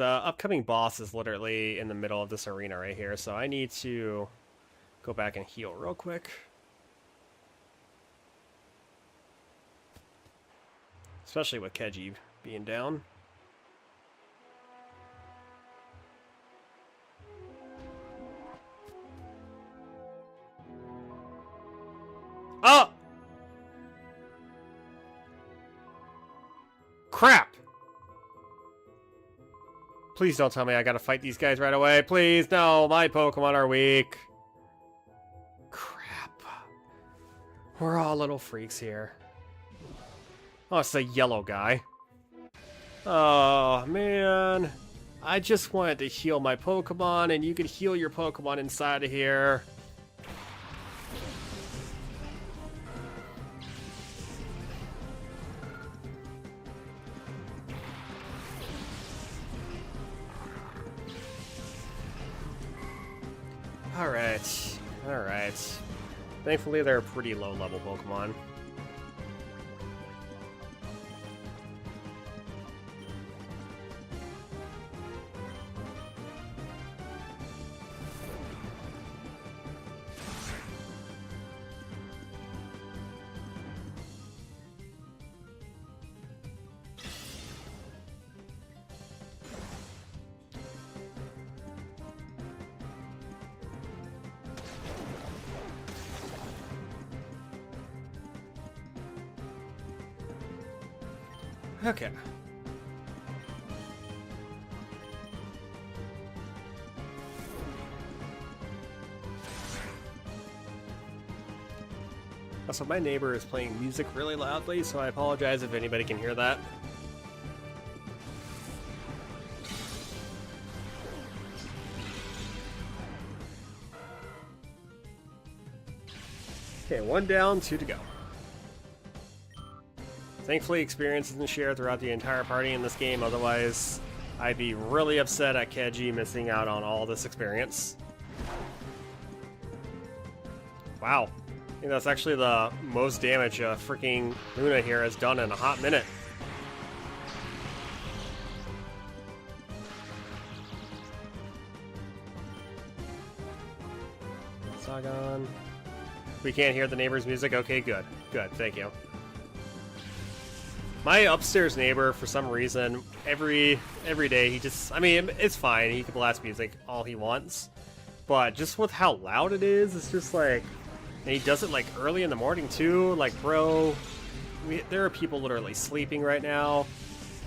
upcoming boss is literally in the middle of this arena right here, so I need to go back and heal real quick. Especially with Keji being down. Oh! Crap! Please don't tell me I gotta fight these guys right away. Please, no, my Pokemon are weak. Crap. We're all little freaks here. Oh, it's the yellow guy. Oh, man. I just wanted to heal my Pokemon, and you could heal your Pokemon inside of here. Alright, alright. Thankfully, they're pretty low-level Pokemon. Okay. Also, my neighbor is playing music really loudly, so I apologize if anybody can hear that. Okay, 1 down, 2 to go. Thankfully, experience isn't shared throughout the entire party in this game, otherwise I'd be really upset at Keji missing out on all this experience. Wow. I think that's actually the most damage freaking Luna here has done in a hot minute. Zagon. We can't hear the neighbor's music? Okay, good. Good, thank you. My upstairs neighbor, for some reason, every day he just... I mean, it's fine. He can blast music all he wants. But just with how loud it is, it's just like... And he does it, like, early in the morning, too. Like, bro, there are people literally sleeping right now.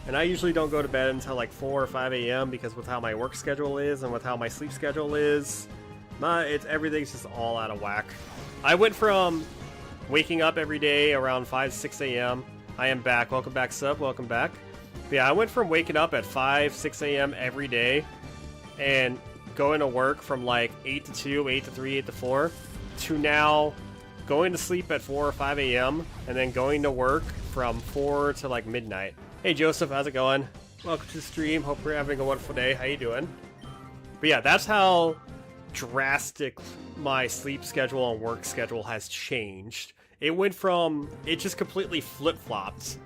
And I usually don't go to bed until, like, 4 or 5 a.m. because with how my work schedule is and with how my sleep schedule is, everything's just all out of whack. I went from waking up every day around 5, 6 a.m., I am back. Welcome back, sub. Welcome back. But yeah, I went from waking up at 5, 6 a.m. every day and going to work from like 8 to 2, 8 to 3, 8 to 4 to now going to sleep at 4 or 5 a.m. and then going to work from 4 to like midnight. Hey, Joseph. How's it going? Welcome to the stream. Hope you're having a wonderful day. How you doing? But yeah, that's how drastically my sleep schedule and work schedule has changed. It went from, it just completely flip-flopped.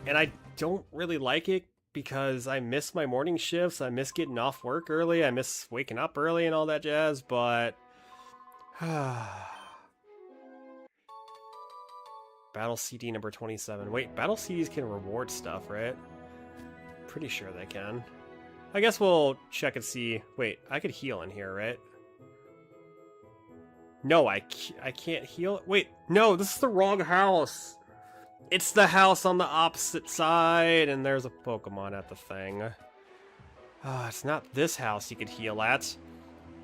And I don't really like it because I miss my morning shifts, I miss getting off work early, I miss waking up early and all that jazz, but... Battle CD number 27. Wait, battle CDs can reward stuff, right? Pretty sure they can. I guess we'll check and see. Wait, I could heal in here, right? No, I can't heal. Wait, no, this is the wrong house. It's the house on the opposite side, and there's a Pokemon at the thing. It's not this house you could heal at.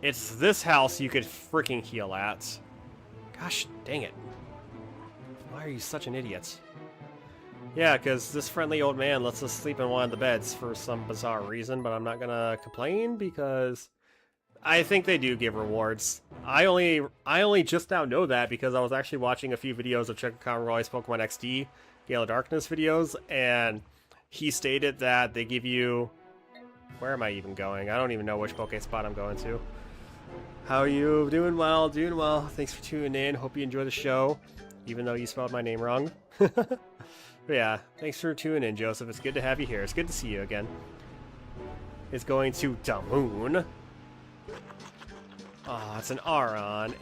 It's this house you could freaking heal at. Gosh, dang it. Why are you such an idiot? Yeah, because this friendly old man lets us sleep in one of the beds for some bizarre reason, but I'm not gonna complain because I think they do give rewards. I only just now know that because I was actually watching a few videos of Checker Conroy's Pokemon XD Gale of Darkness videos, and he stated that they give you... Where am I even going? I don't even know which Poké spot I'm going to. How are you? Doing well, doing well. Thanks for tuning in. Hope you enjoy the show, even though you spelled my name wrong. But yeah, thanks for tuning in, Joseph. It's good to have you here. It's good to see you again. It's going to Damoon. Oh, it's an Aron.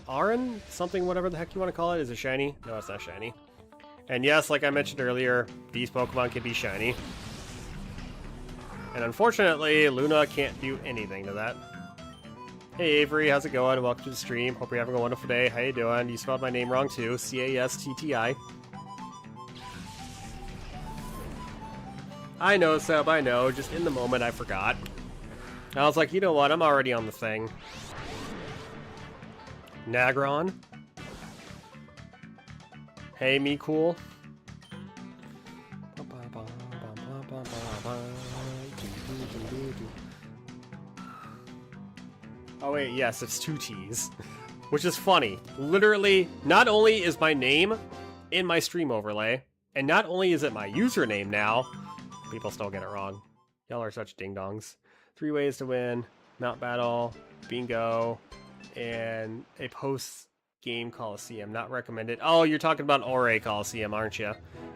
Aron? Something, whatever the heck you want to call it. Is it shiny? No, it's not shiny. And yes, like I mentioned earlier, these Pokemon can be shiny. And unfortunately, Luna can't do anything to that. Hey Avery, how's it going? Welcome to the stream. Hope you're having a wonderful day. How you doing? You spelled my name wrong too. C-A-S-T-T-I. I know, Seb, I know. Just in the moment, I forgot. I was like, you know what? I'm already on the thing. Nagron. Hey, me cool. Oh wait, yes, it's 2 T's. Which is funny. Literally, not only is my name in my stream overlay, and not only is it my username now, people still get it wrong. Y'all are such ding-dongs. 3 ways to win. Mount Battle, Bingo, and a post-game Coliseum. Not recommended. Oh, you're talking about Ore Coliseum, aren't you?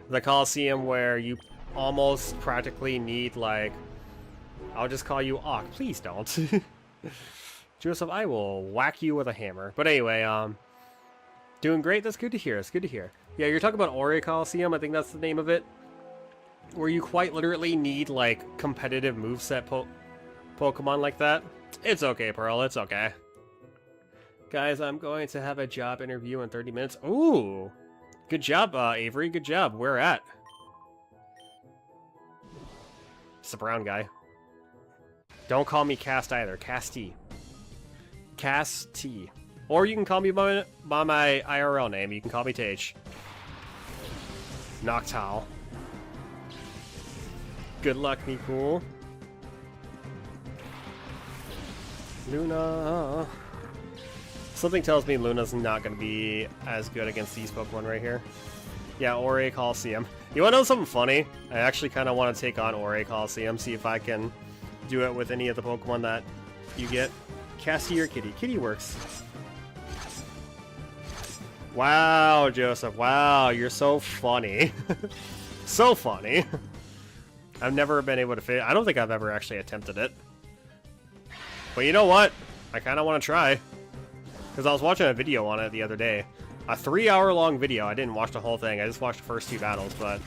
The Coliseum where you almost practically need, like... I'll just call you Auk. Please don't. Joseph, I will whack you with a hammer. But anyway, doing great. That's good to hear. It's good to hear. Yeah, you're talking about Ore Coliseum. I think that's the name of it. Where you quite literally need, like, competitive moveset Pokemon like that. It's okay, Pearl. It's okay. Guys, I'm going to have a job interview in 30 minutes. Ooh! Good job, Avery. Good job. Where at? It's a brown guy. Don't call me Cast either. Castti. Castti. Or you can call me by my IRL name. You can call me Tage. Noctowl. Good luck, Nicole. Luna. Something tells me Luna's not going to be as good against these Pokemon right here. Yeah, Ore Coliseum. You want to know something funny? I actually kind of want to take on Ore Coliseum, see if I can do it with any of the Pokemon that you get. Cassie or Kitty? Kitty works. Wow, Joseph. Wow, you're so funny. So funny. I've never been able to fit. I don't think I've ever actually attempted it. But you know what? I kind of want to try. Because I was watching a video on it the other day. A 3-hour-long video. I didn't watch the whole thing. I just watched the first 2 battles. But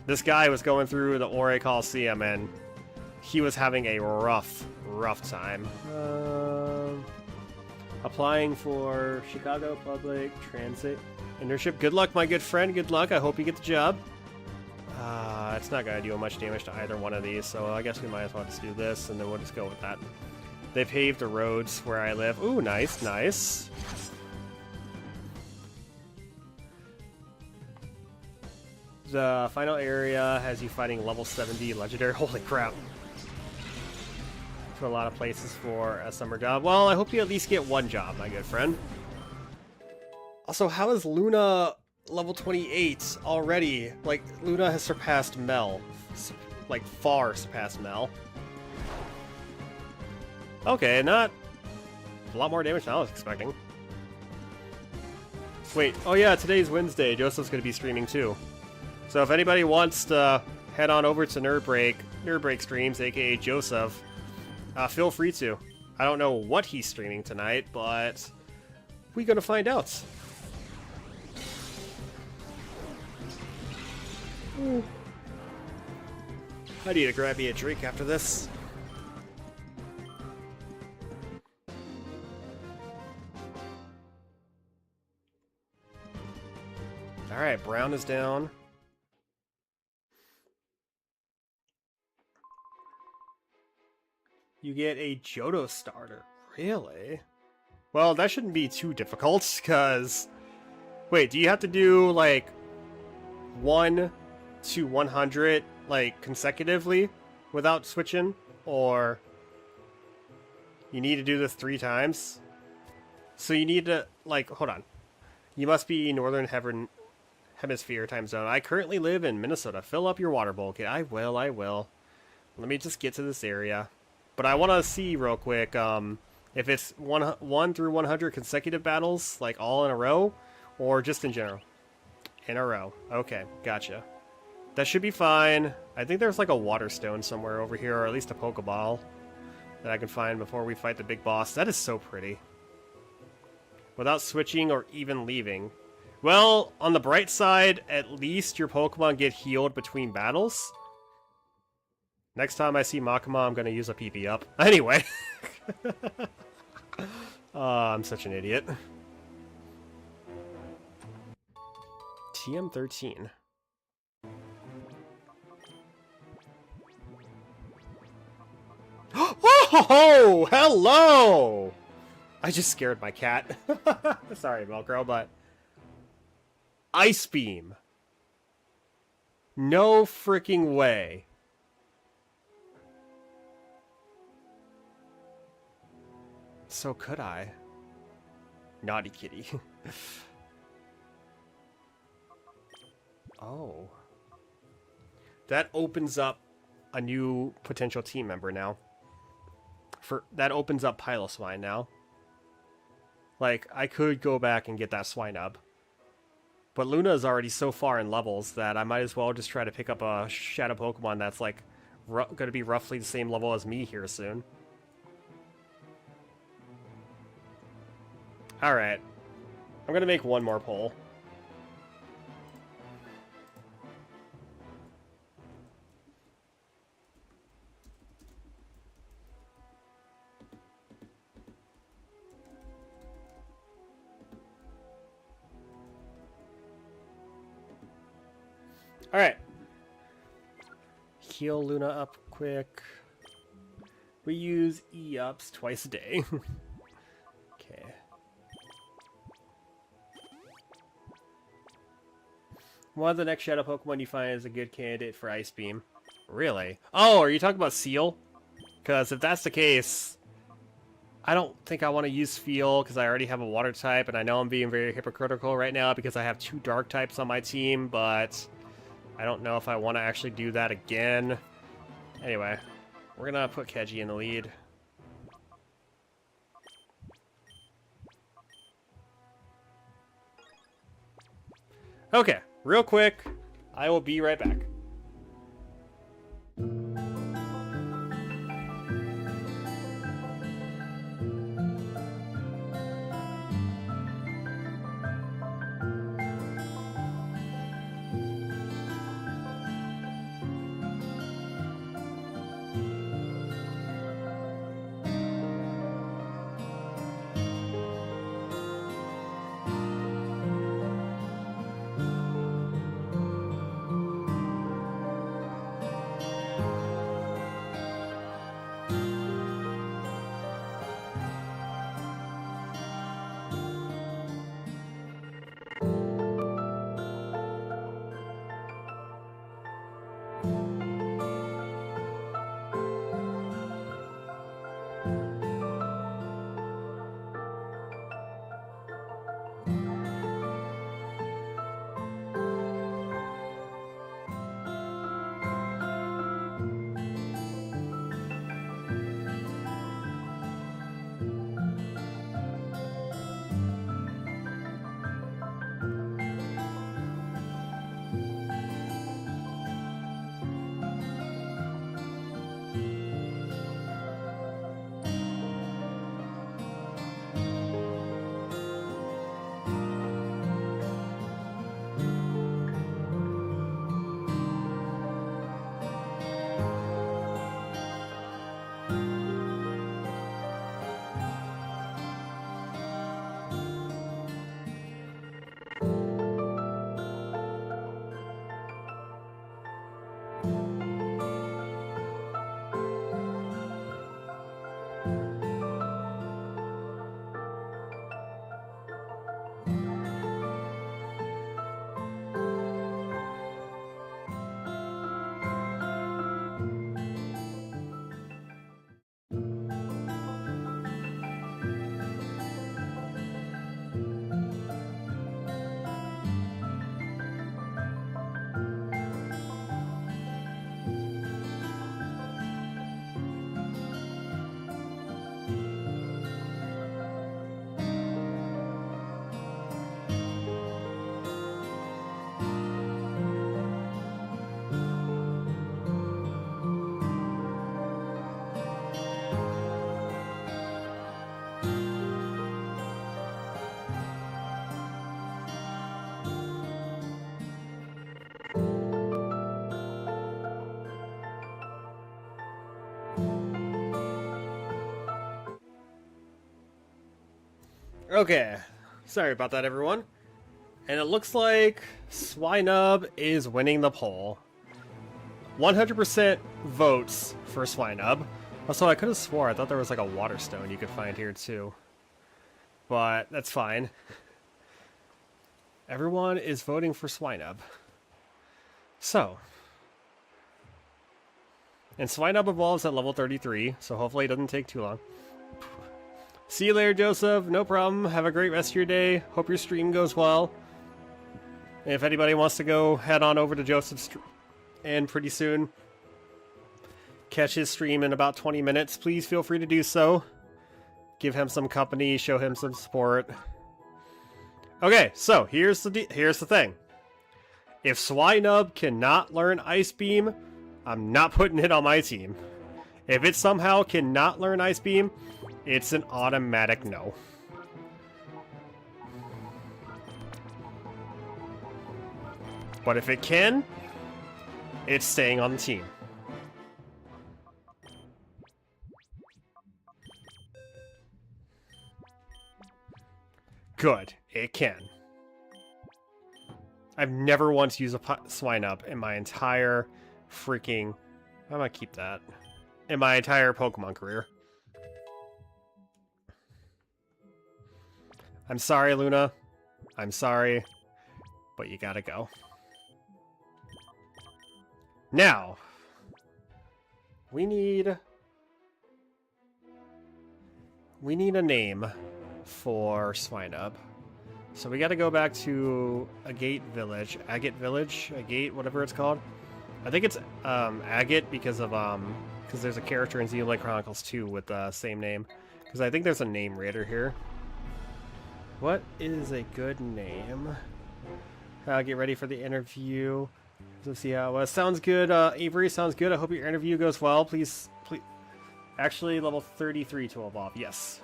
this guy was going through the Ore Coliseum and he was having a rough time. Applying for Chicago Public Transit internship. Good luck, my good friend. Good luck. I hope you get the job. It's not going to do much damage to either one of these, so I guess we might as well just do this, and then we'll just go with that. They paved the roads where I live. Ooh, nice, nice. The final area has you fighting level 70 legendary. Holy crap. To a lot of places for a summer job. Well, I hope you at least get 1 job, my good friend. Also, how is Luna level 28 already? Like, Luna has surpassed Mel. Like, far surpassed Mel. Okay, not a lot more damage than I was expecting. Wait, oh yeah, today's Wednesday. Joseph's going to be streaming too. So if anybody wants to head on over to Nerd Break streams, aka Joseph, feel free to. I don't know what he's streaming tonight, but we're going to find out. Ooh. I need to grab me a drink after this. Alright, Brown is down. You get a Johto starter. Really? Well, that shouldn't be too difficult, because... Wait, do you have to do, like, 1 to 100, like, consecutively without switching? Or you need to do this 3 times? So you need to, like, hold on. You must be Northern Hemisphere time zone. I currently live in Minnesota. Fill up your water bowl. Okay, I will. Let me just get to this area. But I want to see real quick if it's 1 through 100 consecutive battles, like all in a row, or just in general. In a row. Okay, gotcha. That should be fine. I think there's like a water stone somewhere over here, or at least a Pokeball that I can find before we fight the big boss. That is so pretty. Without switching or even leaving. Well, on the bright side, at least your Pokemon get healed between battles. Next time I see Makima, I'm going to use a PP up. Anyway. I'm such an idiot. TM13. Oh, hello! I just scared my cat. Sorry, Velcro, but... Ice Beam. No freaking way. So could I. Naughty kitty. Oh. That opens up a new potential team member now. That opens up Piloswine now. Like, I could go back and get that Swinub. But Luna is already so far in levels that I might as well just try to pick up a Shadow Pokemon that's like going to be roughly the same level as me here soon. Alright. I'm going to make one more poll. Alright. Heal Luna up quick. We use E-ups twice a day. Okay. One of the next Shadow Pokemon you find is a good candidate for Ice Beam. Really? Oh, are you talking about Seal? Because if that's the case, I don't think I want to use Feel because I already have a Water type, and I know I'm being very hypocritical right now because I have 2 Dark types on my team, but I don't know if I want to actually do that again. Anyway, we're going to put Keji in the lead. Okay, real quick, I will be right back. Okay, sorry about that, everyone. And it looks like Swinub is winning the poll. 100% votes for Swinub. Also, I could have swore I thought there was like a water stone you could find here too. But that's fine. Everyone is voting for Swinub. So. And Swinub evolves at level 33, so hopefully it doesn't take too long. See you later, Joseph. No problem. Have a great rest of your day. Hope your stream goes well. And if anybody wants to go, head on over to Joseph's and pretty soon catch his stream in about 20 minutes. Please feel free to do so. Give him some company, show him some support. Okay, so here's the thing. If Swinub cannot learn Ice Beam, I'm not putting it on my team. If it somehow cannot learn Ice Beam, it's an automatic no. But if it can, it's staying on the team. Good, it can. I've never once used a Swinub in my entire freaking... I'm gonna keep that. In my entire Pokemon career. I'm sorry, Luna. I'm sorry. But you gotta go. Now, we need a name for Swinub. So we gotta go back to Agate Village. Agate, whatever it's called. I think it's Agate because of because there's a character in Xenoblade Chronicles 2 with the same name. Because I think there's a name raider here. What is a good name? Get ready for the interview. Let's see how it was. Sounds good, Avery. Sounds good. I hope your interview goes well. Please. Actually, level 33 to evolve. Yes.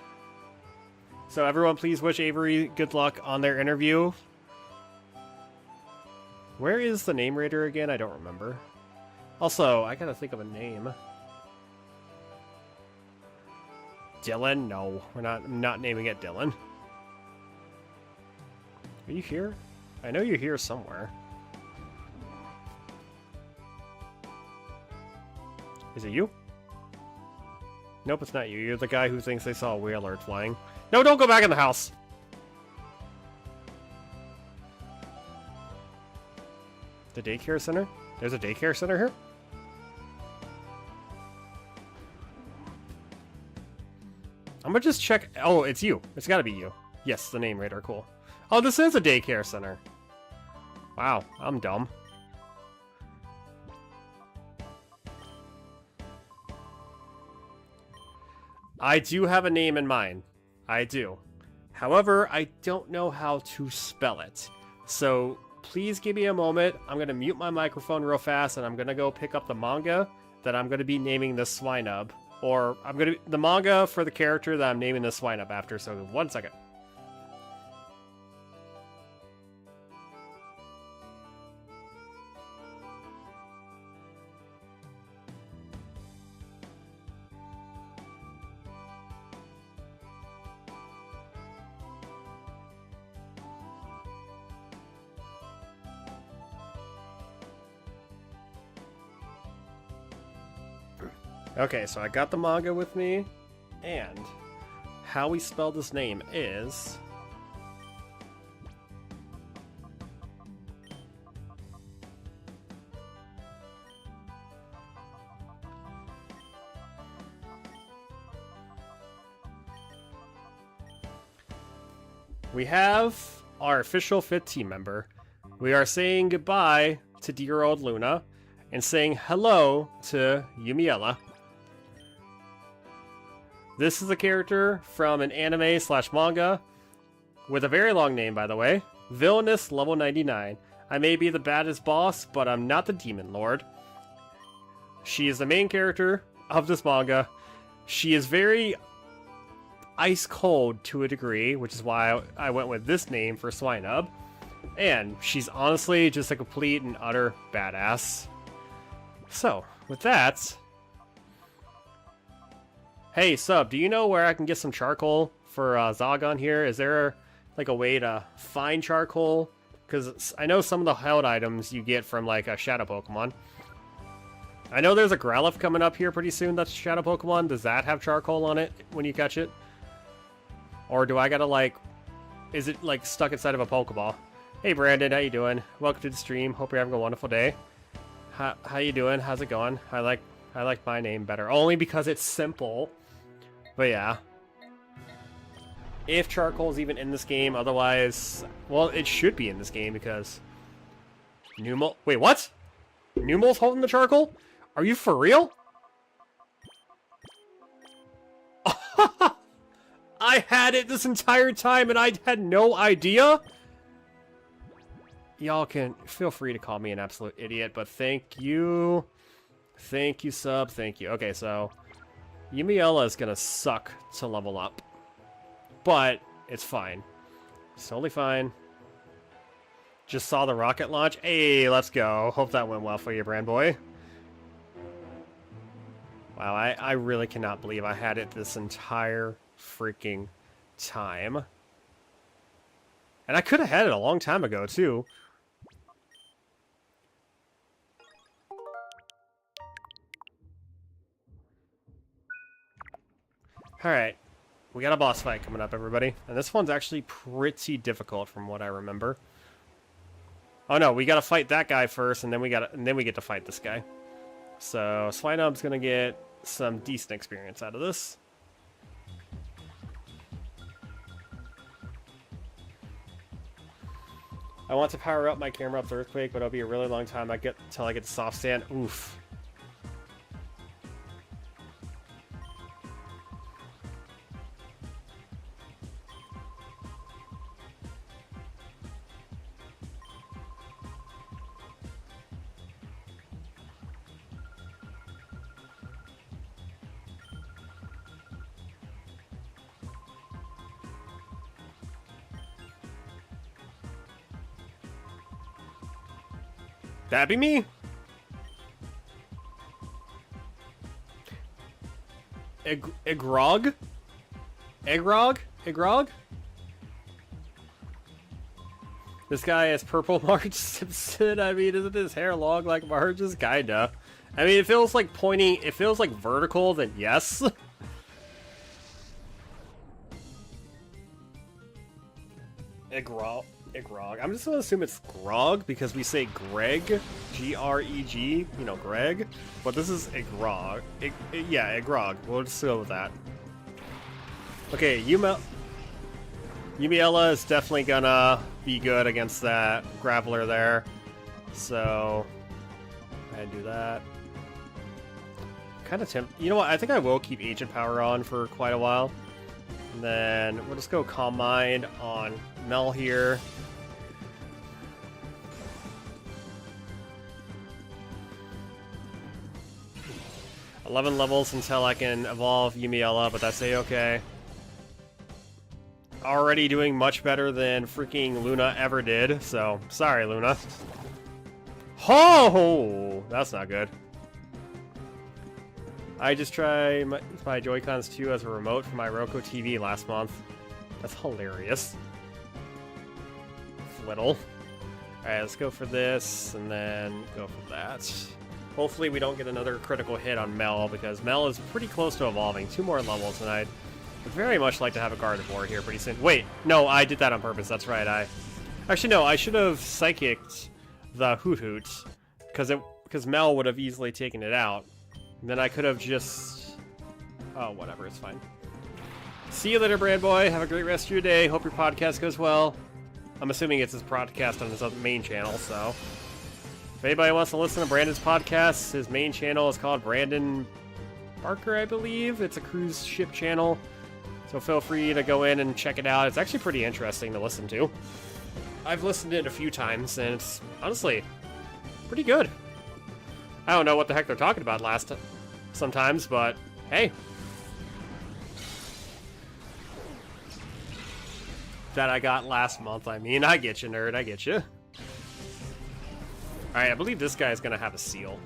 So everyone, please wish Avery good luck on their interview. Where is the name raider again? I don't remember. Also, I gotta think of a name. Dylan? No, we're not naming it Dylan. Are you here? I know you're here somewhere. Is it you? Nope, it's not you. You're the guy who thinks they saw a whaler flying. No, don't go back in the house! The daycare center? There's a daycare center here? I'm gonna just check. Oh, it's you. It's gotta be you. Yes, the name raider. Cool. Oh, this is a daycare center. Wow, I'm dumb. I do have a name in mind. I do. However, I don't know how to spell it. So please give me a moment. I'm going to mute my microphone real fast and I'm going to go pick up the manga that I'm going to be naming this Swinub. Or the manga for the character that I'm naming this Swinub after. So 1 second. Okay, so I got the manga with me, and how we spell this name is... We have our official 5th team member. We are saying goodbye to dear old Luna, and saying hello to Yumiella. This is a character from an anime/manga with a very long name, by the way. Villainous level 99. I may be the baddest boss, but I'm not the demon lord. She is the main character of this manga. She is very ice cold to a degree, which is why I went with this name for Swinub. And she's honestly just a complete and utter badass. So, with that... Hey, Sub, do you know where I can get some charcoal for Zagon here. Is there like a way to find charcoal? Because I know some of the held items you get from like a shadow Pokemon. I know there's a Growlithe coming up here pretty soon that's a shadow Pokemon. Does that have charcoal on it when you catch it? Or do I gotta like... Is it like stuck inside of a Pokeball? Hey Brandon, how you doing? Welcome to the stream. Hope you're having a wonderful day. How you doing? How's it going? I like my name better. Only because it's simple. But yeah. If charcoal is even in this game, otherwise... Well, it should be in this game because... Numel... Wait, what? Numel's holding the charcoal? Are you for real? I had it this entire time and I had no idea? Y'all can feel free to call me an absolute idiot, but thank you. Thank you, sub. Thank you. Okay, so Yumiella is gonna suck to level up. But it's fine. It's totally fine. Just saw the rocket launch. Hey, let's go. Hope that went well for you, Brand Boy. Wow, I really cannot believe I had it this entire freaking time. And I could have had it a long time ago, too. Alright. We got a boss fight coming up, everybody. And this one's actually pretty difficult from what I remember. Oh no, we gotta fight that guy first, and then we get to fight this guy. So Swinub's gonna get some decent experience out of this. I want to power up my camera up to Earthquake, but it'll be a really long time till I get to soft stand. Oof. That'd be me. Eggrog? Eggrog? This guy is purple Marge Simpson. I mean, isn't his hair long like Marge's? Kinda. I mean, it feels like pointing, it feels like vertical, then yes. Eggrog. I'm just gonna assume it's Grog because we say Greg, G-R-E-G, you know, Greg. But this is Eggrog. Yeah, Eggrog. We'll just go with that. Okay, Yumiella is definitely gonna be good against that Graveler there. So, I do that. Kind of you know what? I think I will keep Agent Power on for quite a while. And then we'll just go Calm Mind on Mel here. $11 levels until I can evolve Yumiella, but that's a-okay. Already doing much better than freaking Luna ever did, so sorry, Luna. Oh, that's not good. I just tried my Joy-Cons 2 as a remote for my Roku TV last month. That's hilarious. Flittle. Alright, let's go for this, and then go for that. Hopefully we don't get another critical hit on Mel, because Mel is pretty close to evolving. 2 more levels, and I'd very much like to have a Gardevoir here pretty soon. Wait, no, I did that on purpose. That's right. Actually, no, I should have Psychicked the Hoot Hoot, because Mel would have easily taken it out. And then I could have just... Oh, whatever, it's fine. See you later, Brand Boy. Have a great rest of your day. Hope your podcast goes well. I'm assuming it's his podcast on his main channel, so... If anybody wants to listen to Brandon's podcast, his main channel is called Brandon Barker, I believe. It's a cruise ship channel. So feel free to go in and check it out. It's actually pretty interesting to listen to. I've listened to it a few times, and it's honestly pretty good. I don't know what the heck they're talking about sometimes, but hey. That I got last month, I mean. I get you, nerd. I get you. Alright, I believe this guy is going to have a seal.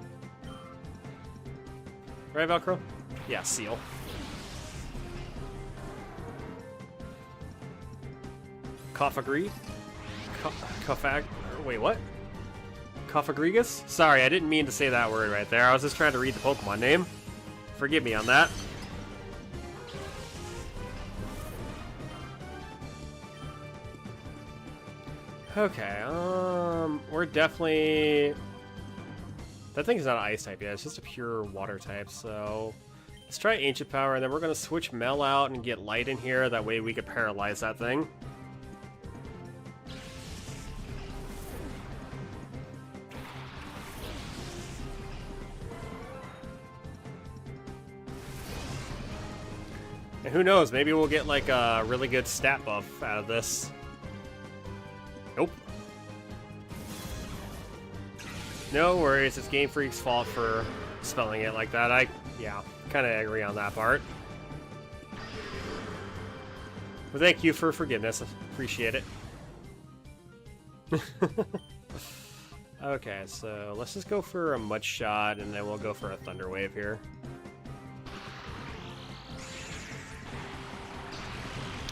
Right, Velcro? Yeah, seal. Coffagri? Wait, what? Coffagrigus? Sorry, I didn't mean to say that word right there. I was just trying to read the Pokemon name. Forgive me on that. Okay, we're definitely... That thing's not an ice type yet, it's just a pure water type, so... Let's try Ancient Power, and then we're gonna switch Mel out and get Light in here, that way we could paralyze that thing. And who knows, maybe we'll get like a really good stat buff out of this. Nope. No worries, it's Game Freak's fault for spelling it like that. Yeah, kind of agree on that part. Well, thank you for forgiveness. Appreciate it. Okay, so let's just go for a Mud Shot, and then we'll go for a Thunder Wave here.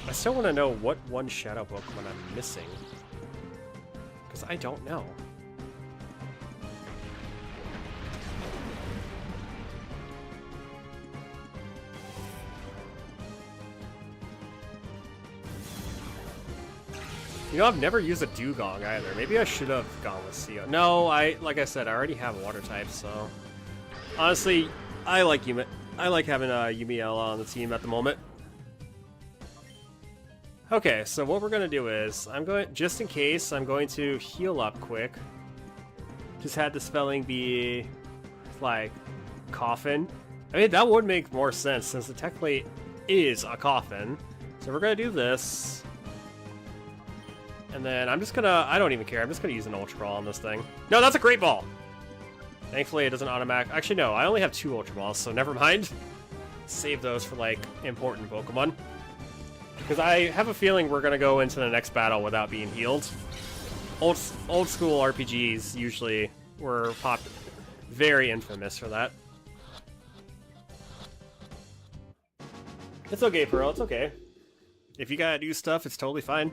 I still want to know what one Shadow Pokemon I'm missing. Because I don't know. You know, I've never used a Dugong either. Maybe I should have gone with Seo. No, like I said, I already have water type, so... Honestly, I like having Yumiella on the team at the moment. Okay, so what we're gonna do is, just in case, I'm going to heal up quick. Just had the spelling be, like, coffin. I mean, that would make more sense, since it technically is a coffin. So we're gonna do this. And then I'm just gonna, I don't even care, I'm just gonna use an Ultra Ball on this thing. No, that's a Great Ball! Thankfully, it doesn't automatic. Actually, no, I only have 2 Ultra Balls, so never mind. Save those for, like, important Pokemon. Because I have a feeling we're gonna go into the next battle without being healed. Old school RPGs usually were very infamous for that. It's okay, Pearl, it's okay. If you gotta do stuff, it's totally fine.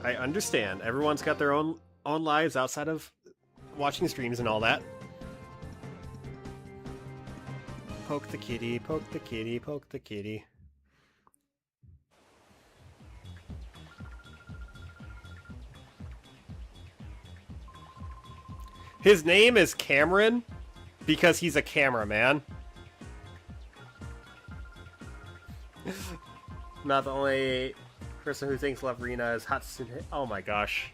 I understand. Everyone's got their own lives outside of watching streams and all that. Poke the kitty, poke the kitty, poke the kitty. His name is Cameron because he's a cameraman. Not the only person who thinks Lovrina is Hatsune. Oh my gosh.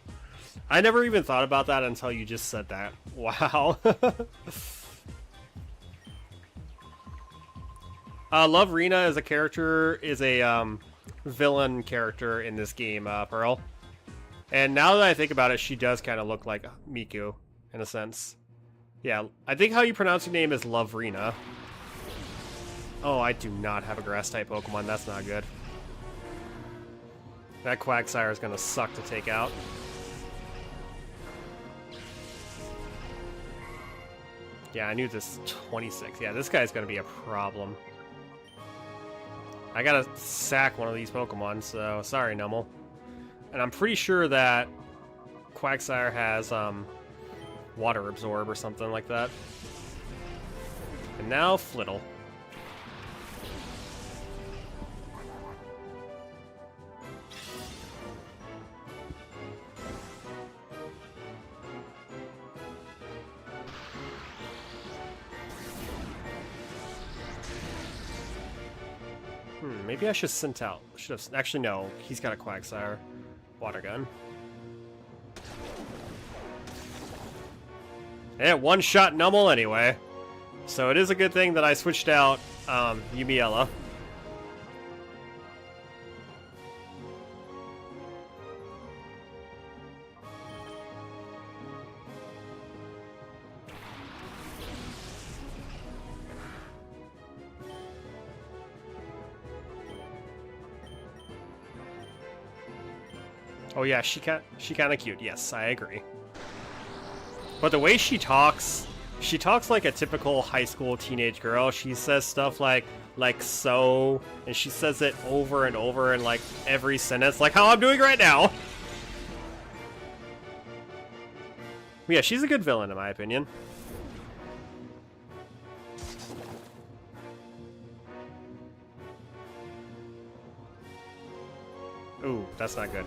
I never even thought about that until you just said that. Wow. Lovrina is a villain character in this game, Pearl. And now that I think about it, she does kind of look like Miku, in a sense. Yeah, I think how you pronounce your name is Lovrina. Oh, I do not have a Grass-type Pokemon. That's not good. That Quagsire is going to suck to take out. Yeah, I knew this 26. Yeah, this guy's going to be a problem. I got to sack one of these Pokemon, so sorry, Nummel. And I'm pretty sure that Quagsire has Water Absorb or something like that. And now Flittle. Maybe I should send out. Should have. Actually, no. He's got a Quagsire. Water Gun. And one-shot Nummel anyway. So it is a good thing that I switched out Yumiella. Oh yeah, she kind of cute. Yes, I agree. But the way she talks like a typical high school teenage girl. She says stuff like, like so, and she says it over and over in like every sentence, like how I'm doing right now. But yeah, she's a good villain in my opinion. Ooh, that's not good.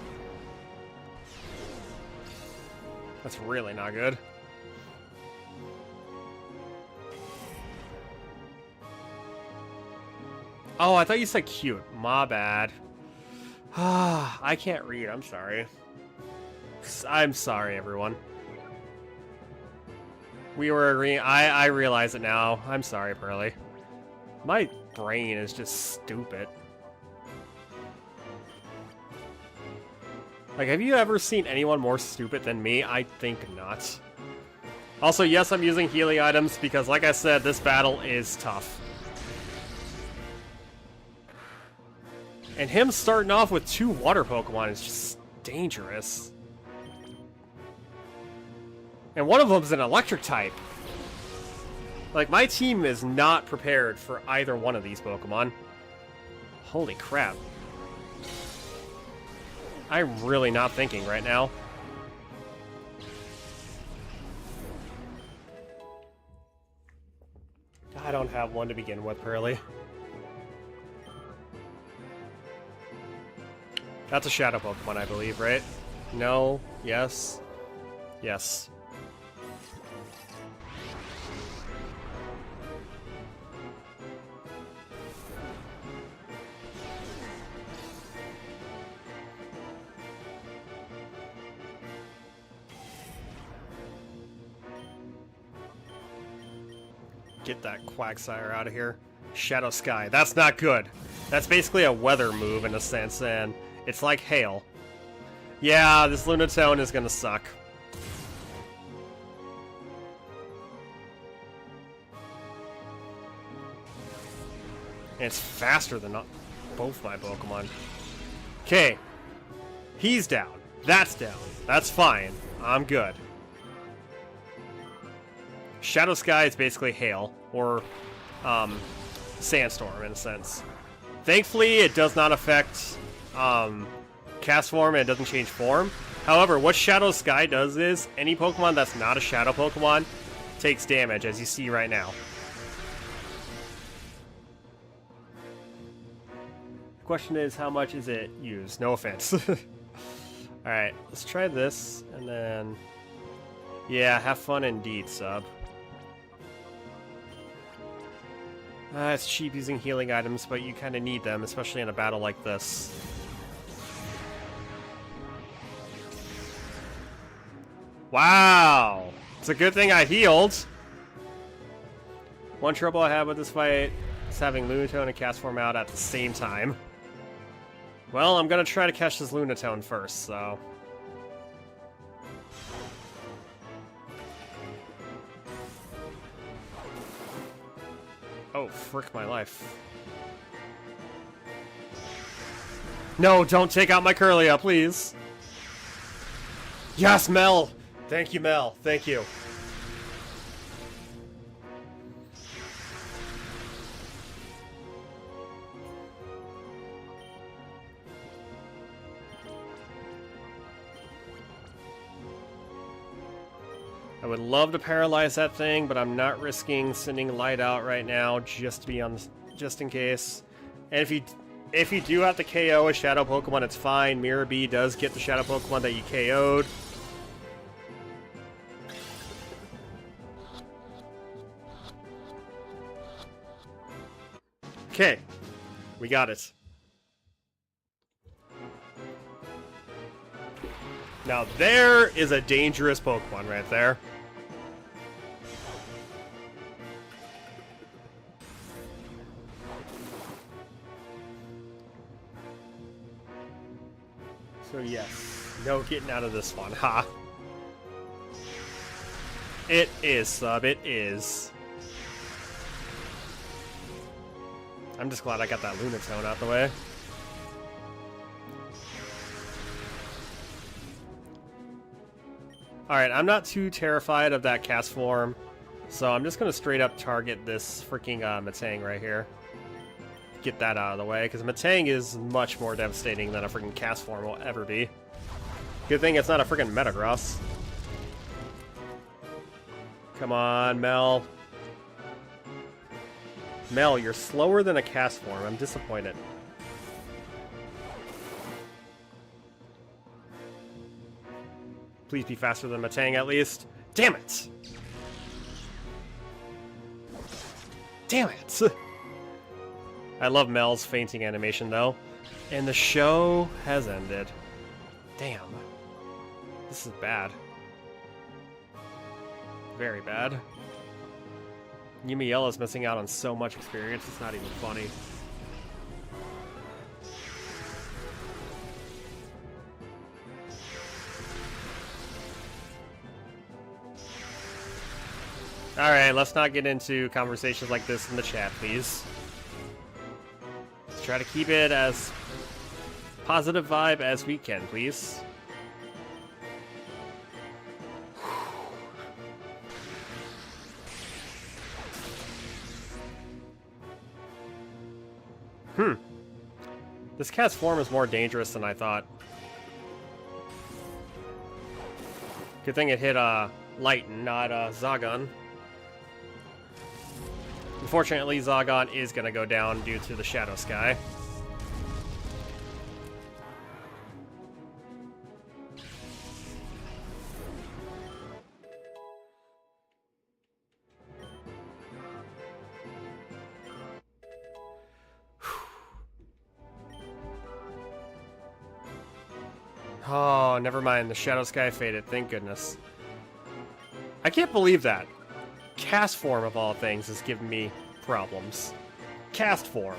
That's really not good. Oh, I thought you said cute. My bad. I can't read. I'm sorry. I'm sorry, everyone. We were agreeing. I realize it now. I'm sorry, Pearly. My brain is just stupid. Like, have you ever seen anyone more stupid than me? I think not. Also, yes, I'm using healing items because, like I said, this battle is tough. And him starting off with 2 water Pokemon is just dangerous. And one of them's an electric type. Like, my team is not prepared for either one of these Pokemon. Holy crap. I'm really not thinking right now. I don't have one to begin with, Pearly. That's a Shadow Pokemon, I believe, right? No. Yes. Yes. Get that Quagsire out of here. Shadow Sky. That's not good. That's basically a weather move in a sense, and it's like hail. Yeah, this Lunatone is gonna suck. And it's faster than both my Pokemon. Okay. He's down. That's down. That's fine. I'm good. Shadow Sky is basically hail, or sandstorm in a sense. Thankfully, it does not affect cast form and it doesn't change form. However, what Shadow Sky does is, any Pokemon that's not a Shadow Pokemon takes damage, as you see right now. The question is, how much is it used? No offense. Alright, let's try this, and then... Yeah, have fun indeed, sub. It's cheap using healing items, but you kind of need them, especially in a battle like this. Wow! It's a good thing I healed! One trouble I have with this fight is having Lunatone and Cast Form out at the same time. Well, I'm gonna try to catch this Lunatone first, so... Oh, frick my life. No, don't take out my Curlia, please! Yes, Mel! Thank you, Mel. Thank you. I would love to paralyze that thing, but I'm not risking sending Light out right now just to be on, just in case. And if you do have to KO a Shadow Pokemon, it's fine. Mirror Bee does get the Shadow Pokemon that you KO'd. Okay, we got it. Now there is a dangerous Pokemon right there. So yes, no getting out of this one, ha. It is, sub, it is. I'm just glad I got that Lunatone out the way. Alright, I'm not too terrified of that cast form, so I'm just going to straight up target this freaking Metang right here. get that out of the way, because Metang is much more devastating than a freaking cast form will ever be. Good thing it's not a freaking Metagross. Come on, Mel. Mel, you're slower than a cast form. I'm disappointed. Please be faster than Metang at least. Damn it! Damn it! I love Mel's fainting animation though. And the show has ended. Damn. This is bad. Very bad. Yumiella's missing out on so much experience, it's not even funny. Alright, let's not get into conversations like this in the chat, please. Let's try to keep it as positive vibe as we can, please. This cat's form is more dangerous than I thought. Good thing it hit Light and not Zagon. Unfortunately, Zagon is going to go down due to the Shadow Sky. Oh, never mind. The Shadow Sky faded. Thank goodness. I can't believe that. Cast form, of all things, is giving me problems. Cast form.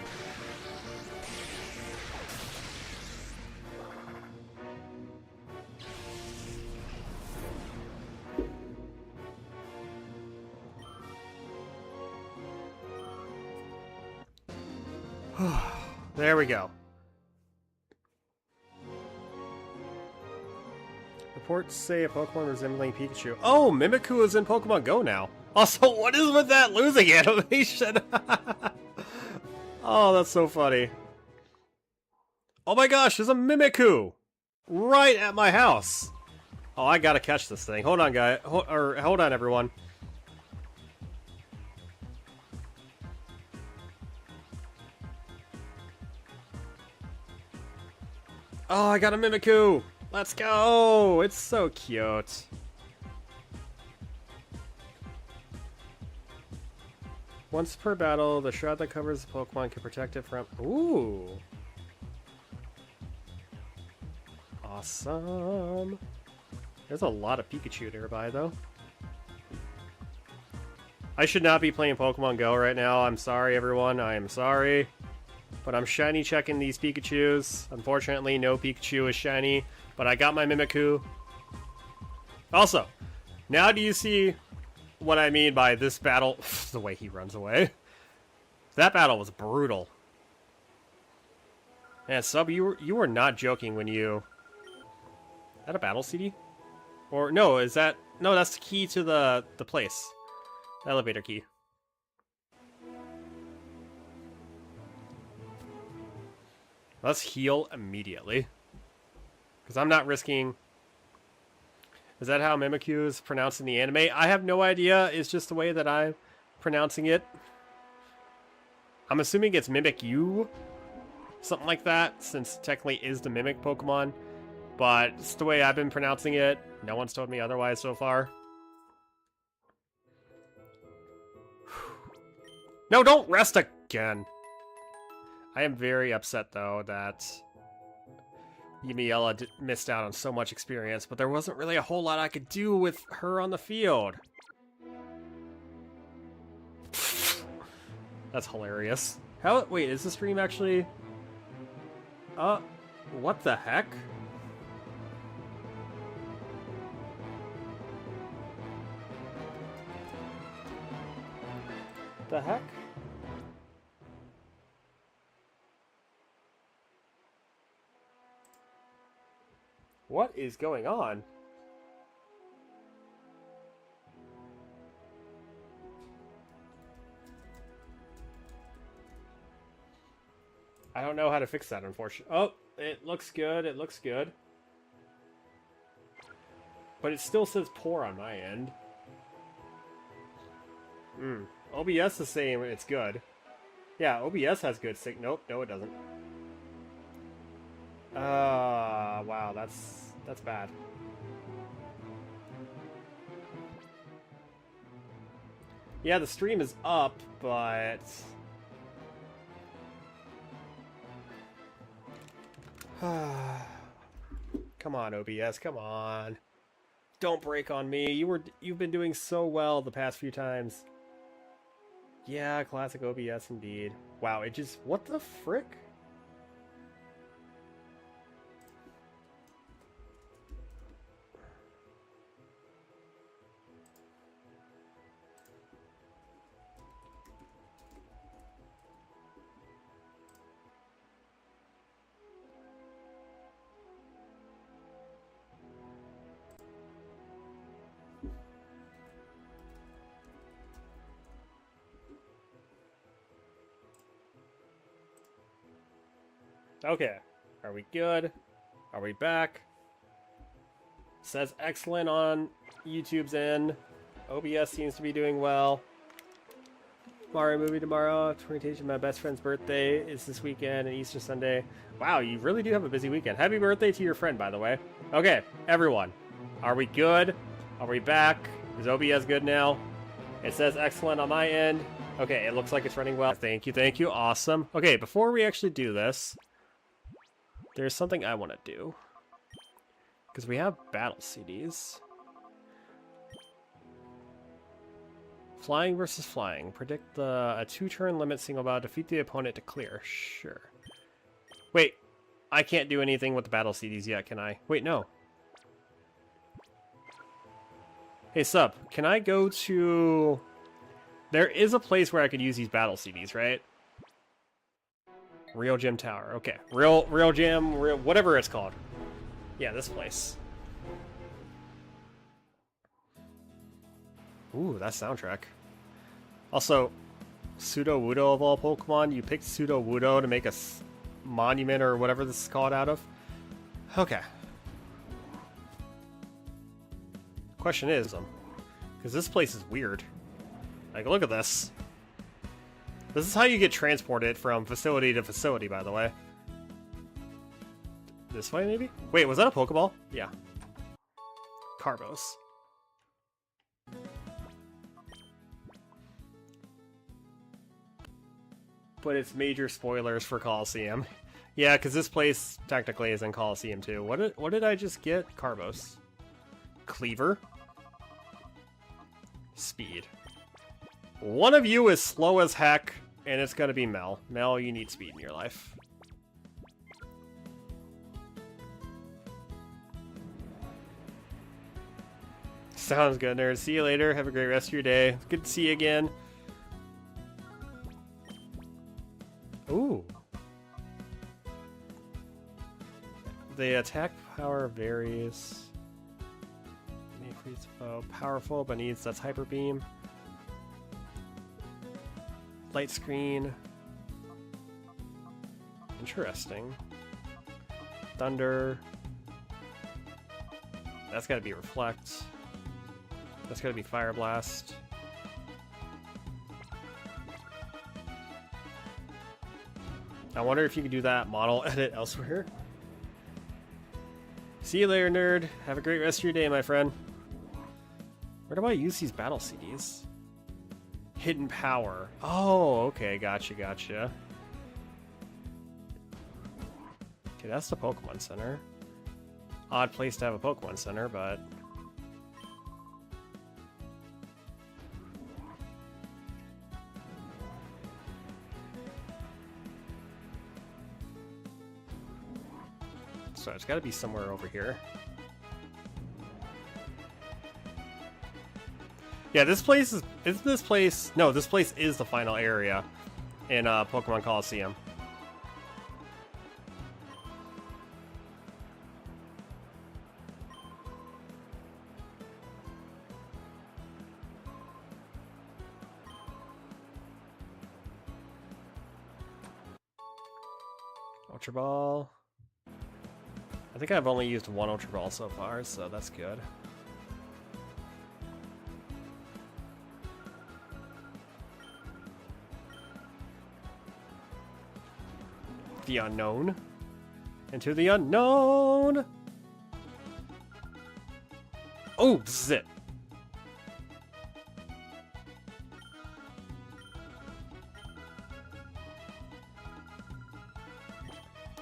There we go. Reports say a Pokemon resembling Pikachu. Oh, Mimikyu is in Pokemon Go now. Also, what is with that losing animation? Oh, that's so funny. Oh my gosh, there's a Mimikyu right at my house. Oh, I gotta catch this thing. Hold on, guy. Hold on, everyone. Oh, I got a Mimikyu. Let's go! It's so cute. Once per battle, the shroud that covers the Pokemon can protect it from... Ooh! Awesome! There's a lot of Pikachu nearby, though. I should not be playing Pokemon Go right now. I'm sorry, everyone. I am sorry. But I'm shiny checking these Pikachus. Unfortunately, no Pikachu is shiny. But I got my Mimikyu. Also, now do you see what I mean by this battle? The way he runs away. That battle was brutal. And Sub, you were not joking when you... Is that a battle CD? Or no, is that... No, that's the key to the place. The elevator key. Let's heal immediately. Because I'm not risking... Is that how Mimikyu is pronounced in the anime? I have no idea. It's just the way that I'm pronouncing it. I'm assuming it's Mimikyu. Something like that, since it technically is the Mimic Pokemon. But it's the way I've been pronouncing it. No one's told me otherwise so far. No, don't rest again! I am very upset, though, that... Yummiella missed out on so much experience, but there wasn't really a whole lot I could do with her on the field. That's hilarious. How? Wait, is the stream actually... what the heck? The heck? What is going on? I don't know how to fix that, unfortunately. Oh, it looks good. It looks good. But it still says poor on my end. OBS is saying it's good. Yeah, OBS has good sync. Nope, no it doesn't. Wow, that's bad. Yeah, the stream is up, but... Come on, OBS, come on. Don't break on me. You've been doing so well the past few times. Yeah, classic OBS indeed. Wow, it just... What the frick? Okay. Are we good? Are we back? Says excellent on YouTube's end. OBS seems to be doing well. Mario movie tomorrow. Orientation, my best friend's birthday is this weekend and Easter Sunday. Wow, you really do have a busy weekend. Happy birthday to your friend, by the way. Okay, everyone. Are we good? Are we back? Is OBS good now? It says excellent on my end. Okay, it looks like it's running well. Thank you, thank you. Awesome. Okay, before we actually do this, there's something I want to do. Because we have battle CDs. Flying versus flying. Predict a 2-turn limit single battle. Defeat the opponent to clear. Sure. Wait. I can't do anything with the battle CDs yet, can I? Wait, no. Hey, sup. Can I go to... There is a place where I could use these battle CDs, right? Real Gym Tower. Okay. Real Gym, whatever it's called. Yeah, this place. Ooh, that soundtrack. Also, Pseudo-Wudo of all Pokemon. You picked Pseudo-Wudo to make a monument or whatever this is called out of. Okay. Question is, because this place is weird. Like, look at this. This is how you get transported from facility to facility, by the way. This way, maybe? Wait, was that a Pokeball? Yeah. Carbos. But it's major spoilers for Coliseum. Yeah, because this place technically is in Coliseum too. What did I just get? Carbos. Cleaver. Speed. One of you is slow as heck, and it's gonna be Mel. Mel, you need speed in your life. Sounds good, nerd. See you later. Have a great rest of your day. Good to see you again. Ooh. The attack power varies. Powerful, but needs that's Hyper Beam. Light screen. Interesting. Thunder. That's gotta be Reflect. That's gotta be Fire Blast. I wonder if you could do that model edit elsewhere. See you later, nerd. Have a great rest of your day, my friend. Where do I use these battle CDs? Hidden power. Oh, okay. Gotcha, gotcha. Okay, that's the Pokemon Center. Odd place to have a Pokemon Center, but... So it's got to be somewhere over here. Yeah, this place is... Isn't this place... No, this place is the final area in Pokemon Coliseum. Ultra Ball. I think I've only used one Ultra Ball so far, so that's good. The unknown. Into the unknown! Oh, this is it.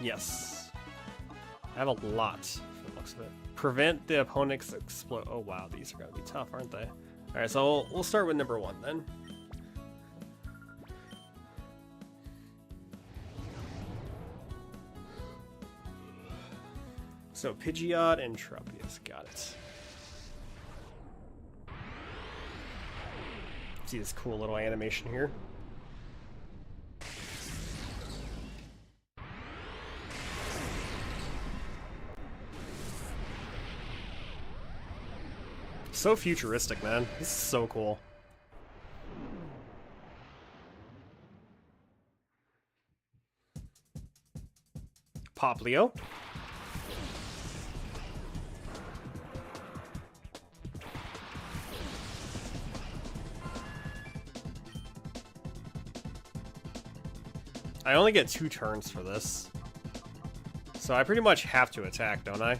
Yes. I have a lot, from the looks of it. Prevent the opponent's explode. Oh wow, these are going to be tough, aren't they? Alright, so we'll start with number 1 then. So Pidgeot and Tropius, got it. See this cool little animation here. So futuristic, man. This is so cool. Poplio. I only get 2 turns for this. So I pretty much have to attack, don't I?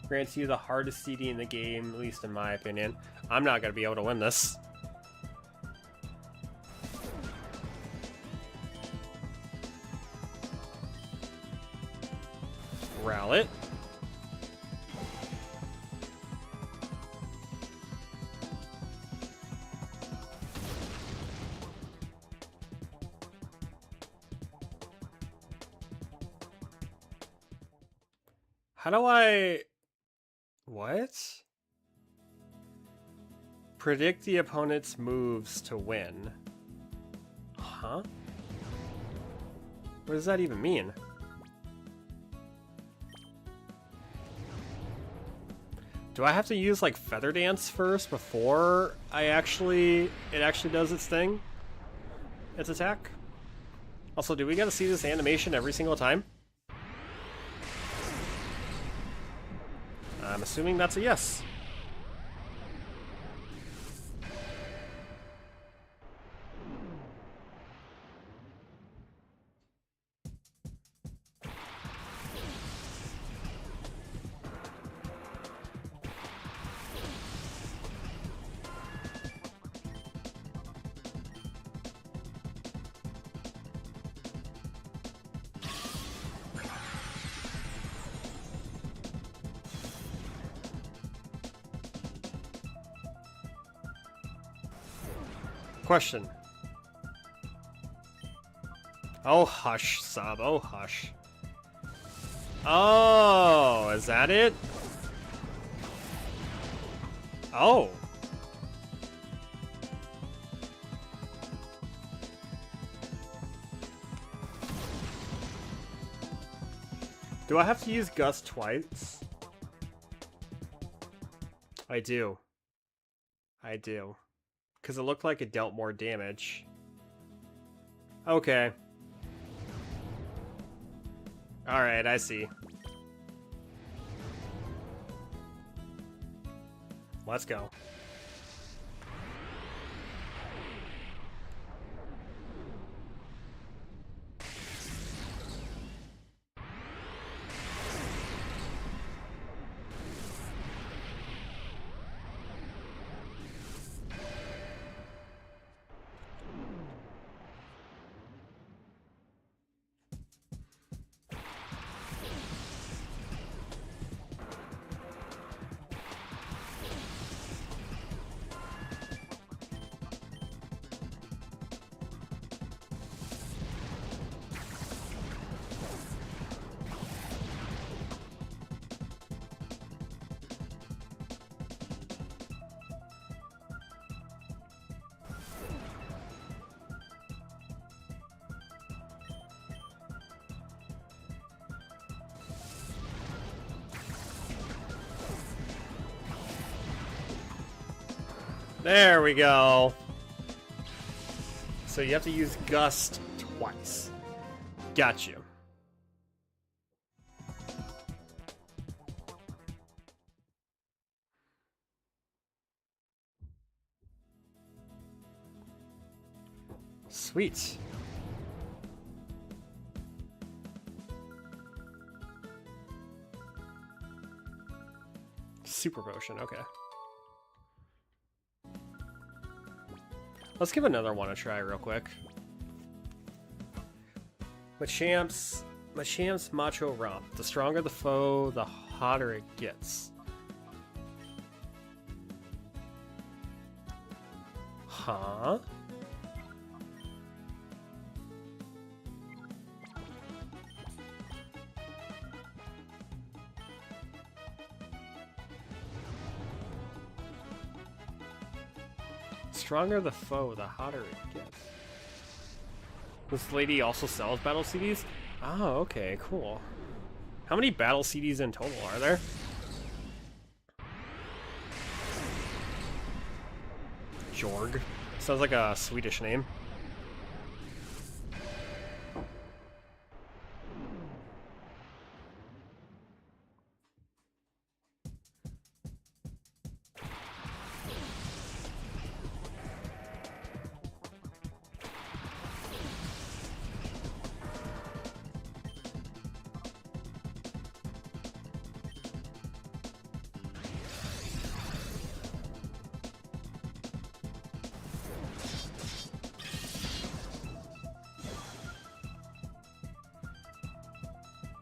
Grants you the hardest CD in the game, at least in my opinion. I'm not going to be able to win this. Rowlet. How do I... What? Predict the opponent's moves to win. Huh? What does that even mean? Do I have to use like Feather Dance first before it actually does its thing? Its attack? Also, do we gotta see this animation every single time? I'm assuming that's a yes. Question. Oh, hush, Sab. Oh, hush. Oh, is that it? Oh. Do I have to use Gust twice? I do. I do. Because it looked like it dealt more damage. Okay. Alright, I see. Let's go. There we go. So you have to use Gust twice. Got you. Sweet. Super potion, okay. Let's give another one a try real quick. Machamp's Macho Romp. The stronger the foe, the hotter it gets. Huh? Stronger the foe, the hotter it gets. This lady also sells battle CDs? Oh, okay, cool. How many battle CDs in total are there? Jorg. Sounds like a Swedish name.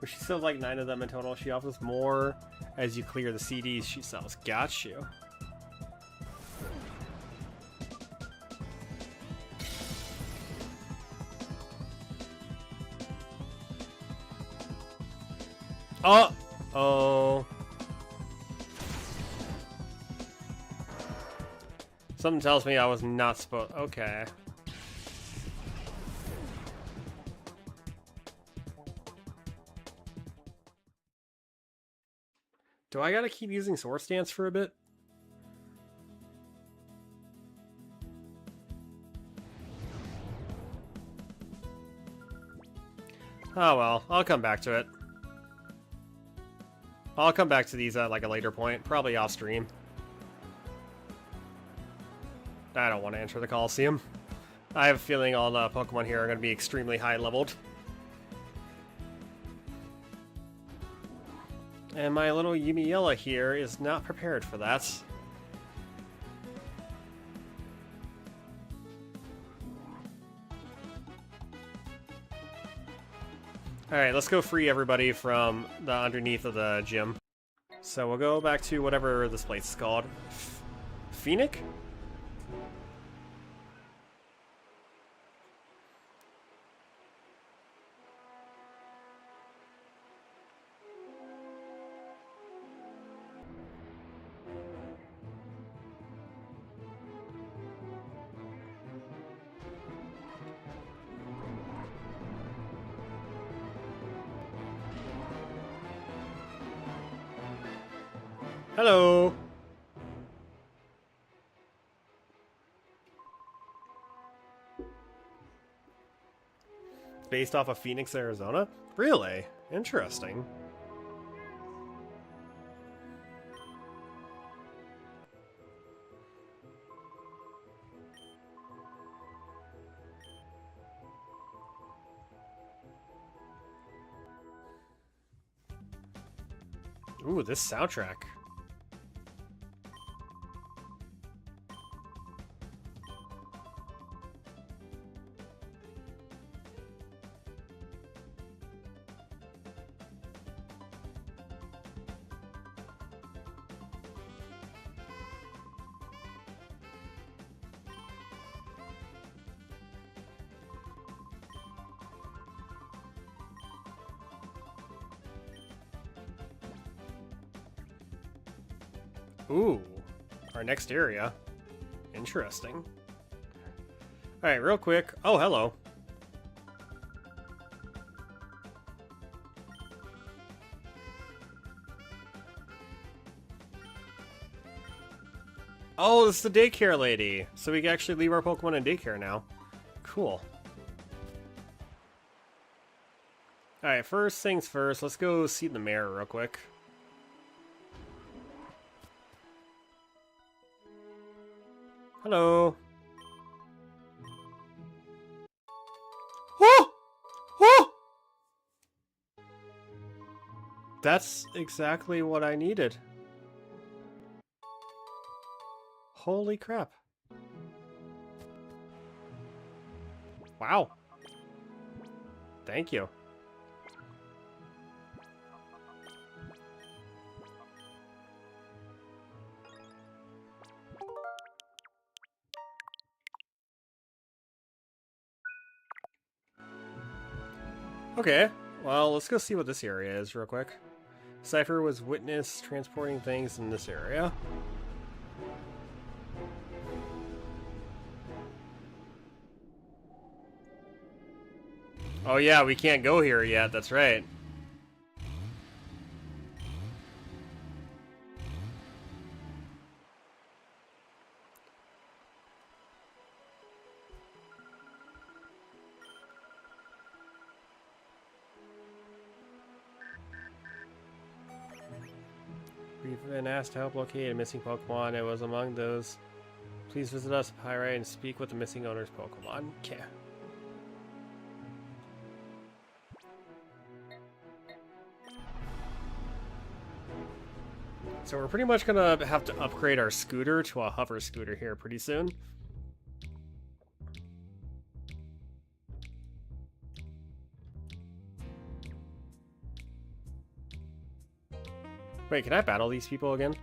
She sells like 9 of them in total. She offers more as you clear the CDs she sells. Got you. Oh. Something tells me I was not supposed. Okay. Do I gotta keep using Sword Stance for a bit? Oh well, I'll come back to it. I'll come back to these at like a later point, probably off stream. I don't want to enter the Coliseum. I have a feeling all the Pokemon here are going to be extremely high leveled. And my little Yumiella here is not prepared for that. Alright, let's go free everybody from the underneath of the gym. So we'll go back to whatever this place is called. Phoenix? Hello. Based off of Phoenix, Arizona? Really? Interesting. Ooh, this soundtrack. Ooh, our next area. Interesting. Alright, real quick. Oh, hello. Oh, this is the daycare lady. So we can actually leave our Pokemon in daycare now. Cool. Alright, first things first, let's go see the mirror real quick. Hello. Oh! Oh! That's exactly what I needed. Holy crap. Wow. Thank you. Okay, well, let's go see what this area is real quick. Cypher was witnessed transporting things in this area. Oh yeah, we can't go here yet, that's right. We've been asked to help locate a missing Pokemon. It was among those. Please visit us, Pyrite, and speak with the missing owner's Pokemon. Okay. So we're pretty much gonna have to upgrade our scooter to a hover scooter here pretty soon. Wait, can I battle these people again?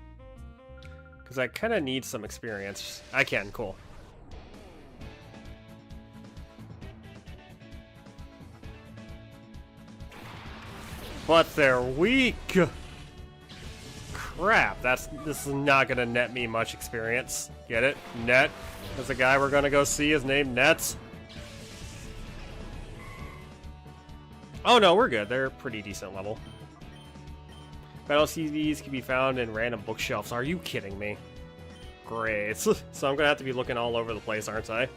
Because I kind of need some experience. I can, cool. But they're weak! Crap, this is not gonna net me much experience. Get it? Net. There's a guy we're gonna go see, his name Nets. Oh no, we're good. They're pretty decent level. Battle CDs can be found in random bookshelves. Are you kidding me? Great. So I'm gonna have to be looking all over the place, aren't I?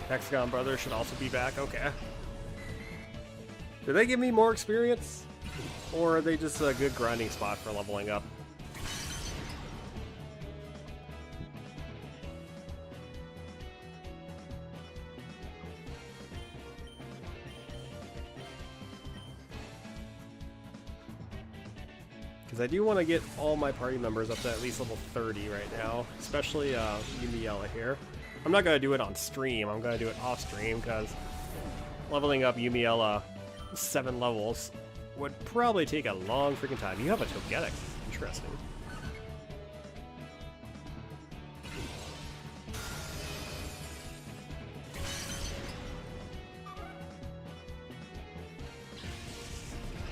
Hexagon Brothers should also be back. Okay. Do they give me more experience? Or are they just a good grinding spot for leveling up? Because I do want to get all my party members up to at least level 30 right now. Especially Yumiella here. I'm not going to do it on stream. I'm going to do it off stream because leveling up Yumiella 7 levels would probably take a long freaking time. You have a Togetic. Interesting.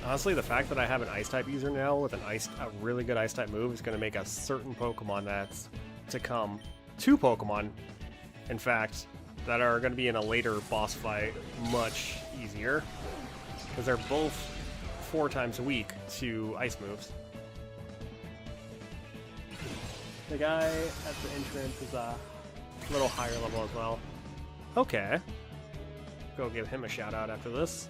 Honestly, the fact that I have an Ice-type user now with a really good Ice-type move is going to make a certain Pokemon that's to come, 2 Pokemon, in fact, that are going to be in a later boss fight much easier. Because they're both 4 times weak to ice moves. The guy at the entrance is a little higher level as well. Okay. Go give him a shout out after this.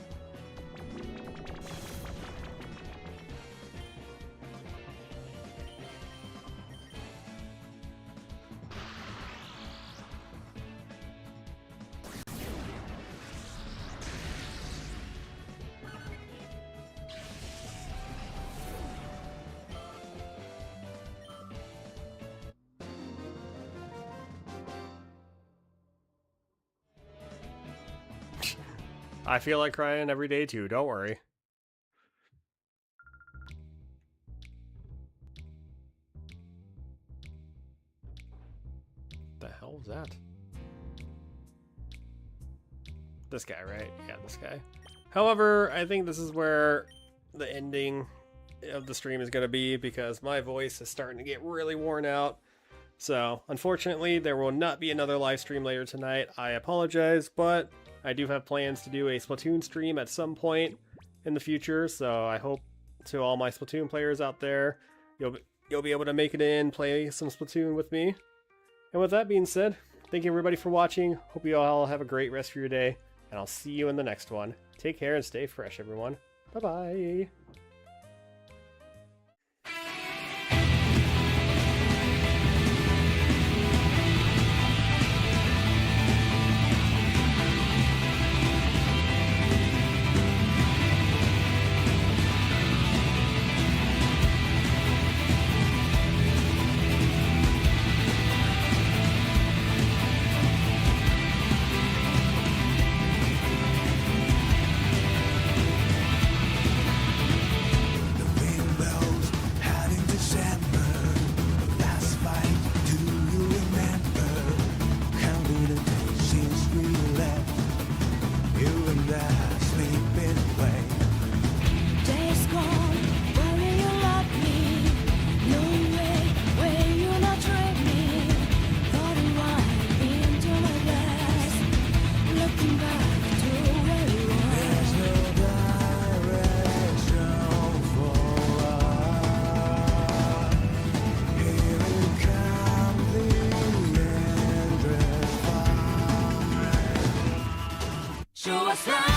I feel like crying every day too, don't worry. The hell was that? This guy, right? Yeah, this guy. However, I think this is where the ending of the stream is going to be because my voice is starting to get really worn out. So, unfortunately, there will not be another live stream later tonight. I apologize, but I do have plans to do a Splatoon stream at some point in the future, so I hope to all my Splatoon players out there, you'll be able to make it in, play some Splatoon with me. And with that being said, thank you everybody for watching. Hope you all have a great rest of your day, and I'll see you in the next one. Take care and stay fresh, everyone. Bye-bye. Show us love.